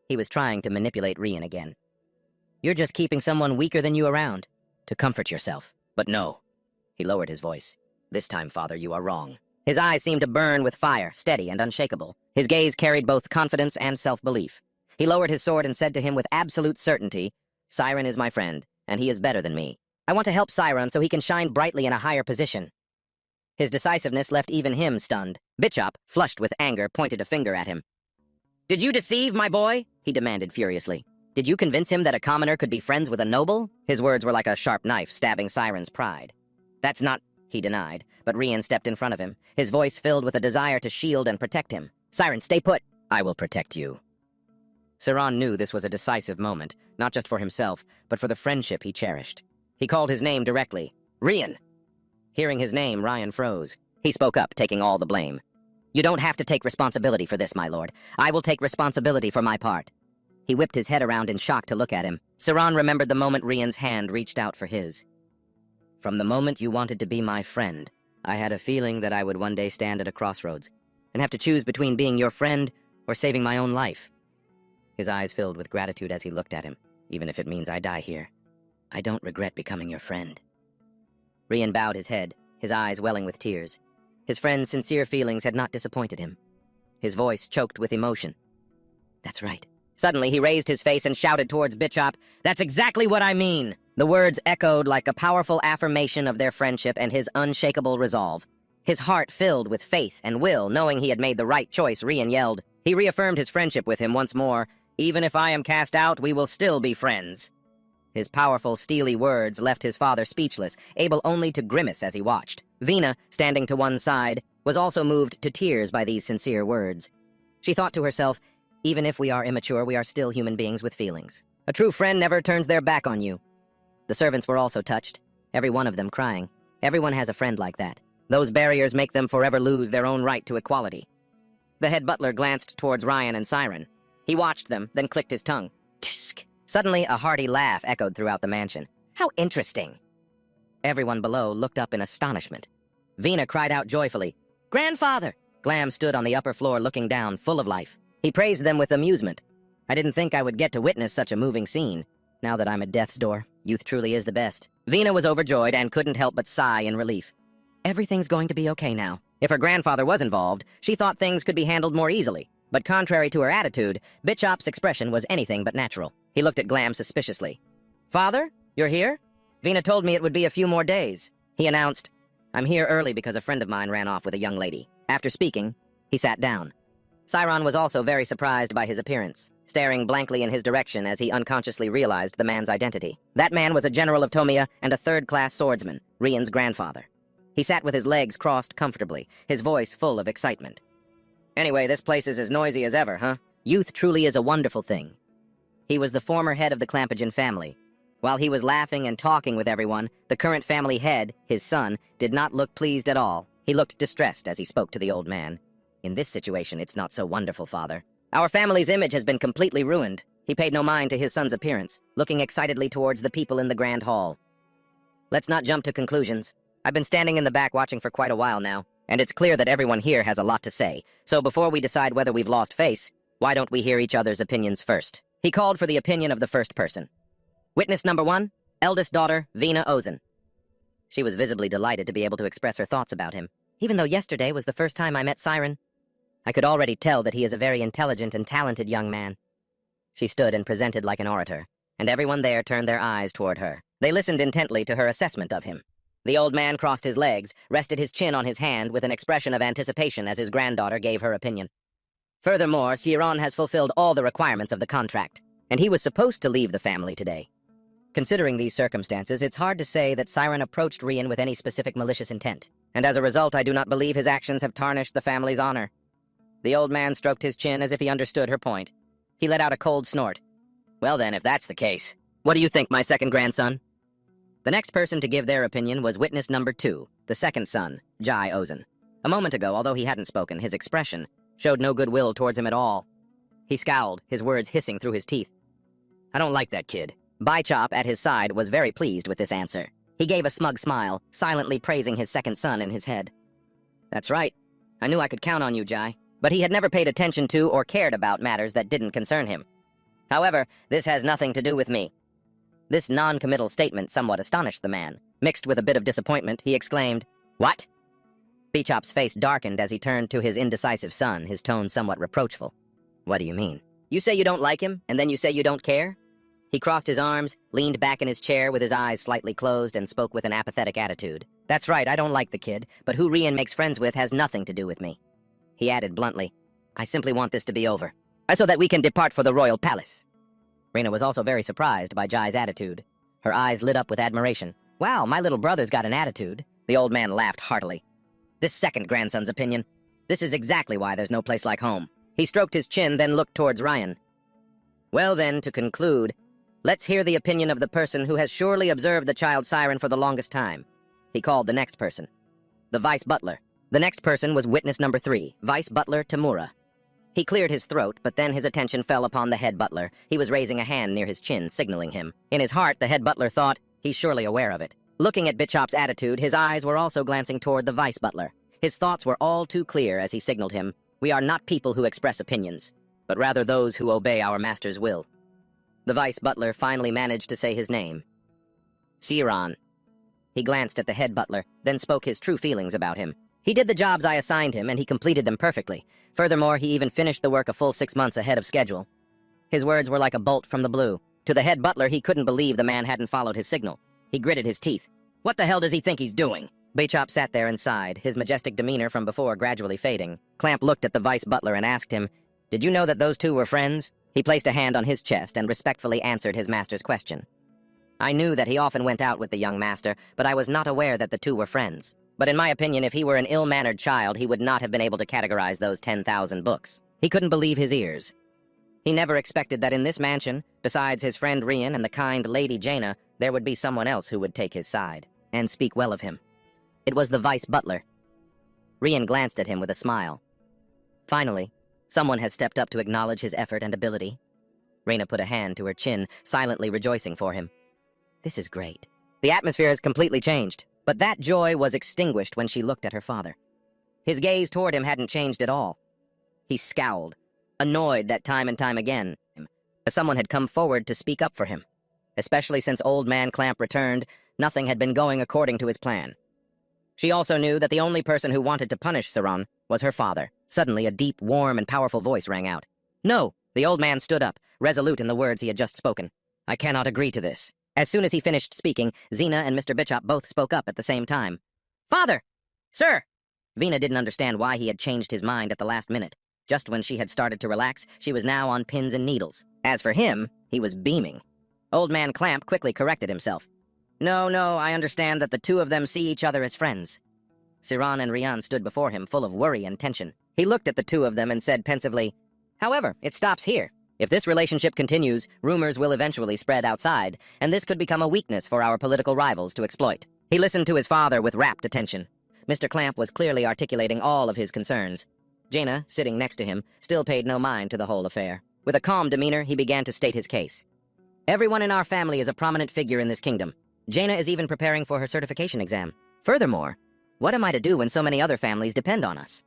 He was trying to manipulate Rian again. You're just keeping someone weaker than you around, to comfort yourself. But no. He lowered his voice. This time, father, you are wrong. His eyes seemed to burn with fire, steady and unshakable. His gaze carried both confidence and self-belief. He lowered his sword and said to him with absolute certainty, Chiron is my friend, and he is better than me. I want to help Chiron so he can shine brightly in a higher position. His decisiveness left even him stunned. Bitchop, flushed with anger, pointed a finger at him. Did you deceive my boy? He demanded furiously. Did you convince him that a commoner could be friends with a noble? His words were like a sharp knife stabbing Chiron's pride. That's not, he denied, but Rian stepped in front of him, his voice filled with a desire to shield and protect him. Chiron, stay put. I will protect you. Chiron knew this was a decisive moment, not just for himself, but for the friendship he cherished. He called his name directly. Rian! Hearing his name, Rian froze. He spoke up, taking all the blame. You don't have to take responsibility for this, my lord. I will take responsibility for my part. He whipped his head around in shock to look at him. Chiron remembered the moment Rian's hand reached out for his. From the moment you wanted to be my friend, I had a feeling that I would one day stand at a crossroads and have to choose between being your friend or saving my own life. His eyes filled with gratitude as he looked at him. Even if it means I die here, I don't regret becoming your friend. Rian bowed his head, his eyes welling with tears. His friend's sincere feelings had not disappointed him. His voice choked with emotion. That's right. Suddenly, he raised his face and shouted towards Bitchop, That's exactly what I mean! The words echoed like a powerful affirmation of their friendship and his unshakable resolve. His heart filled with faith and will, knowing he had made the right choice, Rian yelled. He reaffirmed his friendship with him once more. Even if I am cast out, we will still be friends. His powerful, steely words left his father speechless, able only to grimace as he watched. Vina, standing to one side, was also moved to tears by these sincere words. She thought to herself, even if we are immature, we are still human beings with feelings. A true friend never turns their back on you. The servants were also touched, every one of them crying. Everyone has a friend like that. Those barriers make them forever lose their own right to equality. The head butler glanced towards Ryan and Chiron. He watched them, then clicked his tongue. Tsk! Suddenly, a hearty laugh echoed throughout the mansion. How interesting! Everyone below looked up in astonishment. Vina cried out joyfully, Grandfather! Glam stood on the upper floor looking down, full of life. He praised them with amusement. I didn't think I would get to witness such a moving scene. Now that I'm at death's door, youth truly is the best. Vina was overjoyed and couldn't help but sigh in relief. Everything's going to be okay now. If her grandfather was involved, she thought things could be handled more easily. But contrary to her attitude, Bitchop's expression was anything but natural. He looked at Glam suspiciously. Father, you're here? Vina told me it would be a few more days. He announced, I'm here early because a friend of mine ran off with a young lady. After speaking, he sat down. Chiron was also very surprised by his appearance, staring blankly in his direction as he unconsciously realized the man's identity. That man was a general of Tomia and a third-class swordsman, Rian's grandfather. He sat with his legs crossed comfortably, his voice full of excitement. Anyway, this place is as noisy as ever, huh? Youth truly is a wonderful thing. He was the former head of the Clampagen family. While he was laughing and talking with everyone, the current family head, his son, did not look pleased at all. He looked distressed as he spoke to the old man. In this situation, it's not so wonderful, father. Our family's image has been completely ruined. He paid no mind to his son's appearance, looking excitedly towards the people in the grand hall. Let's not jump to conclusions. I've been standing in the back watching for quite a while now, and it's clear that everyone here has a lot to say. So before we decide whether we've lost face, why don't we hear each other's opinions first? He called for the opinion of the first person. Witness number 1, eldest daughter, Vina Ozen. She was visibly delighted to be able to express her thoughts about him. Even though yesterday was the first time I met Chiron, I could already tell that he is a very intelligent and talented young man. She stood and presented like an orator, and everyone there turned their eyes toward her. They listened intently to her assessment of him. The old man crossed his legs, rested his chin on his hand with an expression of anticipation as his granddaughter gave her opinion. Furthermore, Chiron has fulfilled all the requirements of the contract, and he was supposed to leave the family today. Considering these circumstances, it's hard to say that Chiron approached Rian with any specific malicious intent, and as a result, I do not believe his actions have tarnished the family's honor. The old man stroked his chin as if he understood her point. He let out a cold snort. Well then, if that's the case, what do you think, my second grandson? The next person to give their opinion was witness number 2, the second son, Jai Ozen. A moment ago, although he hadn't spoken, his expression showed no goodwill towards him at all. He scowled, his words hissing through his teeth. I don't like that kid. Bichop, at his side, was very pleased with this answer. He gave a smug smile, silently praising his second son in his head. That's right. I knew I could count on you, Jai. But he had never paid attention to or cared about matters that didn't concern him. However, this has nothing to do with me. This non-committal statement somewhat astonished the man. Mixed with a bit of disappointment, he exclaimed, What? Bichop's face darkened as he turned to his indecisive son, his tone somewhat reproachful. What do you mean? You say you don't like him, and then you say you don't care? He crossed his arms, leaned back in his chair with his eyes slightly closed, and spoke with an apathetic attitude. That's right, I don't like the kid, but who Rian makes friends with has nothing to do with me. He added bluntly, I simply want this to be over, so that we can depart for the royal palace. Rena was also very surprised by Jai's attitude. Her eyes lit up with admiration. Wow, my little brother's got an attitude. The old man laughed heartily. This second grandson's opinion. This is exactly why there's no place like home. He stroked his chin, then looked towards Ryan. Well then, to conclude, let's hear the opinion of the person who has surely observed the child Chiron for the longest time. He called the next person. The vice butler. The next person was witness number 3, Vice Butler Tamura. He cleared his throat, but then his attention fell upon the head butler. He was raising a hand near his chin, signaling him. In his heart, the head butler thought, he's surely aware of it. Looking at Bichop's attitude, his eyes were also glancing toward the vice butler. His thoughts were all too clear as he signaled him, we are not people who express opinions, but rather those who obey our master's will. The vice butler finally managed to say his name. Chiron. He glanced at the head butler, then spoke his true feelings about him. He did the jobs I assigned him, and he completed them perfectly. Furthermore, he even finished the work a full 6 months ahead of schedule. His words were like a bolt from the blue. To the head butler, he couldn't believe the man hadn't followed his signal. He gritted his teeth. What the hell does he think he's doing? Bishop sat there and sighed, his majestic demeanor from before gradually fading. Clamp looked at the vice butler and asked him, "Did you know that those two were friends?" He placed a hand on his chest and respectfully answered his master's question. "I knew that he often went out with the young master, but I was not aware that the two were friends. But in my opinion, if he were an ill-mannered child, he would not have been able to categorize those 10,000 books." He couldn't believe his ears. He never expected that in this mansion, besides his friend Rian and the kind Lady Jaina, there would be someone else who would take his side and speak well of him. It was the vice butler. Rian glanced at him with a smile. Finally, someone has stepped up to acknowledge his effort and ability. Reyna put a hand to her chin, silently rejoicing for him. This is great. The atmosphere has completely changed, but that joy was extinguished when she looked at her father. His gaze toward him hadn't changed at all. He scowled, annoyed that time and time again, someone had come forward to speak up for him. Especially since Old Man Clamp returned, nothing had been going according to his plan. She also knew that the only person who wanted to punish Chiron was her father. Suddenly, a deep, warm, and powerful voice rang out. "No!" The old man stood up, resolute in the words he had just spoken. "I cannot agree to this." As soon as he finished speaking, Zena and Mr. Bishop both spoke up at the same time. "Father! Sir!" Vina didn't understand why he had changed his mind at the last minute. Just when she had started to relax, she was now on pins and needles. As for him, he was beaming. Old Man Clamp quickly corrected himself. No, I understand that the two of them see each other as friends." Chiron and Rian stood before him, full of worry and tension. He looked at the two of them and said pensively, "However, it stops here. If this relationship continues, rumors will eventually spread outside, and this could become a weakness for our political rivals to exploit." He listened to his father with rapt attention. Mr. Clamp was clearly articulating all of his concerns. Jaina, sitting next to him, still paid no mind to the whole affair. With a calm demeanor, he began to state his case. "Everyone in our family is a prominent figure in this kingdom. Jaina is even preparing for her certification exam. Furthermore, what am I to do when so many other families depend on us?"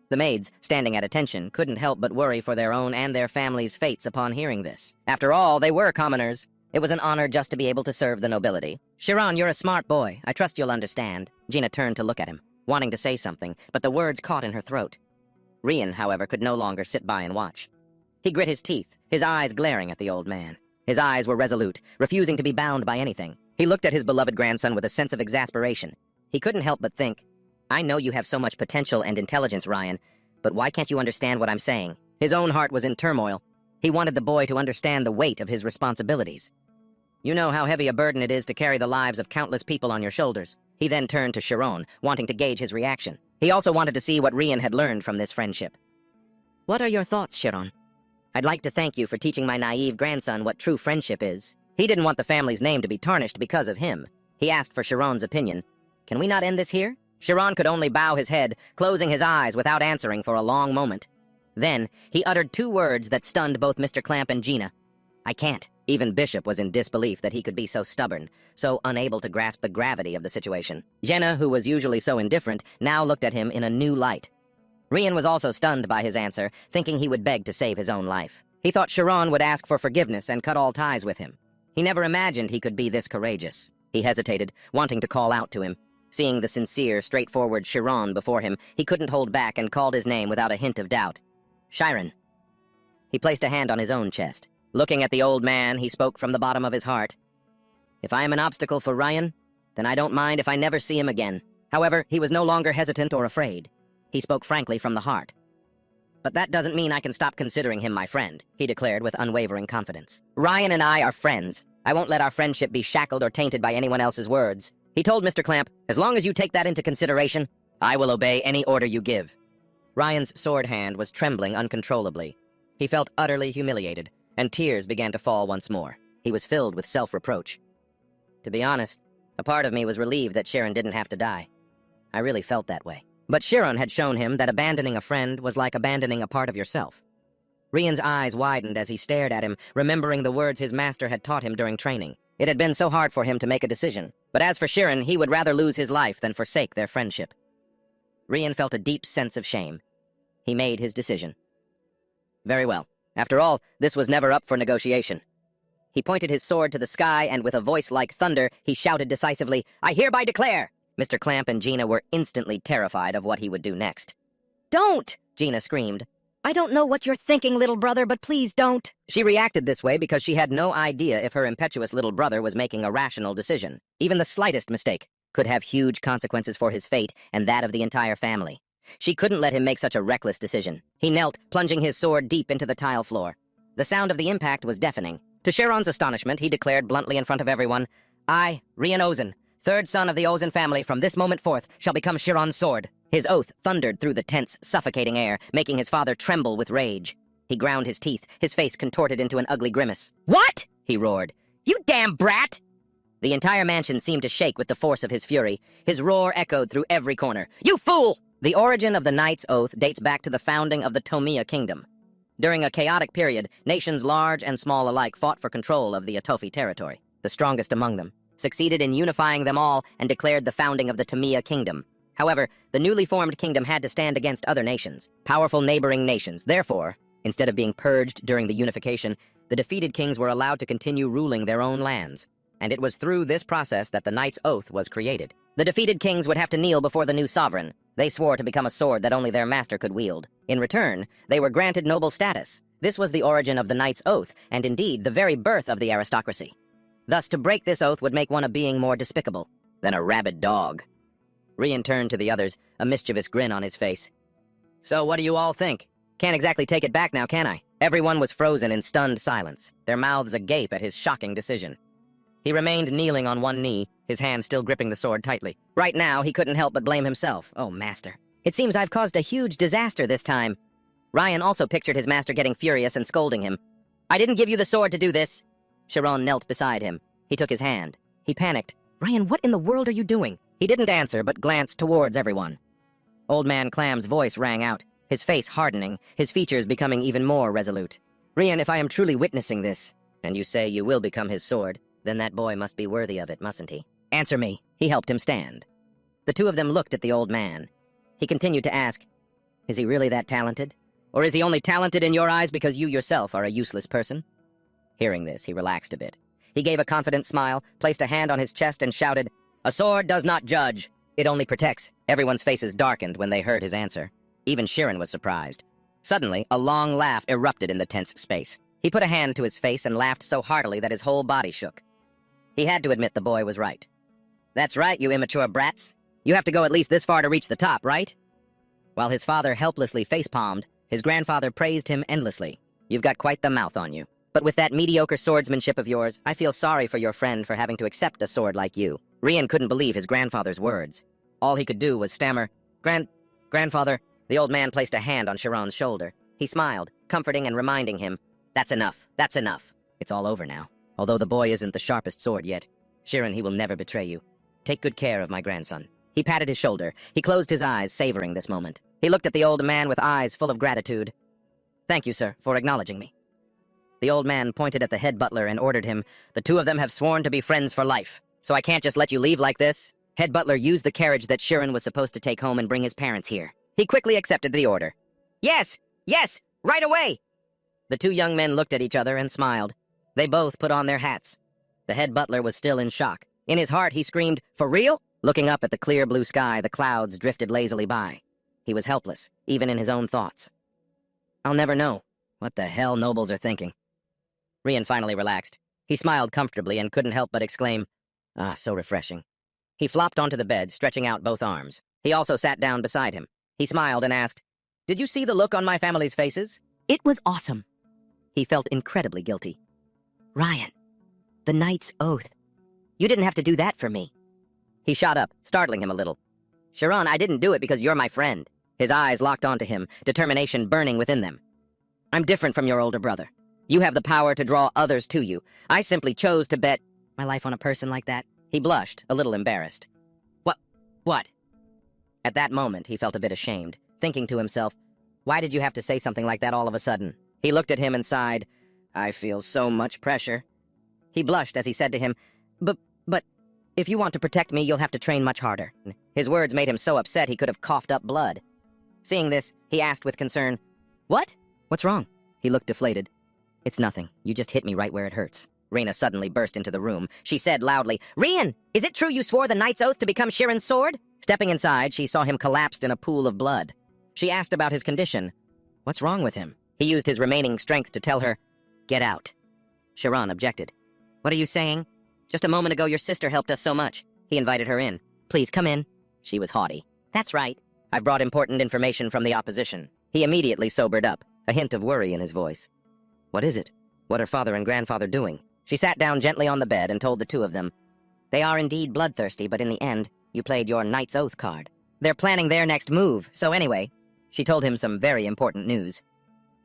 The maids, standing at attention, couldn't help but worry for their own and their families' fates upon hearing this. After all, they were commoners. It was an honor just to be able to serve the nobility. "Chiron, you're a smart boy. I trust you'll understand." Jaina turned to look at him, wanting to say something, but the words caught in her throat. Rian, however, could no longer sit by and watch. He grit his teeth, his eyes glaring at the old man. His eyes were resolute, refusing to be bound by anything. He looked at his beloved grandson with a sense of exasperation. He couldn't help but think, "I know you have so much potential and intelligence, Ryan, but why can't you understand what I'm saying?" His own heart was in turmoil. He wanted the boy to understand the weight of his responsibilities. "You know how heavy a burden it is to carry the lives of countless people on your shoulders." He then turned to Chiron, wanting to gauge his reaction. He also wanted to see what Rian had learned from this friendship. "What are your thoughts, Chiron? I'd like to thank you for teaching my naive grandson what true friendship is." He didn't want the family's name to be tarnished because of him. He asked for Chiron's opinion. "Can we not end this here?" Chiron could only bow his head, closing his eyes without answering for a long moment. Then, he uttered two words that stunned both Mr. Clamp and Jaina. "I can't." Even Bishop was in disbelief that he could be so stubborn, so unable to grasp the gravity of the situation. Jenna, who was usually so indifferent, now looked at him in a new light. Rian was also stunned by his answer, thinking he would beg to save his own life. He thought Chiron would ask for forgiveness and cut all ties with him. He never imagined he could be this courageous. He hesitated, wanting to call out to him. Seeing the sincere, straightforward Chiron before him, he couldn't hold back and called his name without a hint of doubt. "Chiron." He placed a hand on his own chest. Looking at the old man, he spoke from the bottom of his heart. "If I am an obstacle for Ryan, then I don't mind if I never see him again." However, he was no longer hesitant or afraid. He spoke frankly from the heart. "But that doesn't mean I can stop considering him my friend," he declared with unwavering confidence. "Ryan and I are friends. I won't let our friendship be shackled or tainted by anyone else's words." He told Mr. Clamp, "As long as you take that into consideration, I will obey any order you give." Ryan's sword hand was trembling uncontrollably. He felt utterly humiliated, and tears began to fall once more. He was filled with self-reproach. To be honest, a part of me was relieved that Chiron didn't have to die. I really felt that way. But Chiron had shown him that abandoning a friend was like abandoning a part of yourself. Rian's eyes widened as he stared at him, remembering the words his master had taught him during training. It had been so hard for him to make a decision. But as for Chiron, he would rather lose his life than forsake their friendship. Rian felt a deep sense of shame. He made his decision. Very well. After all, this was never up for negotiation. He pointed his sword to the sky, and with a voice like thunder, he shouted decisively, "I hereby declare!" Mr. Clamp and Jaina were instantly terrified of what he would do next. "Don't!" Jaina screamed. I don't know what you're thinking, little brother, but please don't. She reacted this way because she had no idea if her impetuous little brother was making a rational decision. Even the slightest mistake could have huge consequences for his fate and that of the entire family. She couldn't let him make such a reckless decision. He knelt, plunging his sword deep into the tile floor. The sound of the impact was deafening. To Chiron's astonishment, he declared bluntly in front of everyone, I, Rian Ozen, third son of the Ozen family, from this moment forth, shall become Chiron's sword. His oath thundered through the tense, suffocating air, making his father tremble with rage. He ground his teeth, his face contorted into an ugly grimace. What? He roared. You damn brat! The entire mansion seemed to shake with the force of his fury. His roar echoed through every corner. You fool! The origin of the Knight's Oath dates back to the founding of the Tomiya Kingdom. During a chaotic period, nations large and small alike fought for control of the Atofi territory. The strongest among them succeeded in unifying them all and declared the founding of the Tomiya Kingdom. However, the newly formed kingdom had to stand against other nations, powerful neighboring nations. Therefore, instead of being purged during the unification, the defeated kings were allowed to continue ruling their own lands. And it was through this process that the Knight's Oath was created. The defeated kings would have to kneel before the new sovereign. They swore to become a sword that only their master could wield. In return, they were granted noble status. This was the origin of the Knight's Oath, and indeed the very birth of the aristocracy. Thus, to break this oath would make one a being more despicable than a rabid dog. Rian turned to the others, a mischievous grin on his face. So what do you all think? Can't exactly take it back now, can I? Everyone was frozen in stunned silence, their mouths agape at his shocking decision. He remained kneeling on one knee, his hand still gripping the sword tightly. Right now, he couldn't help but blame himself. Oh, master. It seems I've caused a huge disaster this time. Ryan also pictured his master getting furious and scolding him. I didn't give you the sword to do this. Chiron knelt beside him. He took his hand. He panicked. Ryan, what in the world are you doing? He didn't answer, but glanced towards everyone. Old Man Clam's voice rang out, his face hardening, his features becoming even more resolute. Rian, if I am truly witnessing this, and you say you will become his sword, then that boy must be worthy of it, mustn't he? Answer me. He helped him stand. The two of them looked at the old man. He continued to ask, is he really that talented? Or is he only talented in your eyes because you yourself are a useless person? Hearing this, he relaxed a bit. He gave a confident smile, placed a hand on his chest, and shouted, a sword does not judge. It only protects. Everyone's faces darkened when they heard his answer. Even Chiron was surprised. Suddenly, a long laugh erupted in the tense space. He put a hand to his face and laughed so heartily that his whole body shook. He had to admit the boy was right. That's right, you immature brats. You have to go at least this far to reach the top, right? While his father helplessly face-palmed, his grandfather praised him endlessly. You've got quite the mouth on you. But with that mediocre swordsmanship of yours, I feel sorry for your friend for having to accept a sword like you. Rian couldn't believe his grandfather's words. All he could do was stammer, Grandfather. The old man placed a hand on Chiron's shoulder. He smiled, comforting and reminding him, that's enough, that's enough. It's all over now. Although the boy isn't the sharpest sword yet. Chiron, he will never betray you. Take good care of my grandson. He patted his shoulder. He closed his eyes, savoring this moment. He looked at the old man with eyes full of gratitude. Thank you, sir, for acknowledging me. The old man pointed at the head butler and ordered him, the two of them have sworn to be friends for life, so I can't just let you leave like this. Head butler used the carriage that Chiron was supposed to take home and bring his parents here. He quickly accepted the order. Yes, right away! The two young men looked at each other and smiled. They both put on their hats. The head butler was still in shock. In his heart, he screamed, for real? Looking up at the clear blue sky, the clouds drifted lazily by. He was helpless, even in his own thoughts. I'll never know what the hell nobles are thinking. Rian finally relaxed. He smiled comfortably and couldn't help but exclaim, ah, so refreshing. He flopped onto the bed, stretching out both arms. He also sat down beside him. He smiled and asked, did you see the look on my family's faces? It was awesome. He felt incredibly guilty. Ryan, the Knight's Oath. You didn't have to do that for me. He shot up, startling him a little. Chiron, I didn't do it because you're my friend. His eyes locked onto him, determination burning within them. I'm different from your older brother. You have the power to draw others to you. I simply chose to bet my life on a person like that. He blushed, a little embarrassed. What? At that moment, he felt a bit ashamed, thinking to himself, why did you have to say something like that all of a sudden? He looked at him and sighed, I feel so much pressure. He blushed as he said to him, But, if you want to protect me, you'll have to train much harder. His words made him so upset he could have coughed up blood. Seeing this, he asked with concern, What? What's wrong? He looked deflated. It's nothing. You just hit me right where it hurts. Raina suddenly burst into the room. She said loudly, Rian, is it true you swore the Knight's Oath to become Chiron's sword? Stepping inside, she saw him collapsed in a pool of blood. She asked about his condition. What's wrong with him? He used his remaining strength to tell her, "Get out." Chiron objected. "What are you saying? Just a moment ago your sister helped us so much." He invited her in. "Please come in." She was haughty. "That's right. I've brought important information from the opposition." He immediately sobered up, a hint of worry in his voice. "What is it? What are father and grandfather doing?" She sat down gently on the bed and told the two of them, "They are indeed bloodthirsty, but in the end, you played your Knight's Oath card. They're planning their next move, so anyway," she told him some very important news.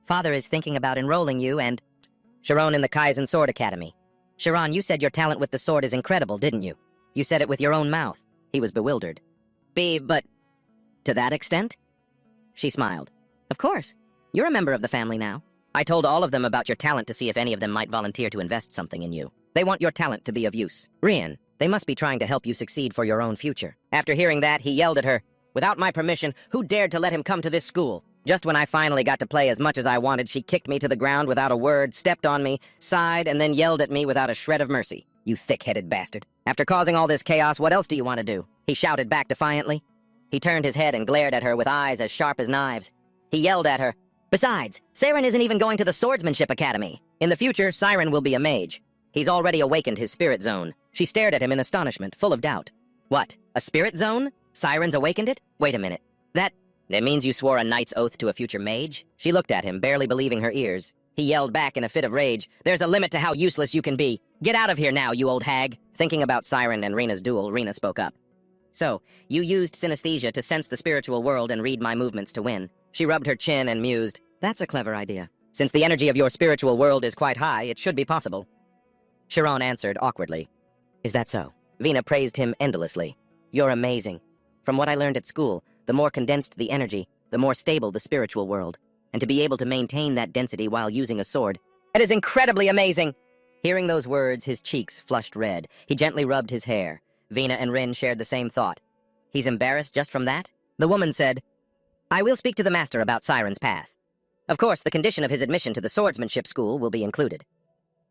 "Father is thinking about enrolling you and Chiron in the Kaizen Sword Academy. Chiron, you said your talent with the sword is incredible, didn't you? You said it with your own mouth." He was bewildered. But to that extent?" She smiled. "Of course. You're a member of the family now. I told all of them about your talent to see if any of them might volunteer to invest something in you. They want your talent to be of use. Rian, they must be trying to help you succeed for your own future." After hearing that, he yelled at her, "Without my permission, who dared to let him come to this school?" Just when I finally got to play as much as I wanted, she kicked me to the ground without a word, stepped on me, sighed, and then yelled at me without a shred of mercy. "You thick-headed bastard. After causing all this chaos, what else do you want to do?" He shouted back defiantly. He turned his head and glared at her with eyes as sharp as knives. He yelled at her, "Besides, Chiron isn't even going to the Swordsmanship Academy. In the future, Chiron will be a mage. He's already awakened his spirit zone." She stared at him in astonishment, full of doubt. "What? A spirit zone? Chiron's awakened it? Wait a minute. That means you swore a knight's oath to a future mage?" She looked at him, barely believing her ears. He yelled back in a fit of rage, "There's a limit to how useless you can be. Get out of here now, you old hag." Thinking about Chiron and Rena's duel, Rena spoke up. "So, you used synesthesia to sense the spiritual world and read my movements to win." She rubbed her chin and mused, "That's a clever idea. Since the energy of your spiritual world is quite high, it should be possible." Chiron answered awkwardly, "Is that so?" Vina praised him endlessly. "You're amazing. From what I learned at school, the more condensed the energy, the more stable the spiritual world. And to be able to maintain that density while using a sword, it is incredibly amazing." Hearing those words, his cheeks flushed red. He gently rubbed his hair. Vina and Rin shared the same thought. "He's embarrassed just from that?" The woman said, "I will speak to the master about Chiron's path. Of course, the condition of his admission to the swordsmanship school will be included."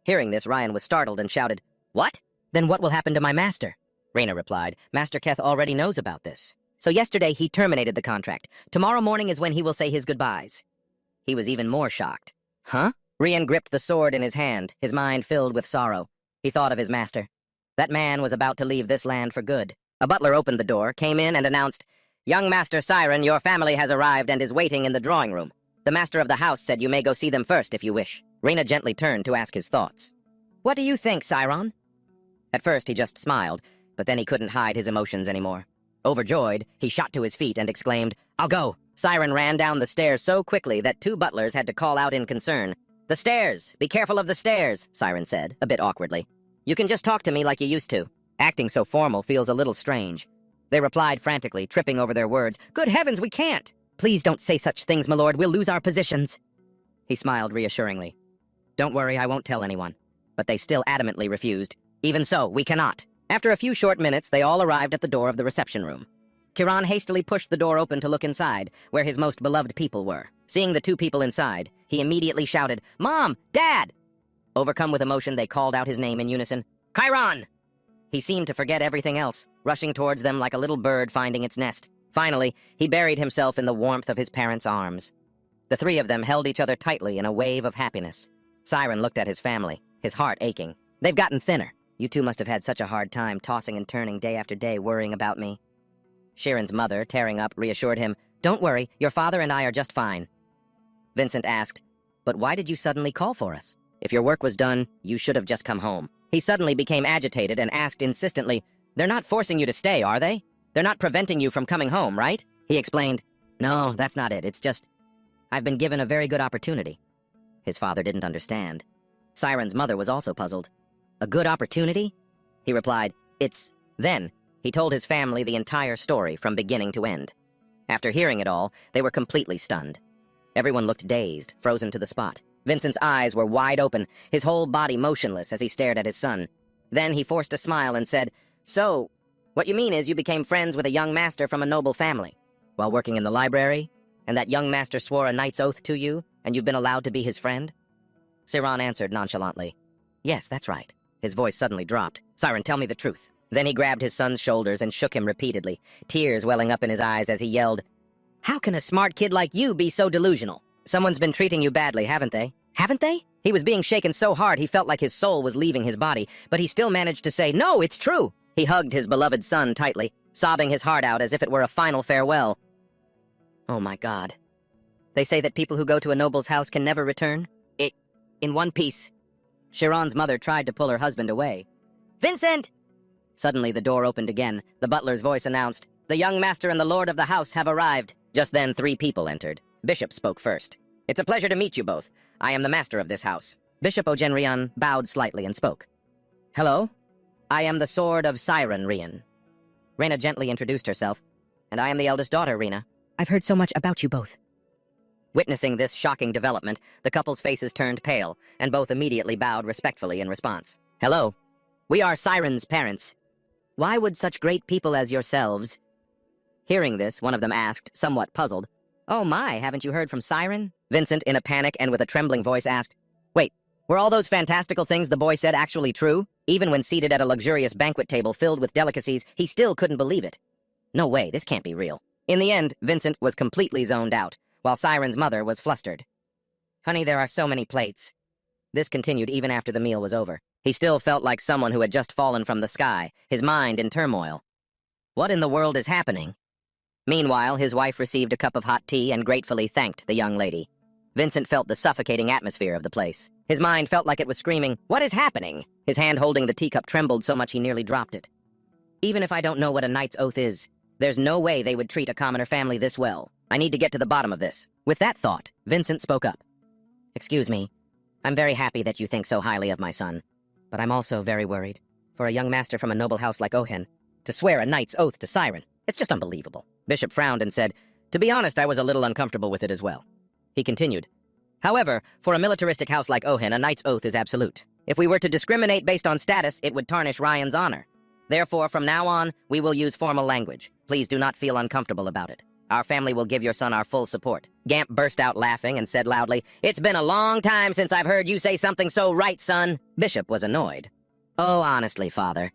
Hearing this, Ryan was startled and shouted, "What? Then what will happen to my master?" Reyna replied, "Master Keth already knows about this. So yesterday he terminated the contract. Tomorrow morning is when he will say his goodbyes." He was even more shocked. "Huh?" Rian gripped the sword in his hand, his mind filled with sorrow. He thought of his master. That man was about to leave this land for good. A butler opened the door, came in, and announced, "Young Master Chiron, your family has arrived and is waiting in the drawing room. The master of the house said you may go see them first if you wish." Reyna gently turned to ask his thoughts. "What do you think, Chiron?" At first he just smiled, but then he couldn't hide his emotions anymore. Overjoyed, he shot to his feet and exclaimed, "I'll go." Chiron ran down the stairs so quickly that two butlers had to call out in concern. "The stairs! Be careful of the stairs," Chiron said, a bit awkwardly. "You can just talk to me like you used to. Acting so formal feels a little strange." They replied frantically, tripping over their words. "Good heavens, we can't!" "Please don't say such things, my lord. We'll lose our positions." He smiled reassuringly. "Don't worry, I won't tell anyone." But they still adamantly refused. "Even so, we cannot." After a few short minutes, they all arrived at the door of the reception room. Chiron hastily pushed the door open to look inside, where his most beloved people were. Seeing the two people inside, he immediately shouted, "Mom! Dad!" Overcome with emotion, they called out his name in unison. "Chiron!" He seemed to forget everything else, rushing towards them like a little bird finding its nest. Finally, he buried himself in the warmth of his parents' arms. The three of them held each other tightly in a wave of happiness. Chiron looked at his family, his heart aching. "They've gotten thinner. You two must have had such a hard time tossing and turning day after day worrying about me." Chiron's mother, tearing up, reassured him, "Don't worry, your father and I are just fine." Vincent asked, "But why did you suddenly call for us? If your work was done, you should have just come home." He suddenly became agitated and asked insistently, "They're not forcing you to stay, are they? They're not preventing you from coming home, right?" He explained, "No, that's not it. It's just, I've been given a very good opportunity." His father didn't understand. Chiron's mother was also puzzled. "A good opportunity?" He replied, Then, he told his family the entire story from beginning to end. After hearing it all, they were completely stunned. Everyone looked dazed, frozen to the spot. Vincent's eyes were wide open, his whole body motionless as he stared at his son. Then he forced a smile and said, "So, what you mean is you became friends with a young master from a noble family while working in the library, and that young master swore a knight's oath to you, and you've been allowed to be his friend?" Chiron answered nonchalantly, "Yes, that's right." His voice suddenly dropped. "Chiron, tell me the truth." Then he grabbed his son's shoulders and shook him repeatedly, tears welling up in his eyes as he yelled, "How can a smart kid like you be so delusional? Someone's been treating you badly, haven't they? Haven't they? He was being shaken so hard he felt like his soul was leaving his body, but he still managed to say, "No, it's true!" He hugged his beloved son tightly, sobbing his heart out as if it were a final farewell. Oh my God. They say that people who go to a noble's house can never return? In one piece. Chiron's mother tried to pull her husband away. "Vincent!" Suddenly the door opened again. The butler's voice announced, "The young master and the lord of the house have arrived." Just then 3 people entered. Bishop spoke first. "It's a pleasure to meet you both. I am the master of this house." Bishop Ozen bowed slightly and spoke. "Hello. I am the sword of Chiron, Rian." Rena gently introduced herself. "And I am the eldest daughter, Rena." I've heard so much about you both. Witnessing this shocking development, the couple's faces turned pale, and both immediately bowed respectfully in response. "Hello. We are Chiron's parents. Why would such great people as yourselves—" Hearing this, one of them asked, somewhat puzzled, "Oh my, haven't you heard from Chiron?" Vincent, in a panic and with a trembling voice, asked, "Wait, were all those fantastical things the boy said actually true?" Even when seated at a luxurious banquet table filled with delicacies, he still couldn't believe it. No way, this can't be real. In the end, Vincent was completely zoned out, while Chiron's mother was flustered. "Honey, there are so many plates." This continued even after the meal was over. He still felt like someone who had just fallen from the sky, his mind in turmoil. What in the world is happening? Meanwhile, his wife received a cup of hot tea and gratefully thanked the young lady. Vincent felt the suffocating atmosphere of the place. His mind felt like it was screaming, "What is happening?" His hand holding the teacup trembled so much he nearly dropped it. Even if I don't know what a knight's oath is, there's no way they would treat a commoner family this well. I need to get to the bottom of this. With that thought, Vincent spoke up. "Excuse me. I'm very happy that you think so highly of my son, but I'm also very worried. For a young master from a noble house like Ozen to swear a knight's oath to Chiron, it's just unbelievable." Bishop frowned and said, "To be honest, I was a little uncomfortable with it as well." He continued, "However, for a militaristic house like Ozen, a knight's oath is absolute. If we were to discriminate based on status, it would tarnish Ryan's honor. Therefore, from now on, we will use formal language. Please do not feel uncomfortable about it. Our family will give your son our full support." Gamp burst out laughing and said loudly, "It's been a long time since I've heard you say something so right, son." Bishop was annoyed. "Oh, honestly, father,"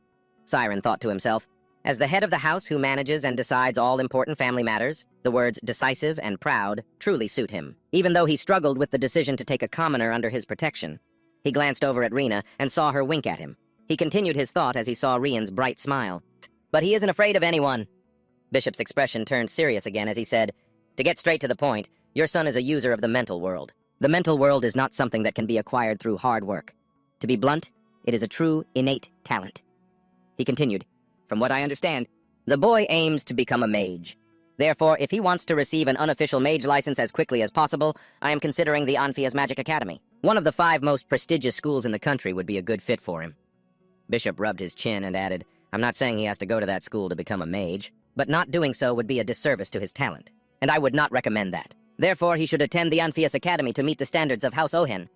Chiron thought to himself, as the head of the house who manages and decides all important family matters, the words decisive and proud truly suit him, even though he struggled with the decision to take a commoner under his protection. He glanced over at Rena and saw her wink at him. He continued his thought as he saw Rian's bright smile. "But he isn't afraid of anyone." Bishop's expression turned serious again as he said, "To get straight to the point, your son is a user of the mental world. The mental world is not something that can be acquired through hard work. To be blunt, it is a true, innate talent." He continued, "From what I understand, the boy aims to become a mage. Therefore, if he wants to receive an unofficial mage license as quickly as possible, I am considering the Anfus Magic Academy. One of the 5 most prestigious schools in the country would be a good fit for him." Bishop rubbed his chin and added, "I'm not saying he has to go to that school to become a mage, but not doing so would be a disservice to his talent, and I would not recommend that. Therefore, he should attend the Anfus Academy to meet the standards of House Ozen."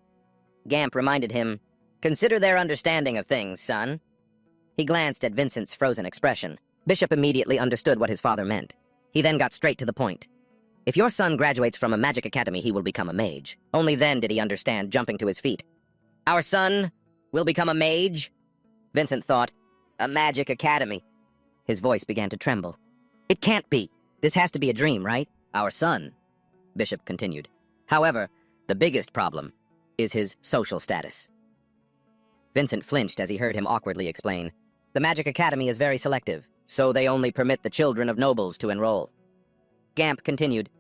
Gamp reminded him, "Consider their understanding of things, son." He glanced at Vincent's frozen expression. Bishop immediately understood what his father meant. He then got straight to the point. "If your son graduates from a magic academy, he will become a mage." Only then did he understand, jumping to his feet. "Our son will become a mage?" Vincent thought, "A magic academy." His voice began to tremble. "It can't be. This has to be a dream, right?" "Our son," Bishop continued. "However, the biggest problem is his social status." Vincent flinched as he heard him awkwardly explain, "The Magic Academy is very selective, so they only permit the children of nobles to enroll." Gamp continued,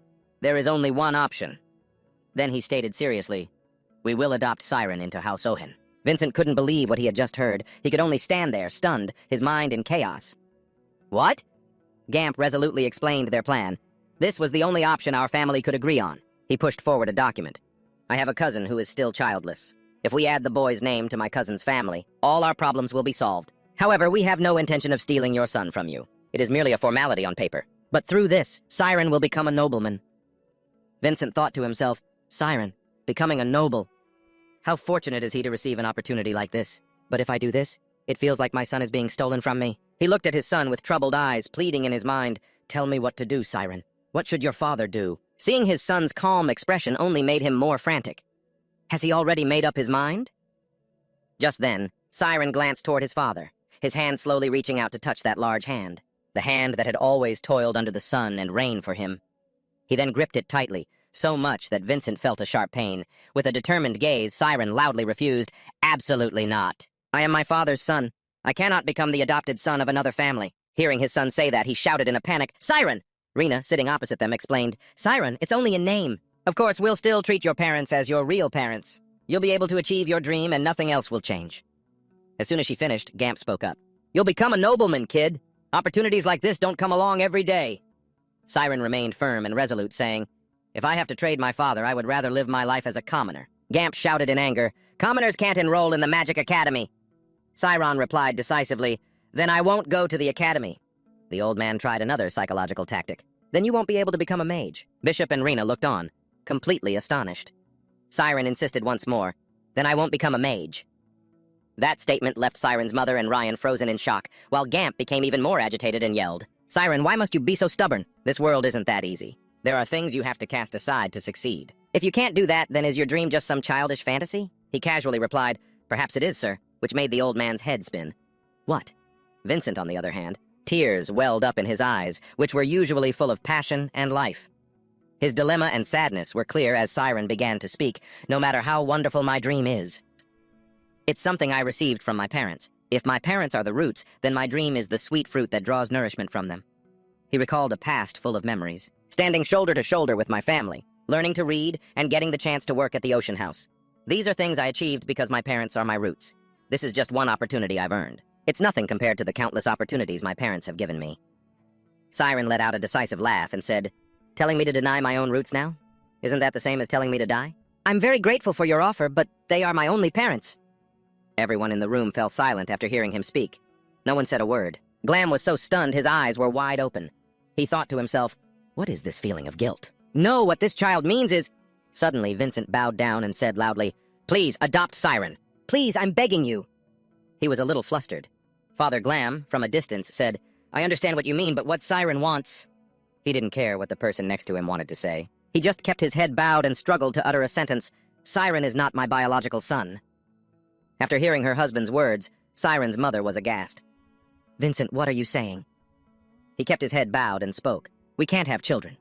"There is only one option." Then he stated seriously, "We will adopt Chiron into House Ozen." Vincent couldn't believe what he had just heard. He could only stand there, stunned, his mind in chaos. "What?" Gamp resolutely explained their plan. "This was the only option our family could agree on." He pushed forward a document. "I have a cousin who is still childless. If we add the boy's name to my cousin's family, all our problems will be solved. However, we have no intention of stealing your son from you. It is merely a formality on paper. But through this, Chiron will become a nobleman." Vincent thought to himself, "Chiron, becoming a noble. How fortunate is he to receive an opportunity like this? But if I do this, it feels like my son is being stolen from me." He looked at his son with troubled eyes, pleading in his mind, "Tell me what to do, Chiron. What should your father do?" Seeing his son's calm expression only made him more frantic. Has he already made up his mind? Just then, Chiron glanced toward his father, his hand slowly reaching out to touch that large hand, the hand that had always toiled under the sun and rain for him. He then gripped it tightly, so much that Vincent felt a sharp pain. With a determined gaze, Siren loudly refused, "Absolutely not. I am my father's son. I cannot become the adopted son of another family." Hearing his son say that, he shouted in a panic, "Siren!" Rena, sitting opposite them, explained, "Siren, it's only a name. Of course, we'll still treat your parents as your real parents. You'll be able to achieve your dream and nothing else will change." As soon as she finished, Gamp spoke up. "You'll become a nobleman, kid. Opportunities like this don't come along every day." Siren remained firm and resolute, saying, "If I have to trade my father, I would rather live my life as a commoner." Gamp shouted in anger, "Commoners can't enroll in the Magic Academy." Chiron replied decisively, "Then I won't go to the academy." The old man tried another psychological tactic. "Then you won't be able to become a mage." Bishop and Rena looked on, completely astonished. Siren insisted once more, "Then I won't become a mage." That statement left Siren's mother and Ryan frozen in shock, while Gamp became even more agitated and yelled, "Siren, why must you be so stubborn? This world isn't that easy. There are things you have to cast aside to succeed. If you can't do that, then is your dream just some childish fantasy?" He casually replied, "Perhaps it is, sir," which made the old man's head spin. What? Vincent, on the other hand, tears welled up in his eyes, which were usually full of passion and life. His dilemma and sadness were clear as Siren began to speak, "No matter how wonderful my dream is, it's something I received from my parents. If my parents are the roots, then my dream is the sweet fruit that draws nourishment from them." He recalled a past full of memories, standing shoulder to shoulder with my family, learning to read, and getting the chance to work at the Ocean House. These are things I achieved because my parents are my roots. This is just one opportunity I've earned. It's nothing compared to the countless opportunities my parents have given me. Siren let out a decisive laugh and said, "Telling me to deny my own roots now? Isn't that the same as telling me to die? I'm very grateful for your offer, but they are my only parents." Everyone in the room fell silent after hearing him speak. No one said a word. Glam was so stunned his eyes were wide open. He thought to himself, "What is this feeling of guilt? No, what this child means is—" Suddenly, Vincent bowed down and said loudly, "Please, adopt Siren. Please, I'm begging you." He was a little flustered. Father Glam, from a distance, said, "I understand what you mean, but what Siren wants—" He didn't care what the person next to him wanted to say. He just kept his head bowed and struggled to utter a sentence, "Siren is not my biological son." After hearing her husband's words, Siren's mother was aghast. "Vincent, what are you saying?" He kept his head bowed and spoke. "We can't have children."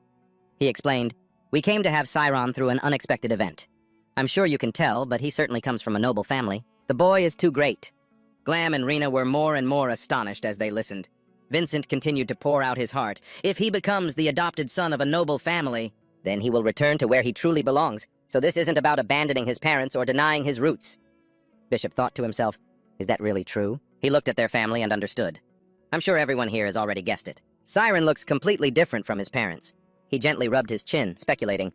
He explained, "We came to have Chiron through an unexpected event. I'm sure you can tell, but he certainly comes from a noble family. The boy is too great." Glam and Rena were more and more astonished as they listened. Vincent continued to pour out his heart. "If he becomes the adopted son of a noble family, then he will return to where he truly belongs. So this isn't about abandoning his parents or denying his roots." Bishop thought to himself, "Is that really true?" He looked at their family and understood. I'm sure everyone here has already guessed it. Siren looks completely different from his parents. He gently rubbed his chin, speculating,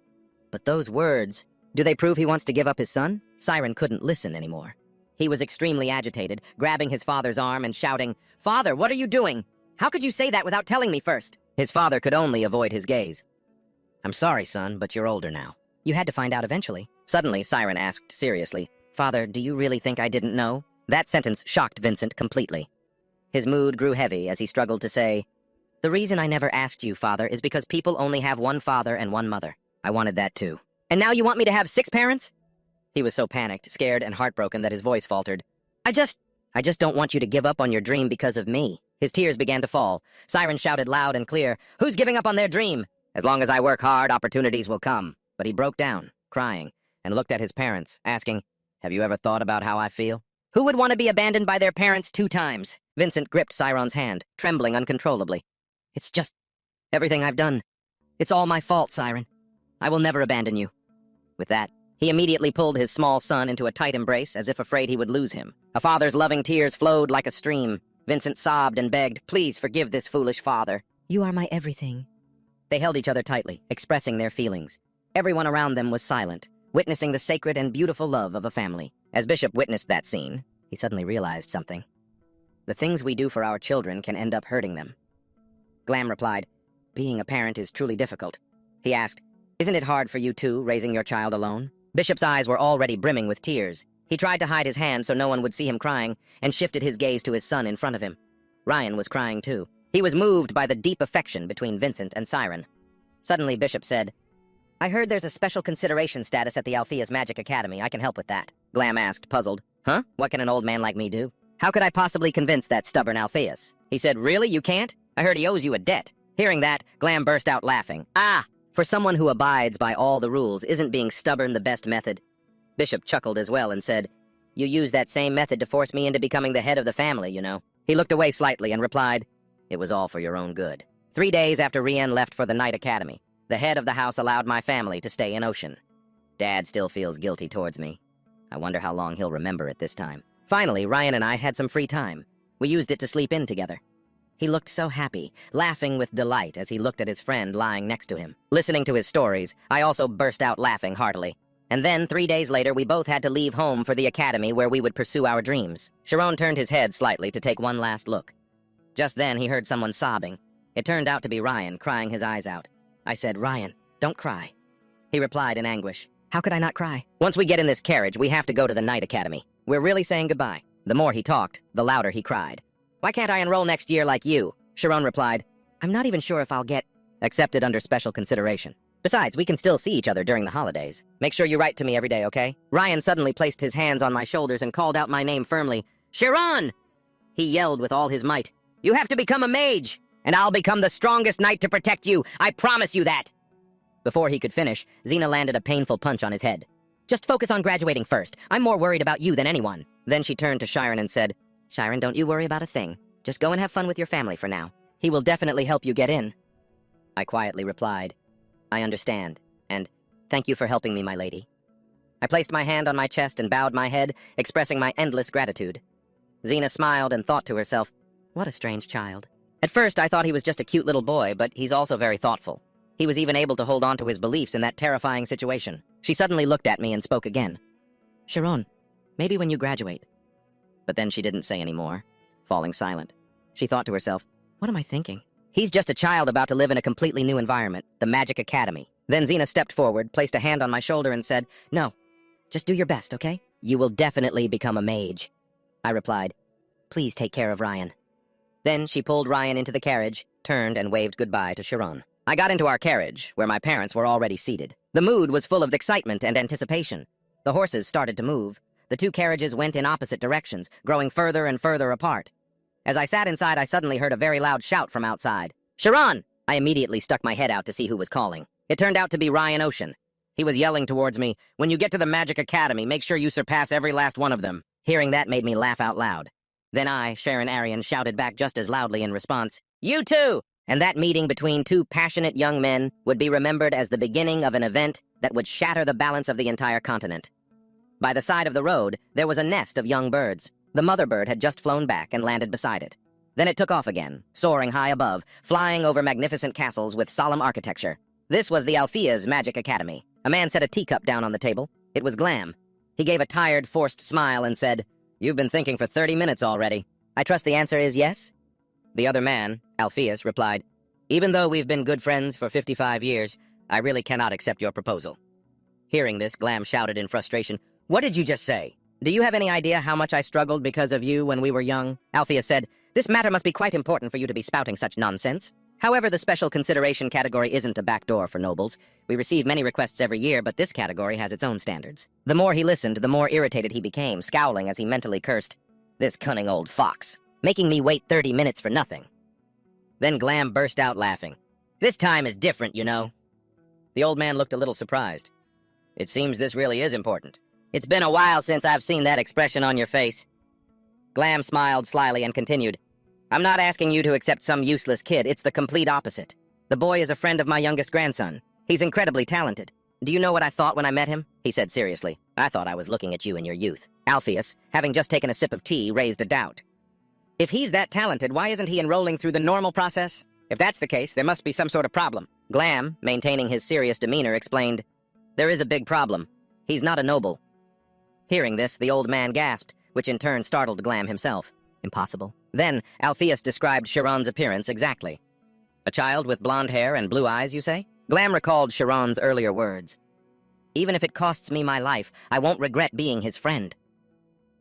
"But those words, do they prove he wants to give up his son?" Siren couldn't listen anymore. He was extremely agitated, grabbing his father's arm and shouting, "Father, what are you doing? How could you say that without telling me first?" His father could only avoid his gaze. "I'm sorry, son, but you're older now." "You had to find out eventually." Suddenly, Siren asked seriously, "Father, do you really think I didn't know?" That sentence shocked Vincent completely. His mood grew heavy as he struggled to say, "The reason I never asked you, Father, is because people only have one father and one mother. I wanted that too. And now you want me to have 6 parents?" He was so panicked, scared, and heartbroken that his voice faltered. I just don't want you to give up on your dream because of me." His tears began to fall. Siren shouted loud and clear, "Who's giving up on their dream? As long as I work hard, opportunities will come." But he broke down, crying, and looked at his parents, asking, "Have you ever thought about how I feel? Who would want to be abandoned by their parents 2 times? Vincent gripped Siron's hand, trembling uncontrollably. "It's just everything I've done. It's all my fault, Siren. I will never abandon you." With that, he immediately pulled his small son into a tight embrace as if afraid he would lose him. A father's loving tears flowed like a stream. Vincent sobbed and begged, "Please forgive this foolish father." You are my everything. They held each other tightly, expressing their feelings. Everyone around them was silent, witnessing the sacred and beautiful love of a family. As Bishop witnessed that scene, he suddenly realized something. The things we do for our children can end up hurting them. Glam replied, "Being a parent is truly difficult." He asked, "Isn't it hard for you too, raising your child alone?" Bishop's eyes were already brimming with tears. He tried to hide his hand so no one would see him crying, and shifted his gaze to his son in front of him. Ryan was crying too. He was moved by the deep affection between Vincent and Siren. Suddenly, Bishop said, "I heard there's a special consideration status at the Alpheus Magic Academy. I can help with that." Glam asked, puzzled. "Huh? What can an old man like me do? How could I possibly convince that stubborn Alpheus?" He said, "Really? You can't? I heard he owes you a debt." Hearing that, Glam burst out laughing. "Ah, For someone who abides by all the rules, isn't being stubborn the best method? Bishop chuckled as well and said, "You used that same method to force me into becoming the head of the family, you know." He looked away slightly and replied, "It was all for your own good." 3 days after Rien left for the night academy, the head of the house allowed my family to stay in Ocean. Dad still feels guilty towards me. I wonder how long he'll remember it this time. Finally, Ryan and I had some free time. We used it to sleep in together. He looked so happy, laughing with delight as he looked at his friend lying next to him. Listening to his stories, I also burst out laughing heartily. And then, 3 days later, we both had to leave home for the academy where we would pursue our dreams. Chiron turned his head slightly to take one last look. Just then, he heard someone sobbing. It turned out to be Ryan, crying his eyes out. I said, "Ryan, don't cry." He replied in anguish, "How could I not cry? Once we get in this carriage, we have to go to the night academy. We're really saying goodbye." The more he talked, the louder he cried. "Why can't I enroll next year like you?" Chiron replied, "I'm not even sure if I'll get accepted under special consideration. Besides, we can still see each other during the holidays. Make sure you write to me every day, okay?" Ryan suddenly placed his hands on my shoulders and called out my name firmly. "Chiron!" He yelled with all his might. "You have to become a mage, and I'll become the strongest knight to protect you. I promise you that." Before he could finish, Xena landed a painful punch on his head. "Just focus on graduating first. I'm more worried about you than anyone." Then she turned to Chiron and said, "Chiron, don't you worry about a thing. Just go and have fun with your family for now. He will definitely help you get in." I quietly replied, "I understand, and thank you for helping me, my lady." I placed my hand on my chest and bowed my head, expressing my endless gratitude. Xena smiled and thought to herself, "What a strange child." At first, I thought he was just a cute little boy, but he's also very thoughtful. He was even able to hold on to his beliefs in that terrifying situation. She suddenly looked at me and spoke again. "Chiron, maybe when you graduate." But then she didn't say any more, falling silent. She thought to herself, "What am I thinking? He's just a child about to live in a completely new environment, the Magic Academy." Then Xena stepped forward, placed a hand on my shoulder and said, "No, just do your best, okay? You will definitely become a mage." I replied, "Please take care of Ryan." Then she pulled Ryan into the carriage, turned and waved goodbye to Chiron. I got into our carriage, where my parents were already seated. The mood was full of excitement and anticipation. The horses started to move. The two carriages went in opposite directions, growing further and further apart. As I sat inside, I suddenly heard a very loud shout from outside. "Chiron!" I immediately stuck my head out to see who was calling. It turned out to be Ryan Ocean. He was yelling towards me, "When you get to the Magic Academy, make sure you surpass every last one of them." Hearing that made me laugh out loud. Then I, Sharon Arian, shouted back just as loudly in response, "You too!" And that meeting between two passionate young men would be remembered as the beginning of an event that would shatter the balance of the entire continent. By the side of the road, there was a nest of young birds. The mother bird had just flown back and landed beside it. Then it took off again, soaring high above, flying over magnificent castles with solemn architecture. This was the Althea's Magic Academy. A man set a teacup down on the table. It was Glam. He gave a tired, forced smile and said, "You've been thinking for 30 minutes already. I trust the answer is yes?" The other man, Alpheus, replied, "Even though we've been good friends for 55 years, I really cannot accept your proposal." Hearing this, Glam shouted in frustration, "What did you just say? Do you have any idea how much I struggled because of you when we were young?" Alpheus said, "This matter must be quite important for you to be spouting such nonsense. However, the special consideration category isn't a backdoor for nobles. We receive many requests every year, but this category has its own standards." The more he listened, the more irritated he became, scowling as he mentally cursed, "This cunning old fox, making me wait 30 minutes for nothing." Then Glam burst out laughing. "This time is different, you know." The old man looked a little surprised. "It seems this really is important. It's been a while since I've seen that expression on your face." Glam smiled slyly and continued, "I'm not asking you to accept some useless kid. It's the complete opposite. The boy is a friend of my youngest grandson. He's incredibly talented. Do you know what I thought when I met him?" He said seriously, "I thought I was looking at you in your youth." Alpheus, having just taken a sip of tea, raised a doubt. "If he's that talented, why isn't he enrolling through the normal process? If that's the case, there must be some sort of problem." Glam, maintaining his serious demeanor, explained, "There is a big problem. He's not a noble." Hearing this, the old man gasped, which in turn startled Glam himself. Impossible. Then, Alpheus described Chiron's appearance exactly. "A child with blonde hair and blue eyes, you say?" Glam recalled Chiron's earlier words. "Even if it costs me my life, I won't regret being his friend."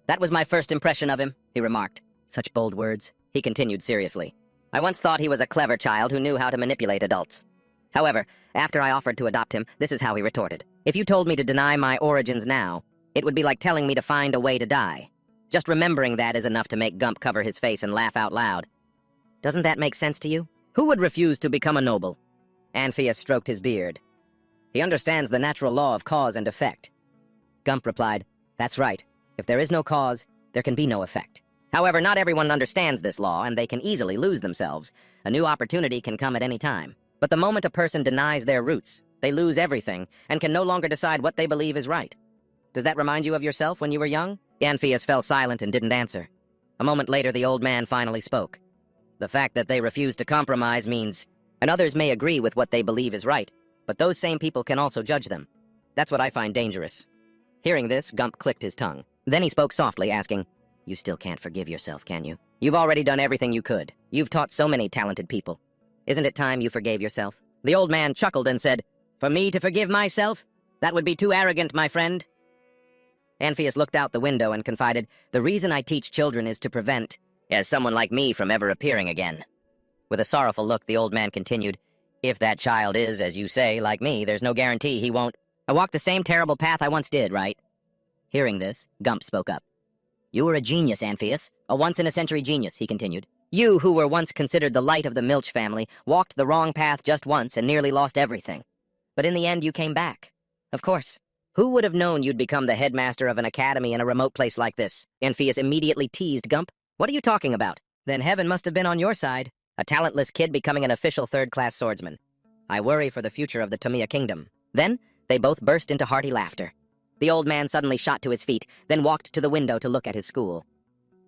"That was my first impression of him," he remarked. "Such bold words," he continued seriously. "I once thought he was a clever child who knew how to manipulate adults. However, after I offered to adopt him, this is how he retorted. If you told me to deny my origins now, it would be like telling me to find a way to die. Just remembering that is enough to make Gump cover his face and laugh out loud. Doesn't that make sense to you? Who would refuse to become a noble? Anfus stroked his beard. He understands the natural law of cause and effect. Gump replied, "That's right. If there is no cause, there can be no effect. However, not everyone understands this law, and they can easily lose themselves. A new opportunity can come at any time. But the moment a person denies their roots, they lose everything and can no longer decide what they believe is right. Does that remind you of yourself when you were young?" Anfus fell silent and didn't answer. A moment later, the old man finally spoke. "The fact that they refuse to compromise means, and others may agree with what they believe is right, but those same people can also judge them. That's what I find dangerous." Hearing this, Gump clicked his tongue. Then he spoke softly, asking, "You still can't forgive yourself, can you? You've already done everything you could. You've taught so many talented people. Isn't it time you forgave yourself?" The old man chuckled and said, "For me to forgive myself? That would be too arrogant, my friend." Anfus looked out the window and confided, "The reason I teach children is to prevent someone like me from ever appearing again." With a sorrowful look, the old man continued, "If that child is, as you say, like me, there's no guarantee he won't walk the same terrible path I once did, right?" Hearing this, Gump spoke up. "You were a genius, Anfus, a once-in-a-century genius," he continued. "You, who were once considered the light of the Milch family, walked the wrong path just once and nearly lost everything. But in the end, you came back. Of course. Who would have known you'd become the headmaster of an academy in a remote place like this?" Anfus immediately teased Gump. "What are you talking about? Then heaven must have been on your side. A talentless kid becoming an official third-class swordsman. I worry for the future of the Tamiya kingdom." Then, they both burst into hearty laughter. The old man suddenly shot to his feet, then walked to the window to look at his school.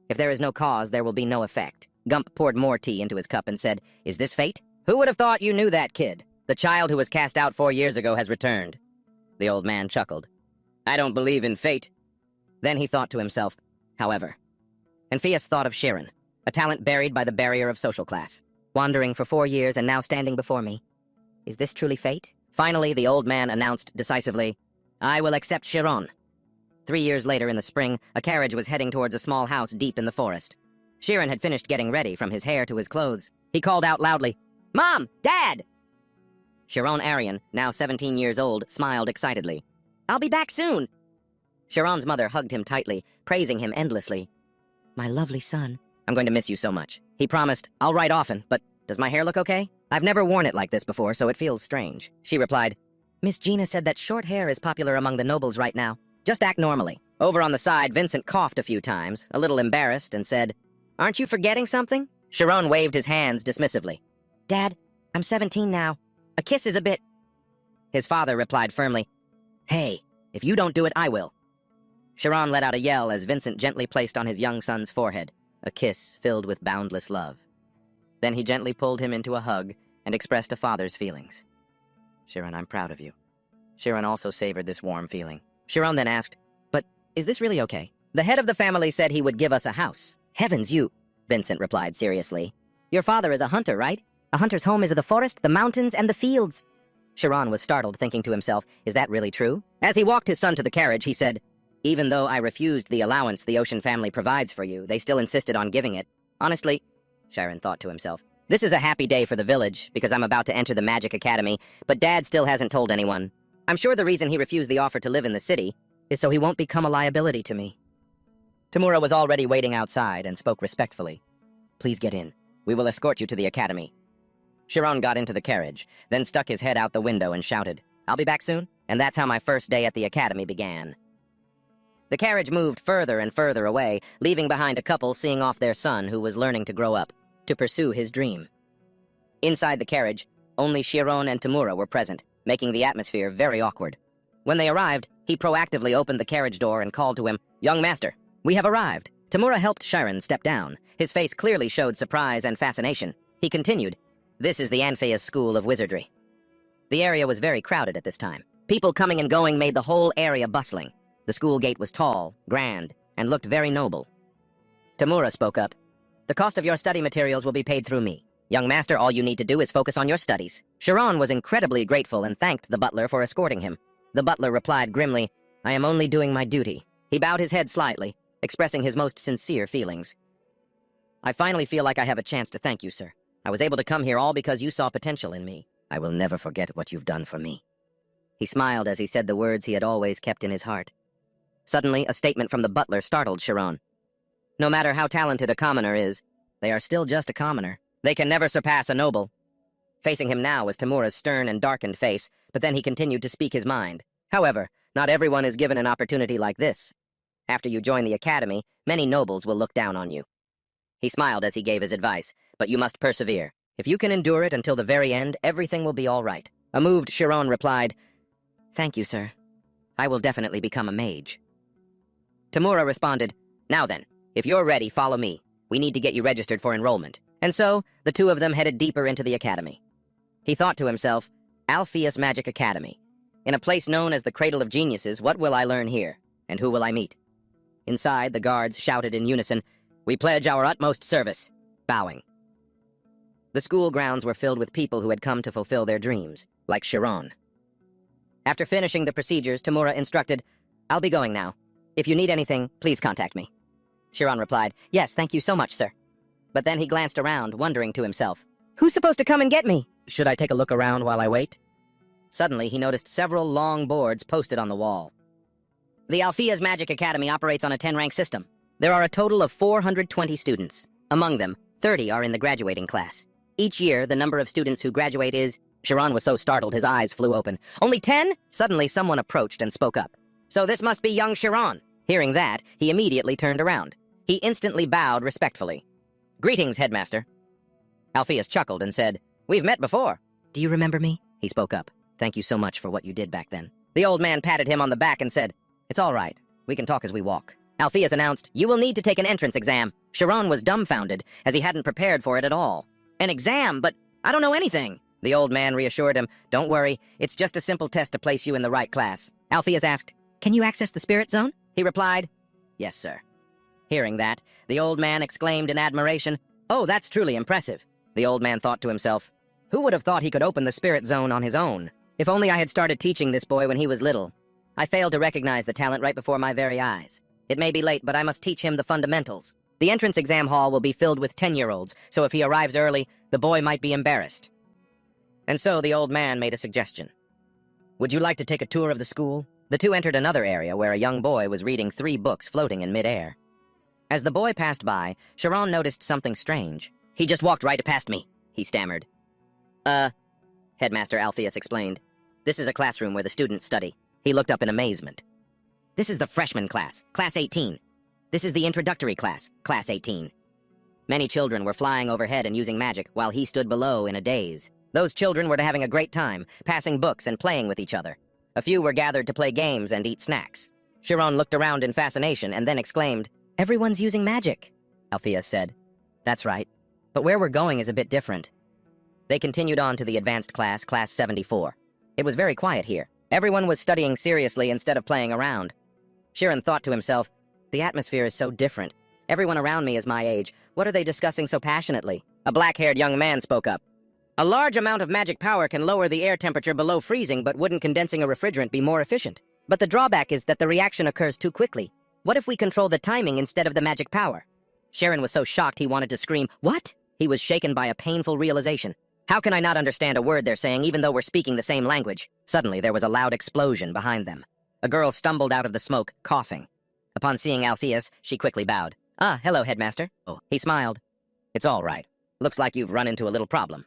"If there is no cause, there will be no effect." Gump poured more tea into his cup and said, "Is this fate? Who would have thought you knew that kid? The child who was cast out 4 years ago has returned." The old man chuckled. "I don't believe in fate." Then he thought to himself, "However." Anfus thought of Chiron, a talent buried by the barrier of social class, wandering for 4 years and now standing before me. Is this truly fate? Finally, the old man announced decisively, "I will accept Chiron." 3 years later in the spring, a carriage was heading towards a small house deep in the forest. Chiron had finished getting ready, from his hair to his clothes. He called out loudly, "Mom! Dad!" Chiron Arian, now 17 years old, smiled excitedly. "I'll be back soon." Chiron's mother hugged him tightly, praising him endlessly. "My lovely son. I'm going to miss you so much." He promised, "I'll write often, but does my hair look okay? I've never worn it like this before, so it feels strange." She replied, "Miss Gina said that short hair is popular among the nobles right now. Just act normally." Over on the side, Vincent coughed a few times, a little embarrassed, and said, "Aren't you forgetting something?" Chiron waved his hands dismissively. "Dad, I'm 17 now. A kiss is a bit..." His father replied firmly, "Hey, if you don't do it, I will." Chiron let out a yell as Vincent gently placed on his young son's forehead a kiss filled with boundless love. Then he gently pulled him into a hug and expressed a father's feelings. "Chiron, I'm proud of you." Chiron also savored this warm feeling. Chiron then asked, "But is this really okay? The head of the family said he would give us a house." "Heavens, you..." Vincent replied seriously. "Your father is a hunter, right? A hunter's home is the forest, the mountains, and the fields." Chiron was startled, thinking to himself, is that really true? As he walked his son to the carriage, he said, "Even though I refused the allowance the Ocean family provides for you, they still insisted on giving it. Honestly," Chiron thought to himself, "this is a happy day for the village, because I'm about to enter the Magic Academy, but Dad still hasn't told anyone. I'm sure the reason he refused the offer to live in the city is so he won't become a liability to me." Tamura was already waiting outside and spoke respectfully. "Please get in. We will escort you to the academy." Chiron got into the carriage, then stuck his head out the window and shouted, "I'll be back soon." And that's how my first day at the academy began. The carriage moved further and further away, leaving behind a couple seeing off their son who was learning to grow up, to pursue his dream. Inside the carriage, only Chiron and Tamura were present, making the atmosphere very awkward. When they arrived, he proactively opened the carriage door and called to him, "Young master, we have arrived." Tamura helped Chiron step down. His face clearly showed surprise and fascination. He continued, "This is the Anfus School of Wizardry." The area was very crowded at this time. People coming and going made the whole area bustling. The school gate was tall, grand, and looked very noble. Tamura spoke up, "The cost of your study materials will be paid through me. Young master, all you need to do is focus on your studies." Chiron was incredibly grateful and thanked the butler for escorting him. The butler replied grimly, "I am only doing my duty." He bowed his head slightly, expressing his most sincere feelings. "I finally feel like I have a chance to thank you, sir. I was able to come here all because you saw potential in me. I will never forget what you've done for me." He smiled as he said the words he had always kept in his heart. Suddenly, a statement from the butler startled Chiron. "No matter how talented a commoner is, they are still just a commoner. They can never surpass a noble." Facing him now was Tamura's stern and darkened face, but then he continued to speak his mind. However, not everyone is given an opportunity like this. After you join the academy, many nobles will look down on you. He smiled as he gave his advice, but you must persevere. If you can endure it until the very end, everything will be all right. A moved Chiron replied, "Thank you, sir. I will definitely become a mage." Tamura responded, "Now then, if you're ready, follow me. We need to get you registered for enrollment." And so, the two of them headed deeper into the academy. He thought to himself, Alpheus Magic Academy. In a place known as the Cradle of Geniuses, what will I learn here? And who will I meet? Inside, the guards shouted in unison, "We pledge our utmost service," bowing. The school grounds were filled with people who had come to fulfill their dreams, like Chiron. After finishing the procedures, Tamura instructed, "I'll be going now. If you need anything, please contact me." Chiron replied, "Yes, thank you so much, sir." But then he glanced around, wondering to himself, "Who's supposed to come and get me? Should I take a look around while I wait?" Suddenly, he noticed several long boards posted on the wall. The Alpheus Magic Academy operates on a 10-rank system. There are a total of 420 students. Among them, 30 are in the graduating class. Each year, the number of students who graduate is... Chiron was so startled his eyes flew open. "Only 10? Suddenly, someone approached and spoke up. "So this must be young Chiron." Hearing that, he immediately turned around. He instantly bowed respectfully. "Greetings, Headmaster." Alpheus chuckled and said, "We've met before." Do you remember me? He spoke up. "Thank you so much for what you did back then." The old man patted him on the back and said, "It's all right. We can talk as we walk." Alpheus announced, "You will need to take an entrance exam." Chiron was dumbfounded, as he hadn't prepared for it at all. "An exam? But I don't know anything." The old man reassured him, "Don't worry, it's just a simple test to place you in the right class." Alpheus asked, Can you access the spirit zone? He replied, "Yes, sir." Hearing that, the old man exclaimed in admiration, "Oh, that's truly impressive." The old man thought to himself, "Who would have thought he could open the spirit zone on his own? If only I had started teaching this boy when he was little. I failed to recognize the talent right before my very eyes. It may be late, but I must teach him the fundamentals. The entrance exam hall will be filled with 10-year-olds, so if he arrives early, the boy might be embarrassed." And so the old man made a suggestion. "Would you like to take a tour of the school?" The two entered another area where a young boy was reading 3 books floating in midair. As the boy passed by, Chiron noticed something strange. "He just walked right past me," he stammered. Headmaster Alpheus explained. "This is a classroom where the students study." He looked up in amazement. "This is the freshman class, Class 18. This is the introductory class, Class 18. Many children were flying overhead and using magic, while he stood below in a daze. Those children were having a great time, passing books and playing with each other. A few were gathered to play games and eat snacks. Chiron looked around in fascination and then exclaimed, "Everyone's using magic," Alpheus said. "That's right. But where we're going is a bit different." They continued on to the advanced class, Class 74. It was very quiet here. Everyone was studying seriously instead of playing around. Chiron thought to himself, "The atmosphere is so different. Everyone around me is my age. What are they discussing so passionately?" A black-haired young man spoke up. "A large amount of magic power can lower the air temperature below freezing, but wouldn't condensing a refrigerant be more efficient? But the drawback is that the reaction occurs too quickly. What if we control the timing instead of the magic power?" Chiron was so shocked he wanted to scream, "What?" He was shaken by a painful realization. How can I not understand a word they're saying even though we're speaking the same language? Suddenly, there was a loud explosion behind them. A girl stumbled out of the smoke, coughing. Upon seeing Alpheus, she quickly bowed. "Ah, hello, Headmaster." Oh, he smiled. "It's all right. Looks like you've run into a little problem."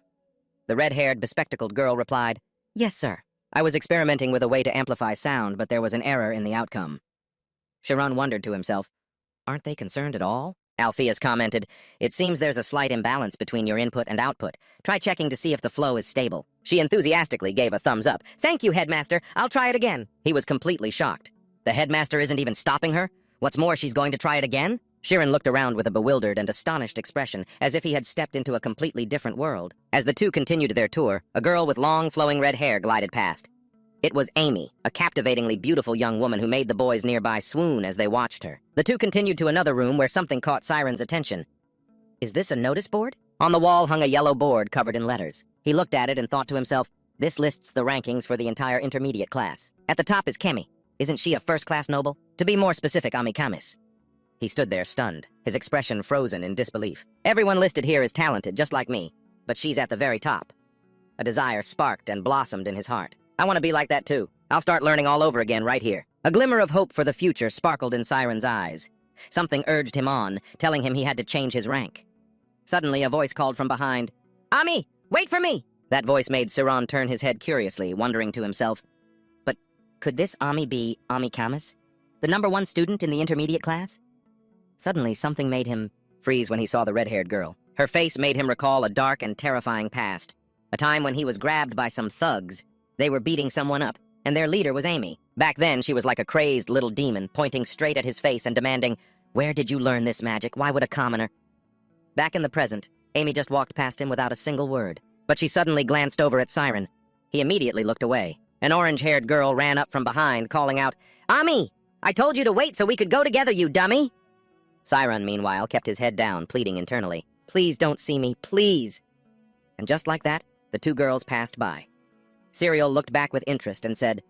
The red-haired, bespectacled girl replied, "Yes, sir. I was experimenting with a way to amplify sound, but there was an error in the outcome." Chiron wondered to himself, "Aren't they concerned at all?" Alpheus commented, "It seems there's a slight imbalance between your input and output. Try checking to see if the flow is stable." She enthusiastically gave a thumbs up. "Thank you, Headmaster. I'll try it again." He was completely shocked. The Headmaster isn't even stopping her? What's more, she's going to try it again? Chiron looked around with a bewildered and astonished expression, as if he had stepped into a completely different world. As the two continued their tour, a girl with long, flowing red hair glided past. It was Amy, a captivatingly beautiful young woman who made the boys nearby swoon as they watched her. The two continued to another room where something caught Siren's attention. Is this a notice board? On the wall hung a yellow board covered in letters. He looked at it and thought to himself, this lists the rankings for the entire intermediate class. At the top is Kemi. Isn't she a first-class noble? To be more specific, Amikamis. He stood there stunned, his expression frozen in disbelief. Everyone listed here is talented, just like me, but she's at the very top. A desire sparked and blossomed in his heart. I want to be like that too. I'll start learning all over again right here. A glimmer of hope for the future sparkled in Siren's eyes. Something urged him on, telling him he had to change his rank. Suddenly, a voice called from behind, Ami, wait for me! That voice made Chiron turn his head curiously, wondering to himself, but could this Ami be Ami Kamas, the #1 student in the intermediate class? Suddenly, something made him freeze when he saw the red-haired girl. Her face made him recall a dark and terrifying past, a time when he was grabbed by some thugs. They were beating someone up, and their leader was Amy. Back then, she was like a crazed little demon, pointing straight at his face and demanding, "Where did you learn this magic? Why would a commoner?" Back in the present, Amy just walked past him without a single word. But she suddenly glanced over at Chiron. He immediately looked away. An orange-haired girl ran up from behind, calling out, "Ami! I told you to wait so we could go together, you dummy!" Chiron, meanwhile, kept his head down, pleading internally, "Please don't see me, please!" And just like that, the two girls passed by. Serial looked back with interest and said,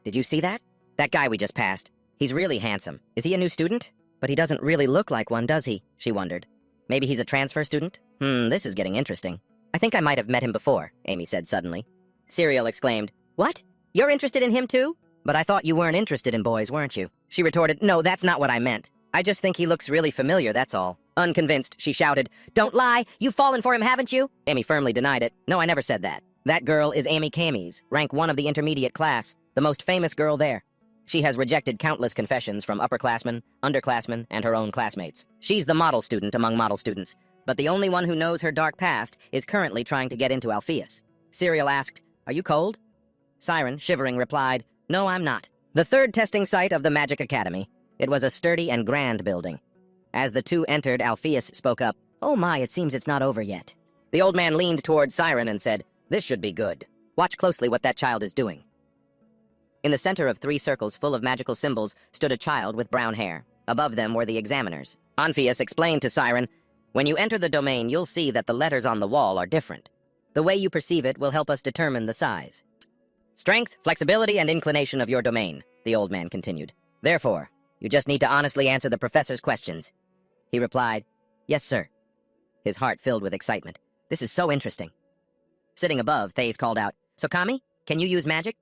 "Did you see that? That guy we just passed. He's really handsome. Is he a new student? But he doesn't really look like one, does he?" she wondered. "Maybe he's a transfer student? This is getting interesting. I think I might have met him before," Amy said suddenly. Serial exclaimed, "What? You're interested in him too? But I thought you weren't interested in boys, weren't you?" She retorted, "No, that's not what I meant. I just think he looks really familiar, that's all." Unconvinced, she shouted, "Don't lie! You've fallen for him, haven't you?" Amy firmly denied it. "No, I never said that. That girl is Amy Kames, rank 1 of the intermediate class, the most famous girl there. She has rejected countless confessions from upperclassmen, underclassmen, and her own classmates. She's the model student among model students, but the only one who knows her dark past is currently trying to get into Alpheus." Serial asked, "Are you cold?" Chiron, shivering, replied, "No, I'm not." The third testing site of the Magic Academy. It was a sturdy and grand building. As the two entered, Alpheus spoke up, "Oh my, it seems it's not over yet." The old man leaned toward Chiron and said, "This should be good. Watch closely what that child is doing." In the center of 3 circles full of magical symbols stood a child with brown hair. Above them were the examiners. Anfus explained to Chiron, "When you enter the domain, you'll see that the letters on the wall are different. The way you perceive it will help us determine the size. Strength, flexibility, and inclination of your domain," the old man continued. "Therefore, you just need to honestly answer the professor's questions." He replied, "Yes, sir." His heart filled with excitement. This is so interesting. Sitting above, Thays called out, "So Kami, can you use magic?"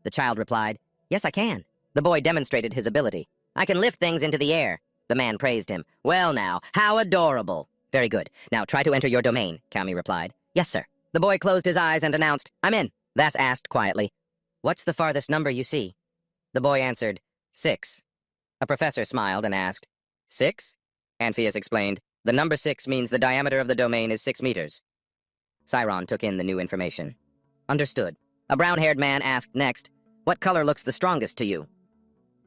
The child replied, "Yes, I can." The boy demonstrated his ability. "I can lift things into the air." The man praised him. "Well now, how adorable." "Very good. Now try to enter your domain," Kami replied. "Yes, sir." The boy closed his eyes and announced, "I'm in." Thas asked quietly, "What's the farthest number you see?" The boy answered, 6. A professor smiled and asked, 6? Anfus explained, "The number 6 means the diameter of the domain is 6 meters." Chiron took in the new information. "Understood." A brown-haired man asked next, "What color looks the strongest to you?"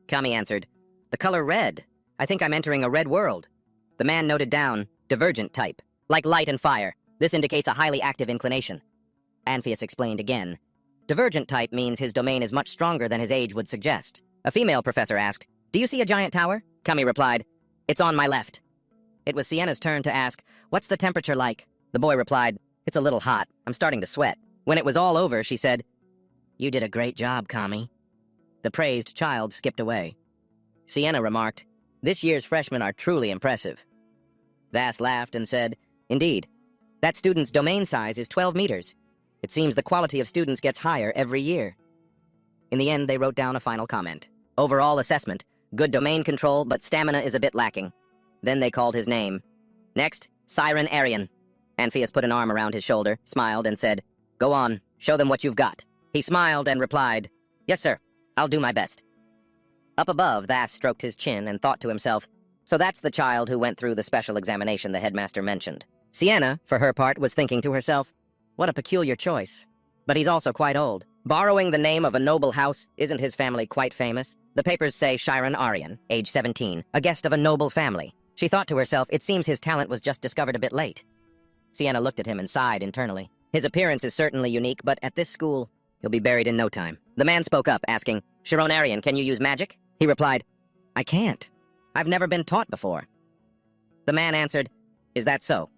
Kami answered, "The color red. I think I'm entering a red world." The man noted down, "Divergent type. Like light and fire. This indicates a highly active inclination." Anfus explained again, "Divergent type means his domain is much stronger than his age would suggest." A female professor asked, "Do you see a giant tower?" Kami replied, "It's on my left." It was Sienna's turn to ask, "What's the temperature like?" The boy replied, "It's a little hot. I'm starting to sweat." When it was all over, she said, "You did a great job, Kami." The praised child skipped away. Sienna remarked, "This year's freshmen are truly impressive." Thas laughed and said, "Indeed. That student's domain size is 12 meters. It seems the quality of students gets higher every year." In the end, they wrote down a final comment. Overall assessment, good domain control, but stamina is a bit lacking. Then they called his name. Next, Chiron Arian. Anfus put an arm around his shoulder, smiled, and said, "Go on, show them what you've got." He smiled and replied, "Yes, sir. I'll do my best." Up above, Thas stroked his chin and thought to himself, "So that's the child who went through the special examination the headmaster mentioned." Sienna, for her part, was thinking to herself, "What a peculiar choice. But he's also quite old. Borrowing the name of a noble house, isn't his family quite famous? The papers say Chiron Arian, age 17, a guest of a noble family." She thought to herself, it seems his talent was just discovered a bit late. Sienna looked at him and sighed internally. His appearance is certainly unique, but at this school, he'll be buried in no time. The man spoke up, asking, "Chiron Arian, can you use magic?" He replied, "I can't. I've never been taught before." The man answered, "Is that so?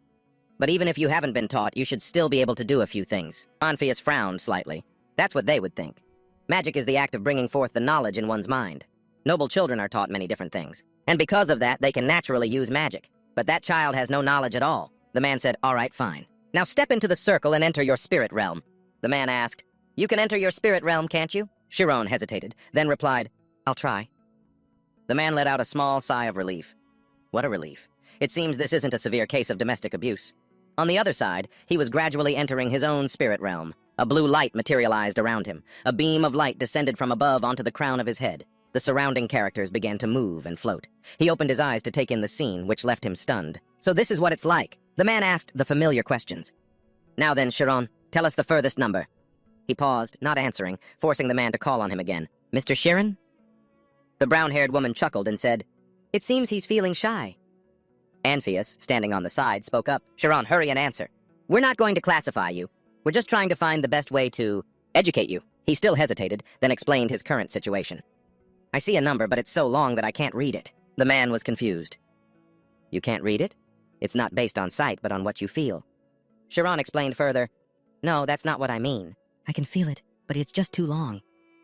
But even if you haven't been taught, you should still be able to do a few things." Anfus frowned slightly. That's what they would think. Magic is the act of bringing forth the knowledge in one's mind. Noble children are taught many different things, and because of that, they can naturally use magic. But that child has no knowledge at all. The man said, "All right, fine. Now step into the circle and enter your spirit realm." The man asked, "You can enter your spirit realm, can't you?" Chiron hesitated, then replied, "I'll try." The man let out a small sigh of relief. What a relief. It seems this isn't a severe case of domestic abuse. On the other side, he was gradually entering his own spirit realm. A blue light materialized around him. A beam of light descended from above onto the crown of his head. The surrounding characters began to move and float. He opened his eyes to take in the scene, which left him stunned. "So this is what it's like." The man asked the familiar questions. "Now then, Chiron, tell us the furthest number." He paused, not answering, forcing the man to call on him again. "Mr. Chiron?" The brown-haired woman chuckled and said, "It seems he's feeling shy." Anfus, standing on the side, spoke up. "Chiron, hurry and answer. We're not going to classify you. We're just trying to find the best way to educate you." He still hesitated, then explained his current situation. "I see a number, but it's so long that I can't read it." The man was confused. "You can't read it? It's not based on sight, but on what you feel." Chiron explained further. "No, that's not what I mean. I can feel it, but it's just too long.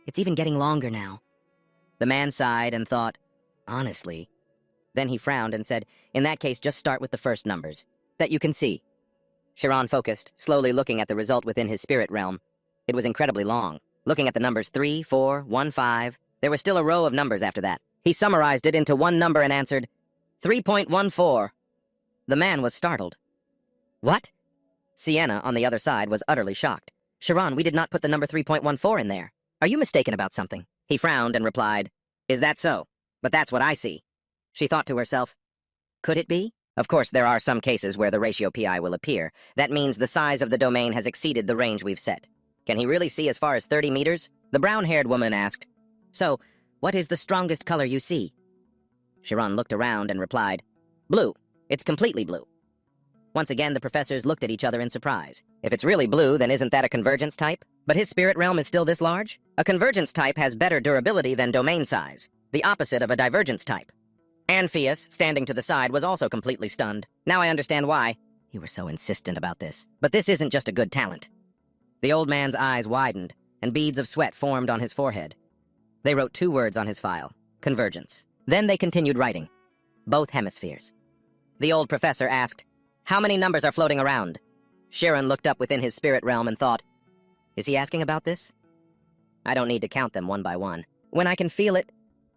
It's even getting longer now." The man sighed and thought, "Honestly." Then he frowned and said, "In that case, just start with the first numbers that you can see." Chiron focused, slowly looking at the result within his spirit realm. It was incredibly long. Looking at the numbers 3, 4, 1, 5, there was still a row of numbers after that. He summarized it into one number and answered, 3.14. The man was startled. "What?" Sienna, on the other side, was utterly shocked. "Chiron, we did not put the number 3.14 in there. Are you mistaken about something?" He frowned and replied, "Is that so? But that's what I see." She thought to herself, "Could it be?" Of course, there are some cases where the ratio pi will appear. That means the size of the domain has exceeded the range we've set. Can he really see as far as 30 meters? The brown-haired woman asked, "So, what is the strongest color you see?" Chiron looked around and replied, "Blue. It's completely blue." Once again, the professors looked at each other in surprise. If it's really blue, then isn't that a convergence type? But his spirit realm is still this large? A convergence type has better durability than domain size, the opposite of a divergence type. Anfus, standing to the side, was also completely stunned. "Now I understand why. You were so insistent about this. But this isn't just a good talent." The old man's eyes widened, and beads of sweat formed on his forehead. They wrote 2 words on his file, convergence. Then they continued writing, both hemispheres. The old professor asked, "How many numbers are floating around?" Chiron looked up within his spirit realm and thought, "Is he asking about this? I don't need to count them one by one. When I can feel it,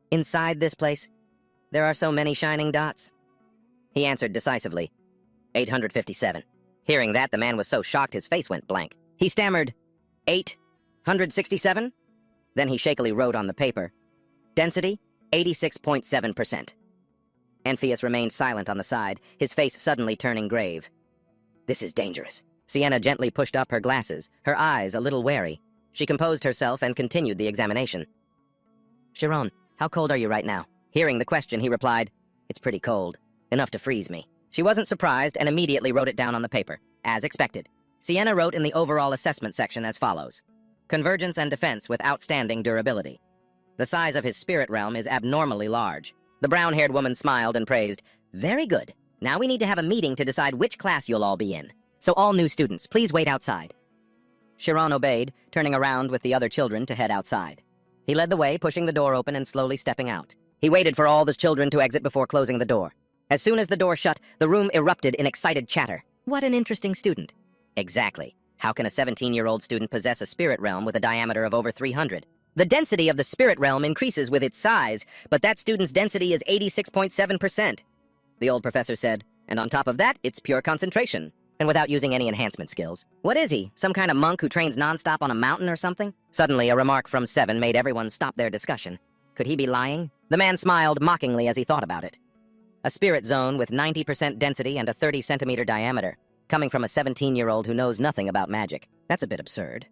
inside this place, there are so many shining dots." He answered decisively, 857. Hearing that, the man was so shocked his face went blank. He stammered, 867? Then he shakily wrote on the paper, "Density, 86.7%. Anfus remained silent on the side, his face suddenly turning grave. "This is dangerous." Sienna gently pushed up her glasses, her eyes a little wary. She composed herself and continued the examination. "Chiron, how cold are you right now?" Hearing the question, he replied, "It's pretty cold. Enough to freeze me." She wasn't surprised and immediately wrote it down on the paper, as expected. Sienna wrote in the overall assessment section as follows: "Convergence and defense with outstanding durability." The size of his spirit realm is abnormally large. The brown-haired woman smiled and praised, "Very good. Now we need to have a meeting to decide which class you'll all be in. So all new students, please wait outside." Chiron obeyed, turning around with the other children to head outside. He led the way, pushing the door open and slowly stepping out. He waited for all the children to exit before closing the door. As soon as the door shut, the room erupted in excited chatter. What an interesting student. Exactly. How can a 17-year-old student possess a spirit realm with a diameter of over 300? The density of the spirit realm increases with its size, but that student's density is 86.7%. The old professor said, "And on top of that, it's pure concentration, and without using any enhancement skills. What is he, some kind of monk who trains nonstop on a mountain or something?" Suddenly, a remark from Seven made everyone stop their discussion. Could he be lying? The man smiled mockingly as he thought about it. A spirit zone with 90% density and a 30-centimeter diameter, coming from a 17-year-old who knows nothing about magic. That's a bit absurd.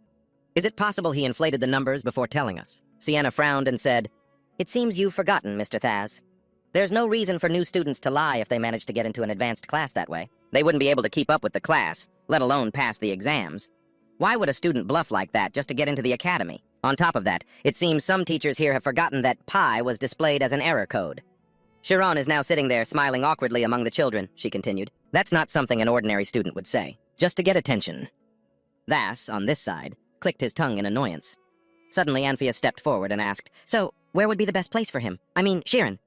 Is it possible he inflated the numbers before telling us? Sienna frowned and said, "It seems you've forgotten, Mr. Thaz. There's no reason for new students to lie if they manage to get into an advanced class that way. They wouldn't be able to keep up with the class, let alone pass the exams. Why would a student bluff like that just to get into the academy? On top of that, it seems some teachers here have forgotten that pi was displayed as an error code." Chiron is now sitting there smiling awkwardly among the children, she continued. "That's not something an ordinary student would say, just to get attention." Thas, on this side, clicked his tongue in annoyance. Suddenly, Anfus stepped forward and asked, "So, where would be the best place for him? I mean, Chiron."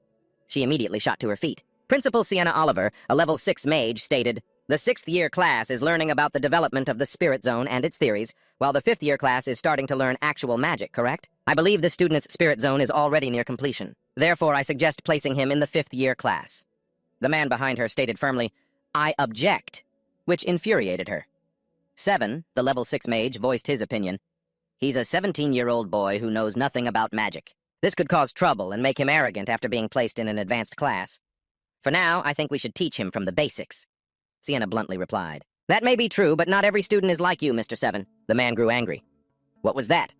She immediately shot to her feet. Principal Sienna Oliver, a level 6 mage, stated, "The 6th-year class is learning about the development of the spirit zone and its theories, while the 5th-year class is starting to learn actual magic, correct? I believe the student's spirit zone is already near completion. Therefore, I suggest placing him in the 5th-year class." The man behind her stated firmly, "I object." which infuriated her. 7, the level 6 mage, voiced his opinion. He's a 17-year-old boy who knows nothing about magic. This could cause trouble and make him arrogant after being placed in an advanced class. For now, I think we should teach him from the basics. Sienna bluntly replied. That may be true, but not every student is like you, Mr. 7. The man grew angry. What was that?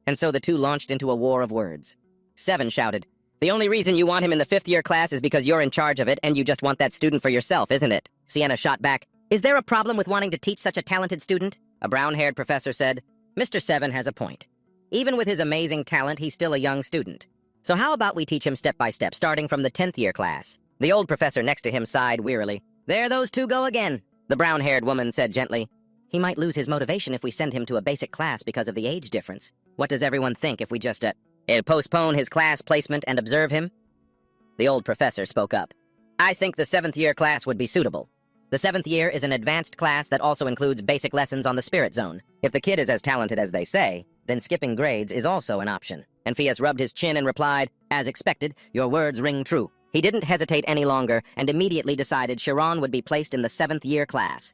And so the two launched into a war of words. 7 shouted, The only reason you want him in the 5th year class is because you're in charge of it and you just want that student for yourself, isn't it? Sienna shot back, Is there a problem with wanting to teach such a talented student? A brown-haired professor said, Mr. 7 has a point. Even with his amazing talent, he's still a young student. So how about we teach him step by step, starting from the 10th year class? The old professor next to him sighed wearily. There those two go again, the brown-haired woman said gently. He might lose his motivation if we send him to a basic class because of the age difference. What does everyone think if we just, postpone his class placement and observe him? The old professor spoke up. I think the 7th year class would be suitable. The 7th year is an advanced class that also includes basic lessons on the spirit zone. If the kid is as talented as they say, then skipping grades is also an option. Anfus rubbed his chin and replied, As expected, your words ring true. He didn't hesitate any longer and immediately decided Chiron would be placed in the 7th year class.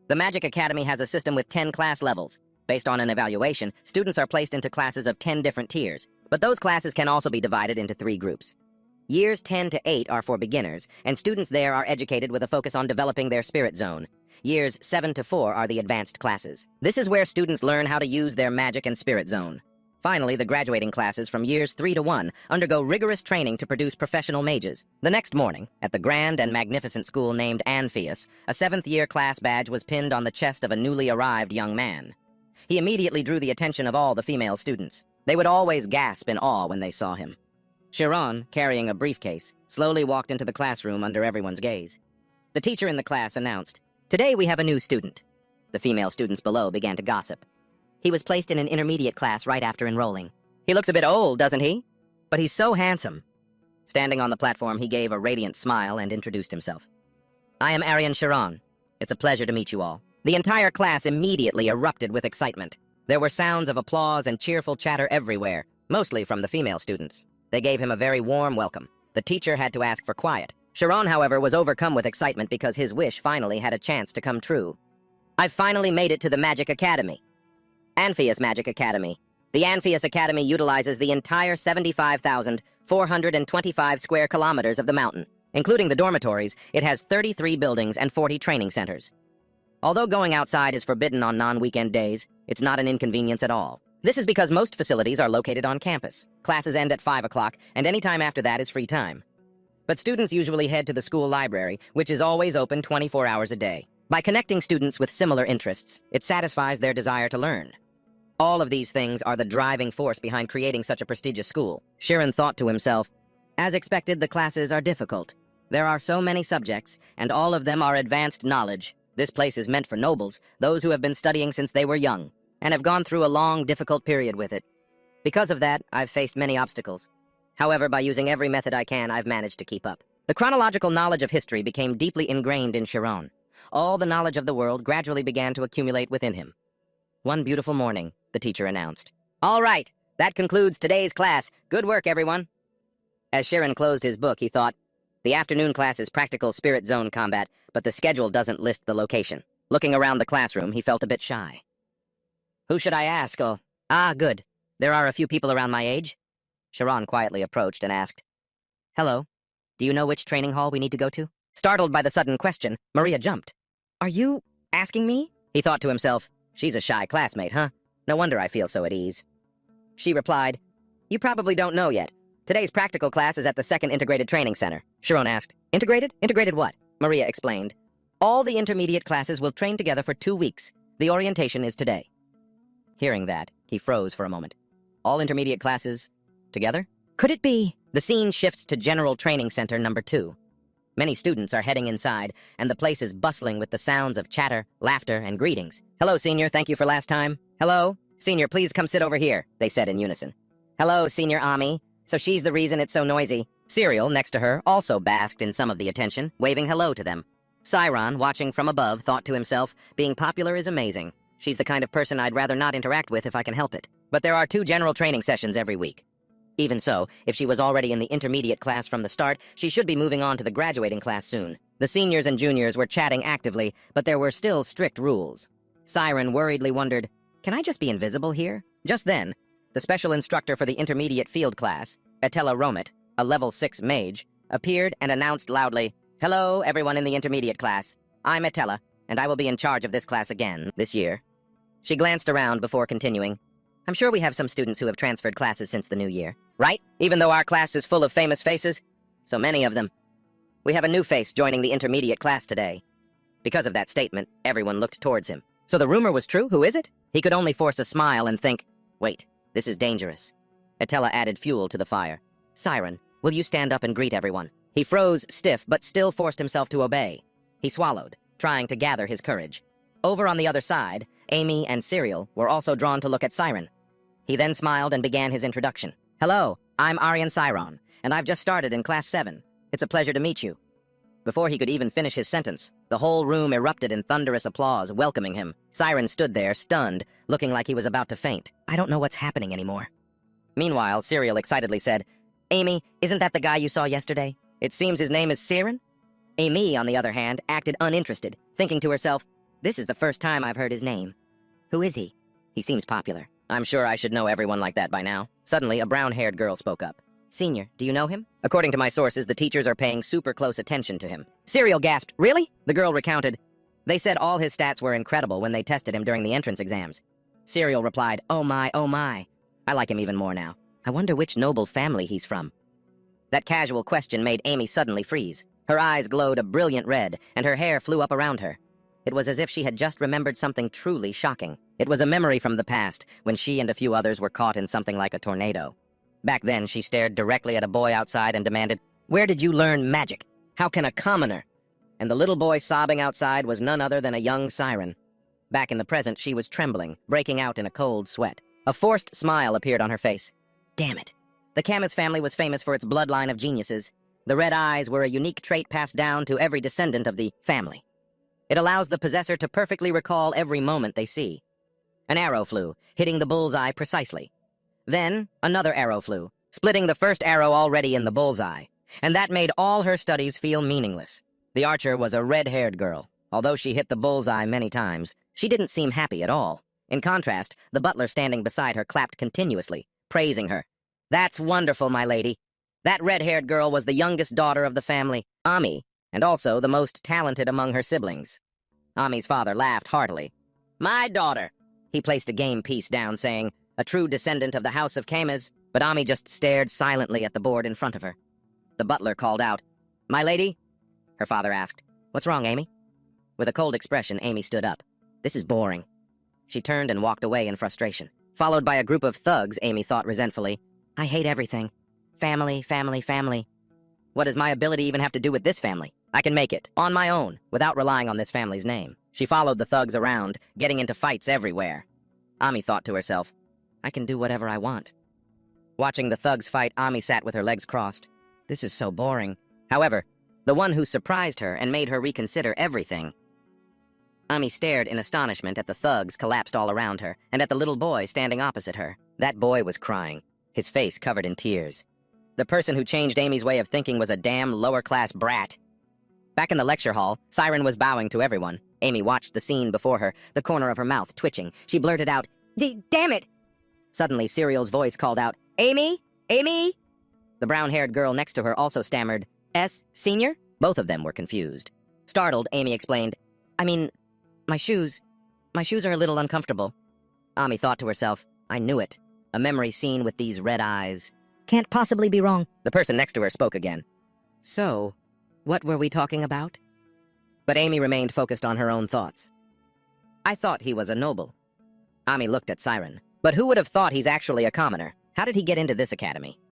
The Magic Academy has a system with 10 class levels. Based on an evaluation, students are placed into classes of 10 different tiers, but those classes can also be divided into 3 groups. Years 10 to 8 are for beginners, and students there are educated with a focus on developing their spirit zone. Years 7 to 4 are the advanced classes. This is where students learn how to use their magic and spirit zone. Finally, the graduating classes from years 3 to 1 undergo rigorous training to produce professional mages. The next morning, at the grand and magnificent school named Anfus, a 7th year class badge was pinned on the chest of a newly arrived young man. He immediately drew the attention of all the female students. They would always gasp in awe when they saw him. Chiron, carrying a briefcase, slowly walked into the classroom under everyone's gaze. The teacher in the class announced, Today we have a new student. The female students below began to gossip. He was placed in an intermediate class right after enrolling. He looks a bit old, doesn't he? But he's so handsome. Standing on the platform, he gave a radiant smile and introduced himself. I am Arian Chiron. It's a pleasure to meet you all. The entire class immediately erupted with excitement. There were sounds of applause and cheerful chatter everywhere, mostly from the female students. They gave him a very warm welcome. The teacher had to ask for quiet. Chiron, however, was overcome with excitement because his wish finally had a chance to come true. I've finally made it to the Magic Academy. Anfus Magic Academy. The Anfus Academy utilizes the entire 75,425 square kilometers of the mountain. Including the dormitories, it has 33 buildings and 40 training centers. Although going outside is forbidden on non-weekend days, it's not an inconvenience at all. This is because most facilities are located on campus. Classes end at 5 o'clock, and any time after that is free time. But students usually head to the school library, which is always open 24 hours a day. By connecting students with similar interests, it satisfies their desire to learn. All of these things are the driving force behind creating such a prestigious school. Chiron thought to himself, As expected, the classes are difficult. There are so many subjects, and all of them are advanced knowledge. This place is meant for nobles, those who have been studying since they were young, and have gone through a long, difficult period with it. Because of that, I've faced many obstacles. However, by using every method I can, I've managed to keep up. The chronological knowledge of history became deeply ingrained in Chiron. All the knowledge of the world gradually began to accumulate within him. One beautiful morning, the teacher announced, All right, that concludes today's class. Good work, everyone. As Chiron closed his book, he thought, The afternoon class is practical spirit zone combat, but the schedule doesn't list the location. Looking around the classroom, he felt a bit shy. Who should I ask? Oh, good. There are a few people around my age. Chiron quietly approached and asked, Hello, do you know which training hall we need to go to? Startled by the sudden question, Maria jumped. Are you asking me? He thought to himself, She's a shy classmate, huh? No wonder I feel so at ease. She replied, You probably don't know yet. Today's practical class is at the 2nd Integrated Training Center. Chiron asked, Integrated? Integrated what? Maria explained. All the intermediate classes will train together for 2 weeks. The orientation is today. Hearing that, he froze for a moment. All intermediate classes together? Could it be? The scene shifts to General Training Center number 2. Many students are heading inside, and the place is bustling with the sounds of chatter, laughter, and greetings. Hello, Senior, thank you for last time. Hello? Senior, please come sit over here, they said in unison. Hello, Senior Ami. So she's the reason it's so noisy. Serial, next to her, also basked in some of the attention, waving hello to them. Chiron, watching from above, thought to himself, being popular is amazing. She's the kind of person I'd rather not interact with if I can help it. But there are 2 general training sessions every week. Even so, if she was already in the intermediate class from the start, she should be moving on to the graduating class soon. The seniors and juniors were chatting actively, but there were still strict rules. Siren worriedly wondered, can I just be invisible here? Just then, the special instructor for the intermediate field class, Enrollment, a level 6 mage, appeared and announced loudly, "Hello, everyone in the intermediate class. I'm Etella, and I will be in charge of this class again this year." She glanced around before continuing. I'm sure we have some students who have transferred classes since the new year, right? Even though our class is full of famous faces, so many of them. We have a new face joining the intermediate class today. Because of that statement, everyone looked towards him. So the rumor was true? Who is it? He could only force a smile and think, wait, this is dangerous. Etella added fuel to the fire. Siren, will you stand up and greet everyone? He froze stiff, but still forced himself to obey. He swallowed, trying to gather his courage. Over on the other side, Amy and Cyril were also drawn to look at Siren. He then smiled and began his introduction. Hello, I'm Aryan Chiron, and I've just started in Class 7. It's a pleasure to meet you. Before he could even finish his sentence, the whole room erupted in thunderous applause, welcoming him. Siren stood there, stunned, looking like he was about to faint. I don't know what's happening anymore. Meanwhile, Cyril excitedly said, Amy, isn't that the guy you saw yesterday? It seems his name is Chiron? Amy, on the other hand, acted uninterested, thinking to herself, this is the first time I've heard his name. Who is he? He seems popular. I'm sure I should know everyone like that by now. Suddenly, a brown-haired girl spoke up. Senior, do you know him? According to my sources, the teachers are paying super close attention to him. Cyril gasped, really? The girl recounted. They said all his stats were incredible when they tested him during the entrance exams. Cyril replied, oh my, oh my. I like him even more now. I wonder which noble family he's from. That casual question made Amy suddenly freeze. Her eyes glowed a brilliant red, and her hair flew up around her. It was as if she had just remembered something truly shocking. It was a memory from the past, when she and a few others were caught in something like a tornado. Back then, she stared directly at a boy outside and demanded, where did you learn magic? How can a commoner? And the little boy sobbing outside was none other than a young Siren. Back in the present, she was trembling, breaking out in a cold sweat. A forced smile appeared on her face. Damn it. The Camus family was famous for its bloodline of geniuses. The red eyes were a unique trait passed down to every descendant of the family. It allows the possessor to perfectly recall every moment they see. An arrow flew, hitting the bullseye precisely. Then, another arrow flew, splitting the first arrow already in the bullseye, and that made all her studies feel meaningless. The archer was a red-haired girl. Although she hit the bullseye many times, she didn't seem happy at all. In contrast, the butler standing beside her clapped continuously, praising her. That's wonderful, my lady. That red-haired girl was the youngest daughter of the family, Ami, and also the most talented among her siblings. Ami's father laughed heartily. My daughter! He placed a game piece down, saying, a true descendant of the House of Camus, but Ami just stared silently at the board in front of her. The butler called out, My lady? Her father asked, What's wrong, Amy? With a cold expression, Amy stood up. This is boring. She turned and walked away in frustration. Followed by a group of thugs, Amy thought resentfully, I hate everything. Family, family, family. What does my ability even have to do with this family? I can make it, on my own, without relying on this family's name. She followed the thugs around, getting into fights everywhere. Ami thought to herself, I can do whatever I want. Watching the thugs fight, Ami sat with her legs crossed. This is so boring. However, the one who surprised her and made her reconsider everything. Ami stared in astonishment at the thugs collapsed all around her, and at the little boy standing opposite her. That boy was crying, his face covered in tears. The person who changed Amy's way of thinking was a damn lower-class brat. Back in the lecture hall, Siren was bowing to everyone. Amy watched the scene before her, the corner of her mouth twitching. She blurted out, Damn it! Suddenly, Cyril's voice called out, Amy? Amy? The brown-haired girl next to her also stammered, Senior? Both of them were confused. Startled, Amy explained, I mean, my shoes are a little uncomfortable. Ami thought to herself, I knew it. A memory scene with these red eyes. Can't possibly be wrong. The person next to her spoke again. So, what were we talking about? But Amy remained focused on her own thoughts. I thought he was a noble. Ami looked at Siren. But who would have thought he's actually a commoner? How did he get into this academy?